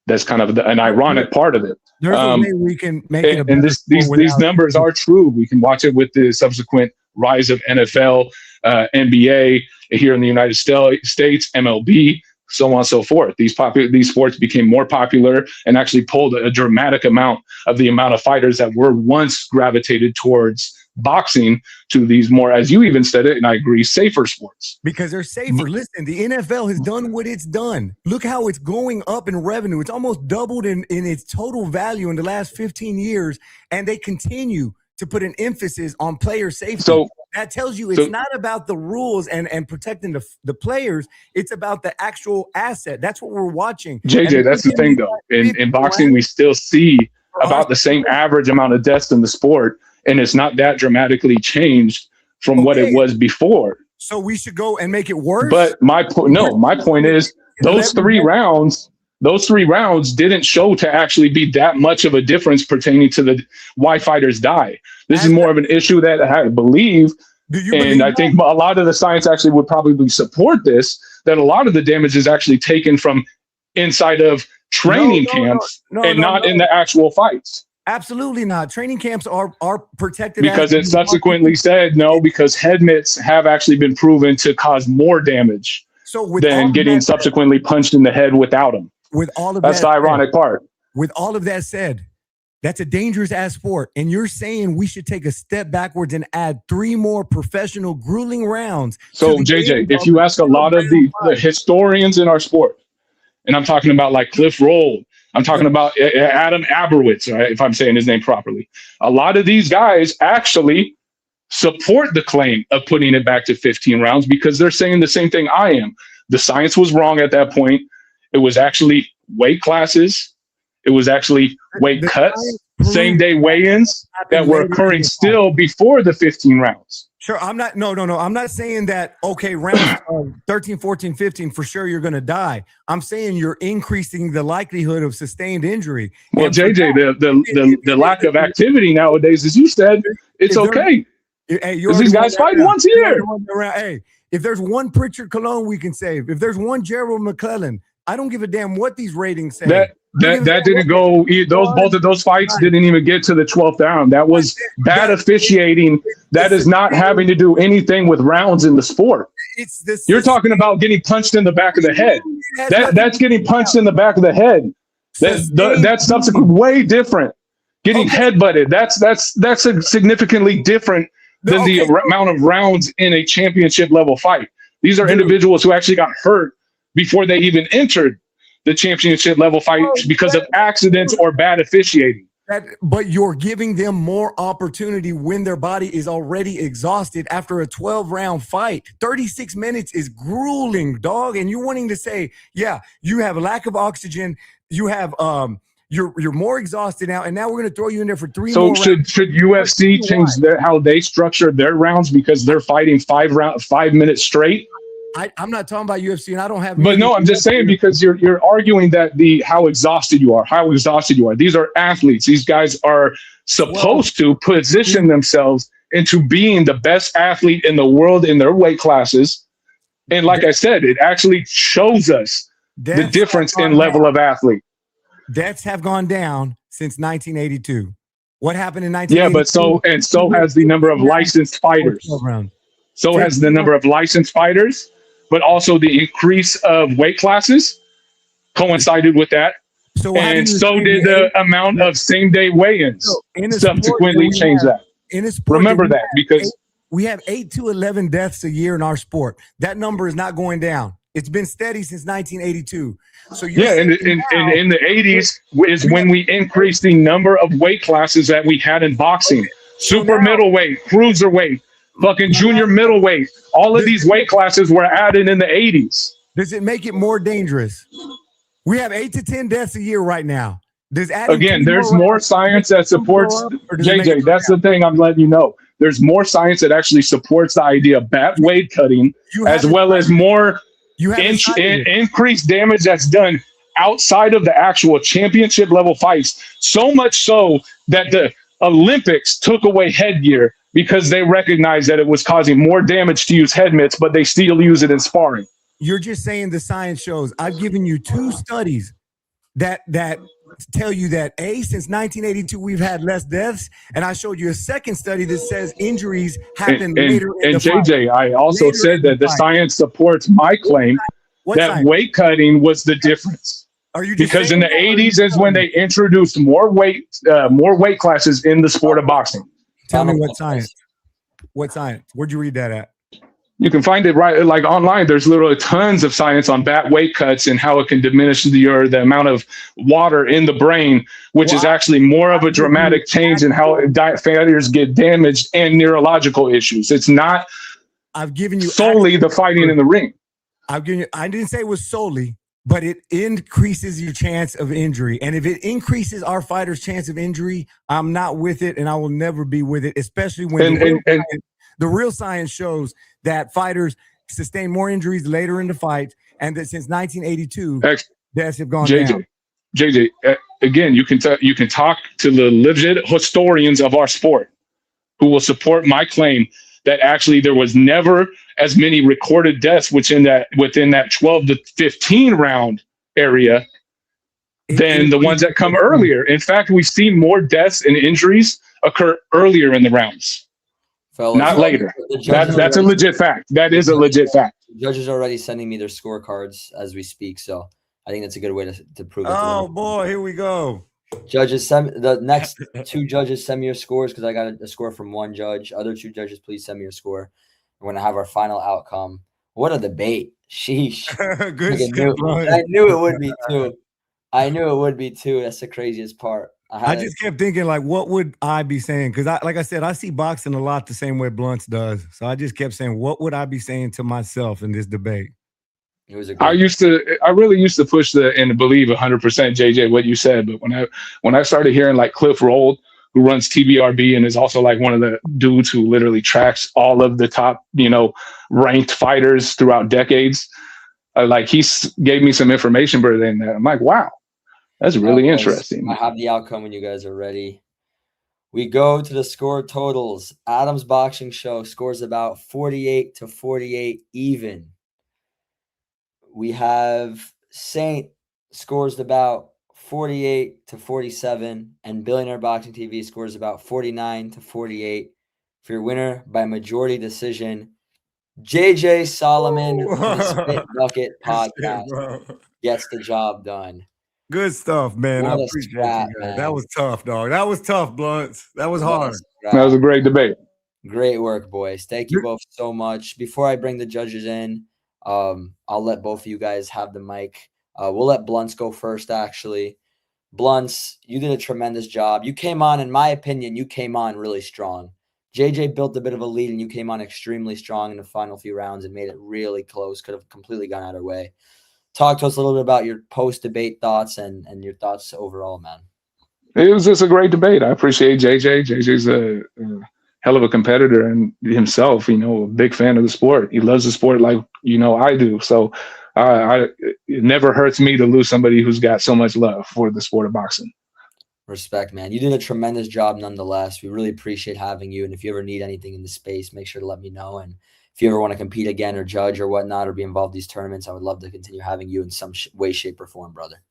[SPEAKER 4] That's kind of an ironic part of it.
[SPEAKER 5] There's a way we can make it.
[SPEAKER 4] And these numbers are true. We can watch it with the subsequent rise of NFL, NBA here in the United States, MLB, so on and so forth. These sports became more popular and actually pulled a dramatic amount of the amount of fighters that were once gravitated towards boxing to these more, as you even said it, and I agree, safer sports.
[SPEAKER 5] Because they're safer. Listen, the NFL has done what it's done. Look how it's going up in revenue. It's almost doubled in its total value in the last 15 years, and they continue to put an emphasis on player safety. So that tells you it's not about the rules and protecting the players. It's about the actual asset. That's what we're watching.
[SPEAKER 4] JJ, that's the thing, though. In boxing, we still see about the same average amount of deaths in the sport, and it's not that dramatically changed from what it was before.
[SPEAKER 5] So we should go and make it worse?
[SPEAKER 4] But my point is those three rounds didn't show to actually be that much of a difference pertaining to why fighters die. This is more of an issue that I believe, and I think a lot of the science actually would probably support this, that a lot of the damage is actually taken from inside of training camps and not in the actual fights.
[SPEAKER 5] Absolutely not. Training camps are protected.
[SPEAKER 4] Because it subsequently said no, because head mitts have actually been proven to cause more damage than getting subsequently punched in the head without them.
[SPEAKER 5] With all of
[SPEAKER 4] that's the ironic part.
[SPEAKER 5] With all of that said, that's a dangerous ass sport. And you're saying we should take a step backwards and add 3 more professional grueling rounds.
[SPEAKER 4] So JJ, if you ask a lot of the historians in our sport, and I'm talking about like Cliff Roll, I'm talking about Adam Aberowitz, right, if I'm saying his name properly. A lot of these guys actually support the claim of putting it back to 15 rounds because they're saying the same thing I am. The science was wrong at that point. It was actually weight classes. It was actually weight cuts, same day weigh-ins that were occurring still before the 15 rounds.
[SPEAKER 5] Sure, I'm not. No. I'm not saying that. Okay, rounds 13, 14, 15 for sure you're going to die. I'm saying you're increasing the likelihood of sustained injury.
[SPEAKER 4] Well, JJ, the lack of activity nowadays, as you said, it's okay. Because these guys fight once a year.
[SPEAKER 5] Hey, if there's one Pritchard Colon we can save, if there's one Gerald McClellan, I don't give a damn what these ratings say.
[SPEAKER 4] That didn't go. Both of those fights didn't even get to the 12th round. That was bad officiating. That is not having to do anything with rounds in the sport. You're talking about getting punched in the back of the head. That's getting punched in the back of the head. That's subsequent way different. getting headbutted. That's a significantly different than the amount of rounds in a championship level fight. These are individuals who actually got hurt before they even entered the championship level fight because of accidents or bad officiating.
[SPEAKER 5] But you're giving them more opportunity when their body is already exhausted after a 12-round fight. 36 minutes is grueling, dog. And you're wanting to say, yeah, you have a lack of oxygen. You have you're more exhausted now, and now we're going to throw you in there for 3 more rounds.
[SPEAKER 4] So should UFC change how they structure their rounds because they're fighting 5 minutes straight?
[SPEAKER 5] I'm not talking about UFC, and I don't have.
[SPEAKER 4] But no, I'm just saying because you're arguing that how exhausted you are. These are athletes. These guys are supposed to position themselves into being the best athlete in the world in their weight classes. And like I said, it actually shows us the difference in level of athlete.
[SPEAKER 5] Deaths have gone down since 1982. What happened in 1982?
[SPEAKER 4] Yeah, but so has the number of licensed fighters. So has the number of licensed fighters, but also the increase of weight classes coincided with that. And so did the amount of same-day weigh-ins subsequently changed that.
[SPEAKER 5] In a sport,
[SPEAKER 4] remember that because
[SPEAKER 5] we have 8 to 11 deaths a year in our sport. That number is not going down. It's been steady since 1982. So
[SPEAKER 4] yeah, and in the 80s is when we increased the number of weight classes that we had in boxing. Super middleweight, cruiserweight, fucking junior middleweight. All of these weight classes were added in the 80s.
[SPEAKER 5] Does it make it more dangerous? We have 8 to 10 deaths a year right now.
[SPEAKER 4] Again, there's more science that supports JJ. That's the thing I'm letting you know. There's more science that actually supports the idea of bat weight cutting, as well as more increased damage that's done outside of the actual championship level fights. So much so that the Olympics took away headgear because they recognized that it was causing more damage to use head mitts, but they still use it in sparring.
[SPEAKER 5] You're just saying the science shows. I've given you 2 studies that tell you that since 1982 we've had less deaths, and I showed you a second study that says injuries happen later in the
[SPEAKER 4] JJ,
[SPEAKER 5] fight.
[SPEAKER 4] I also said that the science supports my claim that weight cutting was the difference. Because in the 80s is when they introduced more weight classes in the sport of boxing.
[SPEAKER 5] Tell me what science? What science? Where'd you read that at?
[SPEAKER 4] You can find it right like online. There's literally tons of science on bat weight cuts and how it can diminish the amount of water in the brain, which is actually more of a dramatic change in how diet failures get damaged and neurological issues. It's not
[SPEAKER 5] I've given you
[SPEAKER 4] solely the fighting in the ring.
[SPEAKER 5] I didn't say it was solely, but it increases your chance of injury. And if it increases our fighters' chance of injury, I'm not with it, and I will never be with it, especially when the real science shows that fighters sustain more injuries later in the fight, and that since 1982, deaths have gone down.
[SPEAKER 4] JJ, again, you can talk to the legit historians of our sport who will support my claim that actually there was never as many recorded deaths within that 12 to 15 round area than the ones that come earlier. In fact, we've seen more deaths and injuries occur earlier in the rounds.
[SPEAKER 1] Fellas,
[SPEAKER 4] not later. That's a legit fact. That is a legit fact.
[SPEAKER 1] The judges are already sending me their scorecards as we speak, so I think that's a good way to prove it.
[SPEAKER 5] Oh boy, here we go.
[SPEAKER 1] Judges, the next 2 judges send me your scores because I got a score from 1 judge. Other 2 judges, please send me your score. We're gonna have our final outcome. What a debate! Sheesh. I knew it would be too. That's the craziest part.
[SPEAKER 5] I just kept thinking, like, what would I be saying? Because like I said, I see boxing a lot the same way Blunts does. So I just kept saying, what would I be saying to myself in this debate?
[SPEAKER 1] It was
[SPEAKER 4] I really used to push and believe 100% JJ what you said, but when I started hearing like Cliff Roll, who runs TBRB and is also like one of the dudes who literally tracks all of the top, ranked fighters throughout decades, like he gave me some information better than that. I'm like, wow. That's really interesting.
[SPEAKER 1] I have the outcome when you guys are ready. We go to the score totals. Adam's Boxing Show scores about 48 to 48 even. We have Saint scores about 48 to 47, and Billionaire Boxing TV scores about 49 to 48. For your winner by majority decision, JJ Solomon from the Spit Bucket Podcast gets the job done.
[SPEAKER 5] Good stuff, man. I
[SPEAKER 1] What a
[SPEAKER 5] appreciate
[SPEAKER 1] scrap,
[SPEAKER 5] you guys.
[SPEAKER 1] man.
[SPEAKER 5] That was tough, dog. That was tough, Blunts. That was
[SPEAKER 1] What a
[SPEAKER 5] hard.
[SPEAKER 4] That was
[SPEAKER 1] scrap.
[SPEAKER 4] a great debate.
[SPEAKER 1] Great work, boys. Thank you
[SPEAKER 5] You're-
[SPEAKER 1] both so much. Before I bring the judges in, I'll let both of you guys have the mic. We'll let Blunts go first, actually. Blunts, you did a tremendous job. You came on, in my opinion, you came on really strong. JJ built a bit of a lead, and you came on extremely strong in the final few rounds and made it really close. Could have completely gone either way. Talk to us a little bit about your post-debate thoughts and your thoughts overall, man.
[SPEAKER 4] It was just a great debate. I appreciate JJ. JJ's a hell of a competitor and himself, a big fan of the sport. He loves the sport like, I do. So it never hurts me to lose somebody who's got so much love for the sport of boxing.
[SPEAKER 1] Respect, man. You did a tremendous job nonetheless. We really appreciate having you. And if you ever need anything in the space, make sure to let me know. And if you ever want to compete again or judge or whatnot or be involved in these tournaments, I would love to continue having you in some way, shape, or form, brother.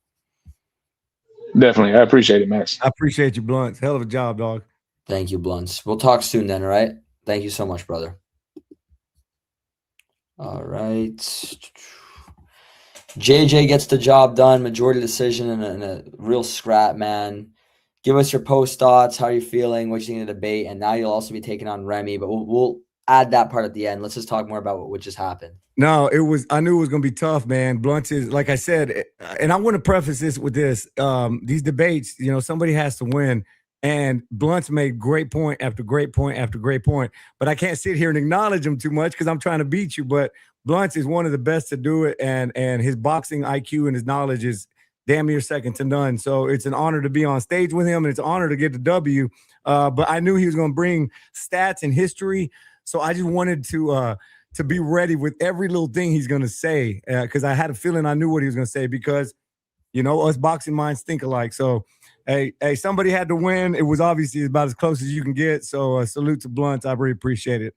[SPEAKER 4] Definitely. I appreciate it, Max.
[SPEAKER 5] I appreciate you, Blunts. Hell of a job, dog.
[SPEAKER 1] Thank you, Blunts. We'll talk soon then, all right? Thank you so much, brother. All right. JJ gets the job done. Majority decision and a real scrap, man. Give us your post thoughts. How are you feeling? What you think of the debate? And now you'll also be taking on Remy, but we'll add that part at the end. Let's just talk more about what just happened.
[SPEAKER 5] No, I knew it was going to be tough, man. Blunt is, like I said, and I want to preface this with this. These debates, somebody has to win. And Blunt's made great point after great point after great point. But I can't sit here and acknowledge him too much because I'm trying to beat you. But Blunt's is one of the best to do it. And his boxing IQ and his knowledge is damn near second to none. So it's an honor to be on stage with him, and it's an honor to get the W. But I knew he was going to bring stats and history. So I just wanted to be ready with every little thing he's going to say, because I had a feeling I knew what he was going to say, because, us boxing minds think alike. So, hey, somebody had to win. It was obviously about as close as you can get. So salute to Blunt. I really appreciate it.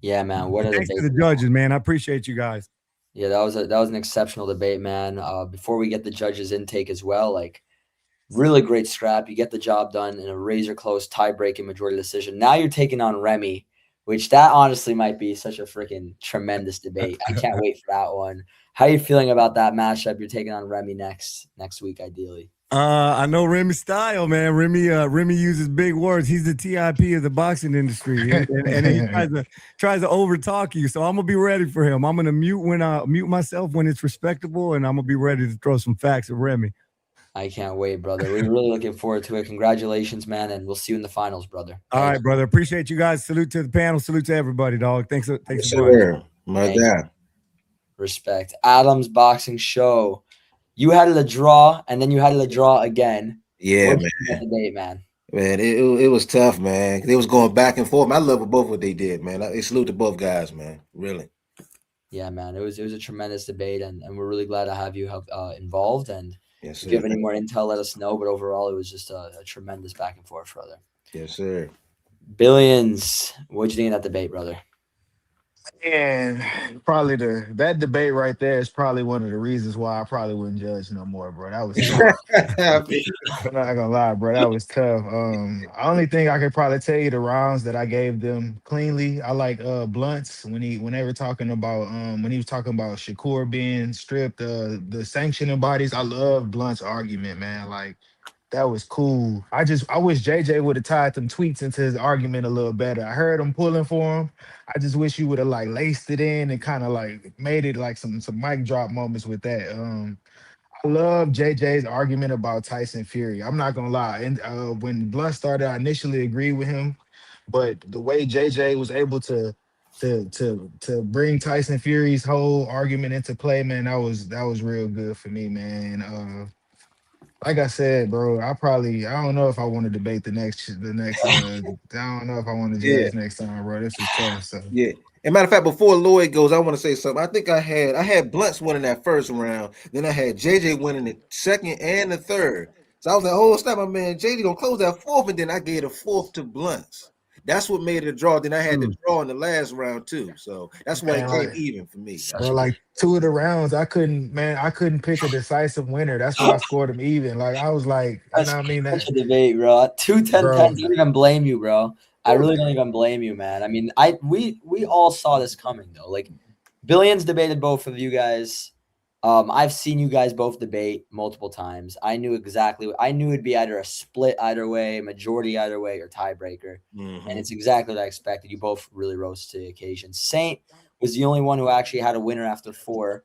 [SPEAKER 1] Yeah, man.
[SPEAKER 5] Thanks to the judges, man. I appreciate you guys.
[SPEAKER 1] Yeah, that was an exceptional debate, man. Before we get the judges' intake as well, really great scrap. You get the job done in a razor close tie-breaking majority decision. Now you're taking on Remy, which that honestly might be such a freaking tremendous debate. I can't wait for that one. How are you feeling about that matchup? You're taking on Remy next week, ideally.
[SPEAKER 5] I know Remy's style, man. Remy uses big words. He's the TIP of the boxing industry, and he tries to overtalk you. So I'm gonna be ready for him. I'm gonna mute myself when it's respectable, and I'm gonna be ready to throw some facts at Remy.
[SPEAKER 1] I can't wait, brother. We're really looking forward to it. Congratulations, man, and we'll see you in the finals, brother.
[SPEAKER 5] All right, brother. Appreciate you guys. Salute to the panel. Salute to everybody, dog. Thanks.
[SPEAKER 2] Sure. My God.
[SPEAKER 1] Respect. Adams Boxing Show. You had it a draw, and then you had it a draw again.
[SPEAKER 2] Yeah,
[SPEAKER 1] What
[SPEAKER 2] man.
[SPEAKER 1] did you think of the debate, man?
[SPEAKER 2] Man, it was tough, man. They was going back and forth. I love both what they did, man. I salute to both guys, man. Really.
[SPEAKER 1] Yeah, man. It was a tremendous debate, and we're really glad to have you involved. And
[SPEAKER 2] Yes,
[SPEAKER 1] if you have
[SPEAKER 2] sir.
[SPEAKER 1] any more intel, let us know. But overall, it was just a tremendous back and forth, brother.
[SPEAKER 2] Yes, sir.
[SPEAKER 1] Billions. What'd you think of that debate, brother?
[SPEAKER 10] And probably that debate right there is probably one of the reasons why I probably wouldn't judge no more, bro. That was tough. I'm not gonna lie, bro. That was tough. Only thing I could probably tell you, the rounds that I gave them cleanly. I like Blunt's when they were talking about when he was talking about Shakur being stripped, the sanctioning bodies. I love Blunt's argument, man. Like, that was cool. I wish JJ would have tied them tweets into his argument a little better. I heard him pulling for him. I just wish you would have laced it in and kind of made it some mic drop moments with that. I love JJ's argument about Tyson Fury. I'm not gonna lie. And when Blunt started, I initially agreed with him, but the way JJ was able to bring Tyson Fury's whole argument into play, man, that was real good for me, man. Like I said, bro, I don't know if I want to debate the next. I don't know if I want to judge next time, bro. This is tough. So
[SPEAKER 2] Yeah. And matter of fact, before Lloyd goes, I want to say something. I think I had Blunts winning that first round. Then I had JJ winning the second and the third. So I was like, oh, snap, my man, JJ gonna close that fourth, and then I gave the fourth to Blunts. That's what made it a draw. Then I had the draw in the last round too. So that's why it came even for me.
[SPEAKER 10] Bro, two of the rounds, I couldn't pick a decisive winner. That's why I scored them even. I was like,
[SPEAKER 1] That's
[SPEAKER 10] you know what I mean?
[SPEAKER 1] such a debate, bro. 2-10-10. I don't even blame you, bro. I really don't even blame you, man. I mean, we all saw this coming though. Billions debated both of you guys. I've seen you guys both debate multiple times. I knew it'd be either a split either way, majority either way, or tiebreaker. And it's exactly what I expected. You both really rose to the occasion. Saint was the only one who actually had a winner after 4.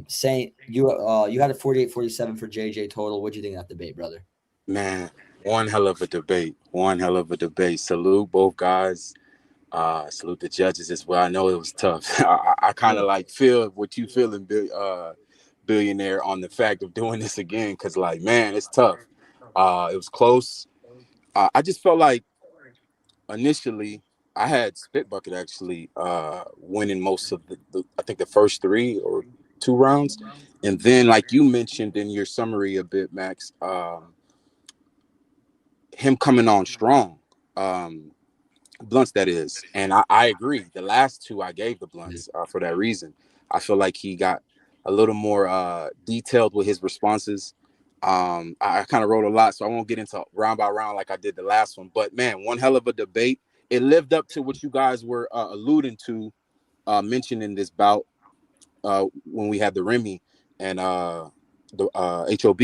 [SPEAKER 1] Saint, you had a 48-47 for JJ total. What'd you think of that debate, brother?
[SPEAKER 9] Man, one hell of a debate. One hell of a debate. Salute both guys. Salute the judges as well. I know it was tough. I kind of like feel what you feeling, Billionaire, on the fact of doing this again, because like, man, it's tough. It was close. I just felt like initially I had Spit Bucket actually winning most of I think the first 3 or 2 rounds, and then like you mentioned in your summary a bit, Max, him coming on strong. Blunts, that is, and I agree. The last 2 I gave the Blunts for that reason. I feel like he got a little more detailed with his responses. I kind of wrote a lot, so I won't get into round by round like I did the last one. But man, one hell of a debate. It lived up to what you guys were alluding to, mentioning this bout when we had the Remy and the HOB.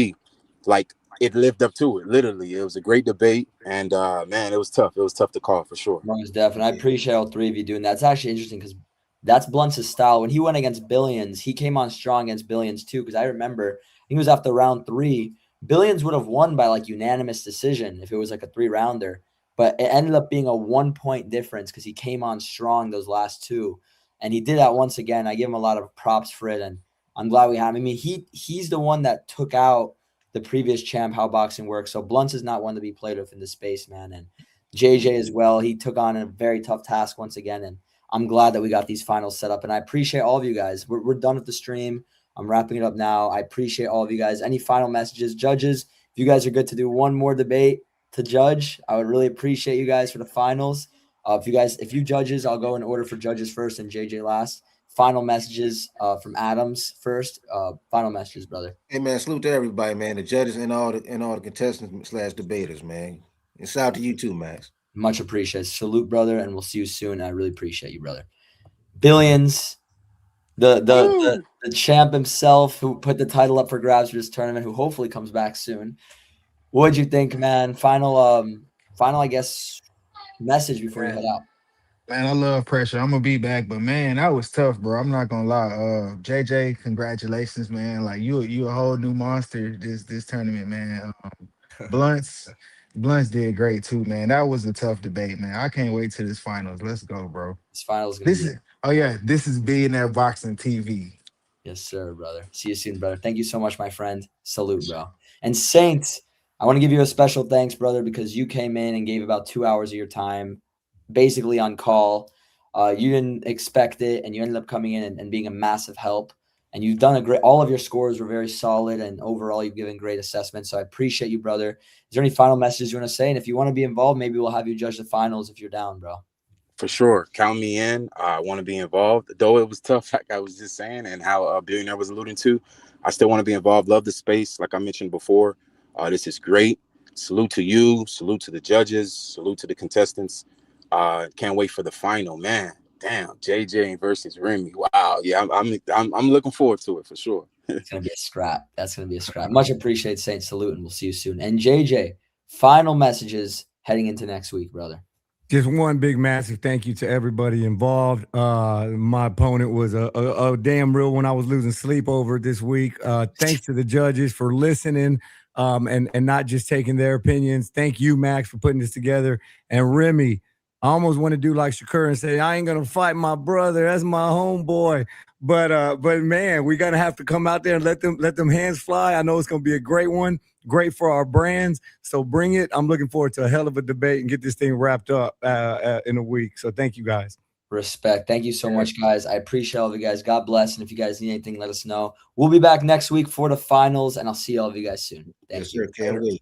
[SPEAKER 9] Like, it lived up to it. Literally, it was a great debate, and man, it was tough. It was tough to call for sure.
[SPEAKER 1] Most definitely. I appreciate all 3 of you doing that. It's actually interesting because that's Blunt's style. When he went against Billions, he came on strong against Billions too. Because I remember he was after round 3. Billions would have won by like unanimous decision if it was like a 3-rounder, but it ended up being a 1-point difference because he came on strong those last 2, and he did that once again. I give him a lot of props for it, and I'm glad we have him. I mean, he's the one that took out the previous champ, how boxing works. So Blunts is not one to be played with in the space, man. And JJ as well, he took on a very tough task once again, and I'm glad that we got these finals set up. And I appreciate all of you guys. We're done with the stream. I'm wrapping it up now. I appreciate all of you guys. Any final messages? Judges, if you guys are good to do one more debate to judge, I would really appreciate you guys for the finals. If you judges, I'll go in order for judges first and JJ last. Final messages from Adams first. Final messages, brother.
[SPEAKER 2] Hey man, salute to everybody, man. The judges and all the contestants / debaters, man. And shout out to you too, Max.
[SPEAKER 1] Much appreciated. Salute, brother, and we'll see you soon. I really appreciate you, brother. Billions, the champ himself, who put the title up for grabs for this tournament, who hopefully comes back soon. What'd you think, man? Final, I guess, message before you head out.
[SPEAKER 10] Man, I love pressure. I'm gonna be back, but man, that was tough, bro. I'm not gonna lie. JJ, congratulations, man. Like you a whole new monster this tournament, man. Blunts did great too, man. That was a tough debate, man. I can't wait till this finals. Let's go, bro.
[SPEAKER 1] This finals.
[SPEAKER 10] This is Billionaire Boxing TV.
[SPEAKER 1] Yes, sir, brother. See you soon, brother. Thank you so much, my friend. Salute, bro. And Saint, I want to give you a special thanks, brother, because you came in and gave about 2 hours of your time, basically on call. You didn't expect it, and you ended up coming in and being a massive help. And you've done all of your scores were very solid, and overall you've given great assessments. So I appreciate you, brother. Is there any final messages you want to say? And if you want to be involved, maybe we'll have you judge the finals if you're down, bro.
[SPEAKER 9] For sure. Count me in. I want to be involved. Though it was tough, like I was just saying, and how Billionaire was alluding to, I still want to be involved. Love the space, like I mentioned before. This is great. Salute to you. Salute to the judges. Salute to the contestants. Can't wait for the final, man. Damn, JJ versus Remy. Wow, yeah, I'm looking forward to it for sure.
[SPEAKER 1] It's gonna be a scrap. That's gonna be a scrap. Much appreciated, Saint. Salute, and we'll see you soon. And JJ, final messages heading into next week, brother.
[SPEAKER 5] Just one big massive thank you to everybody involved. My opponent was a damn real one. I was losing sleep over it this week. Thanks to the judges for listening and not just taking their opinions. Thank you, Max, for putting this together. And Remy, I almost want to do like Shakur and say, I ain't going to fight my brother. That's my homeboy. But man, we're going to have to come out there and let them hands fly. I know it's going to be a great one. Great for our brands. So bring it. I'm looking forward to a hell of a debate and get this thing wrapped up in a week. So thank you, guys.
[SPEAKER 1] Respect. Thank you so much, guys. I appreciate all of you guys. God bless. And if you guys need anything, let us know. We'll be back next week for the finals, and I'll see all of you guys soon. Thank you.
[SPEAKER 2] Sir, can't wait.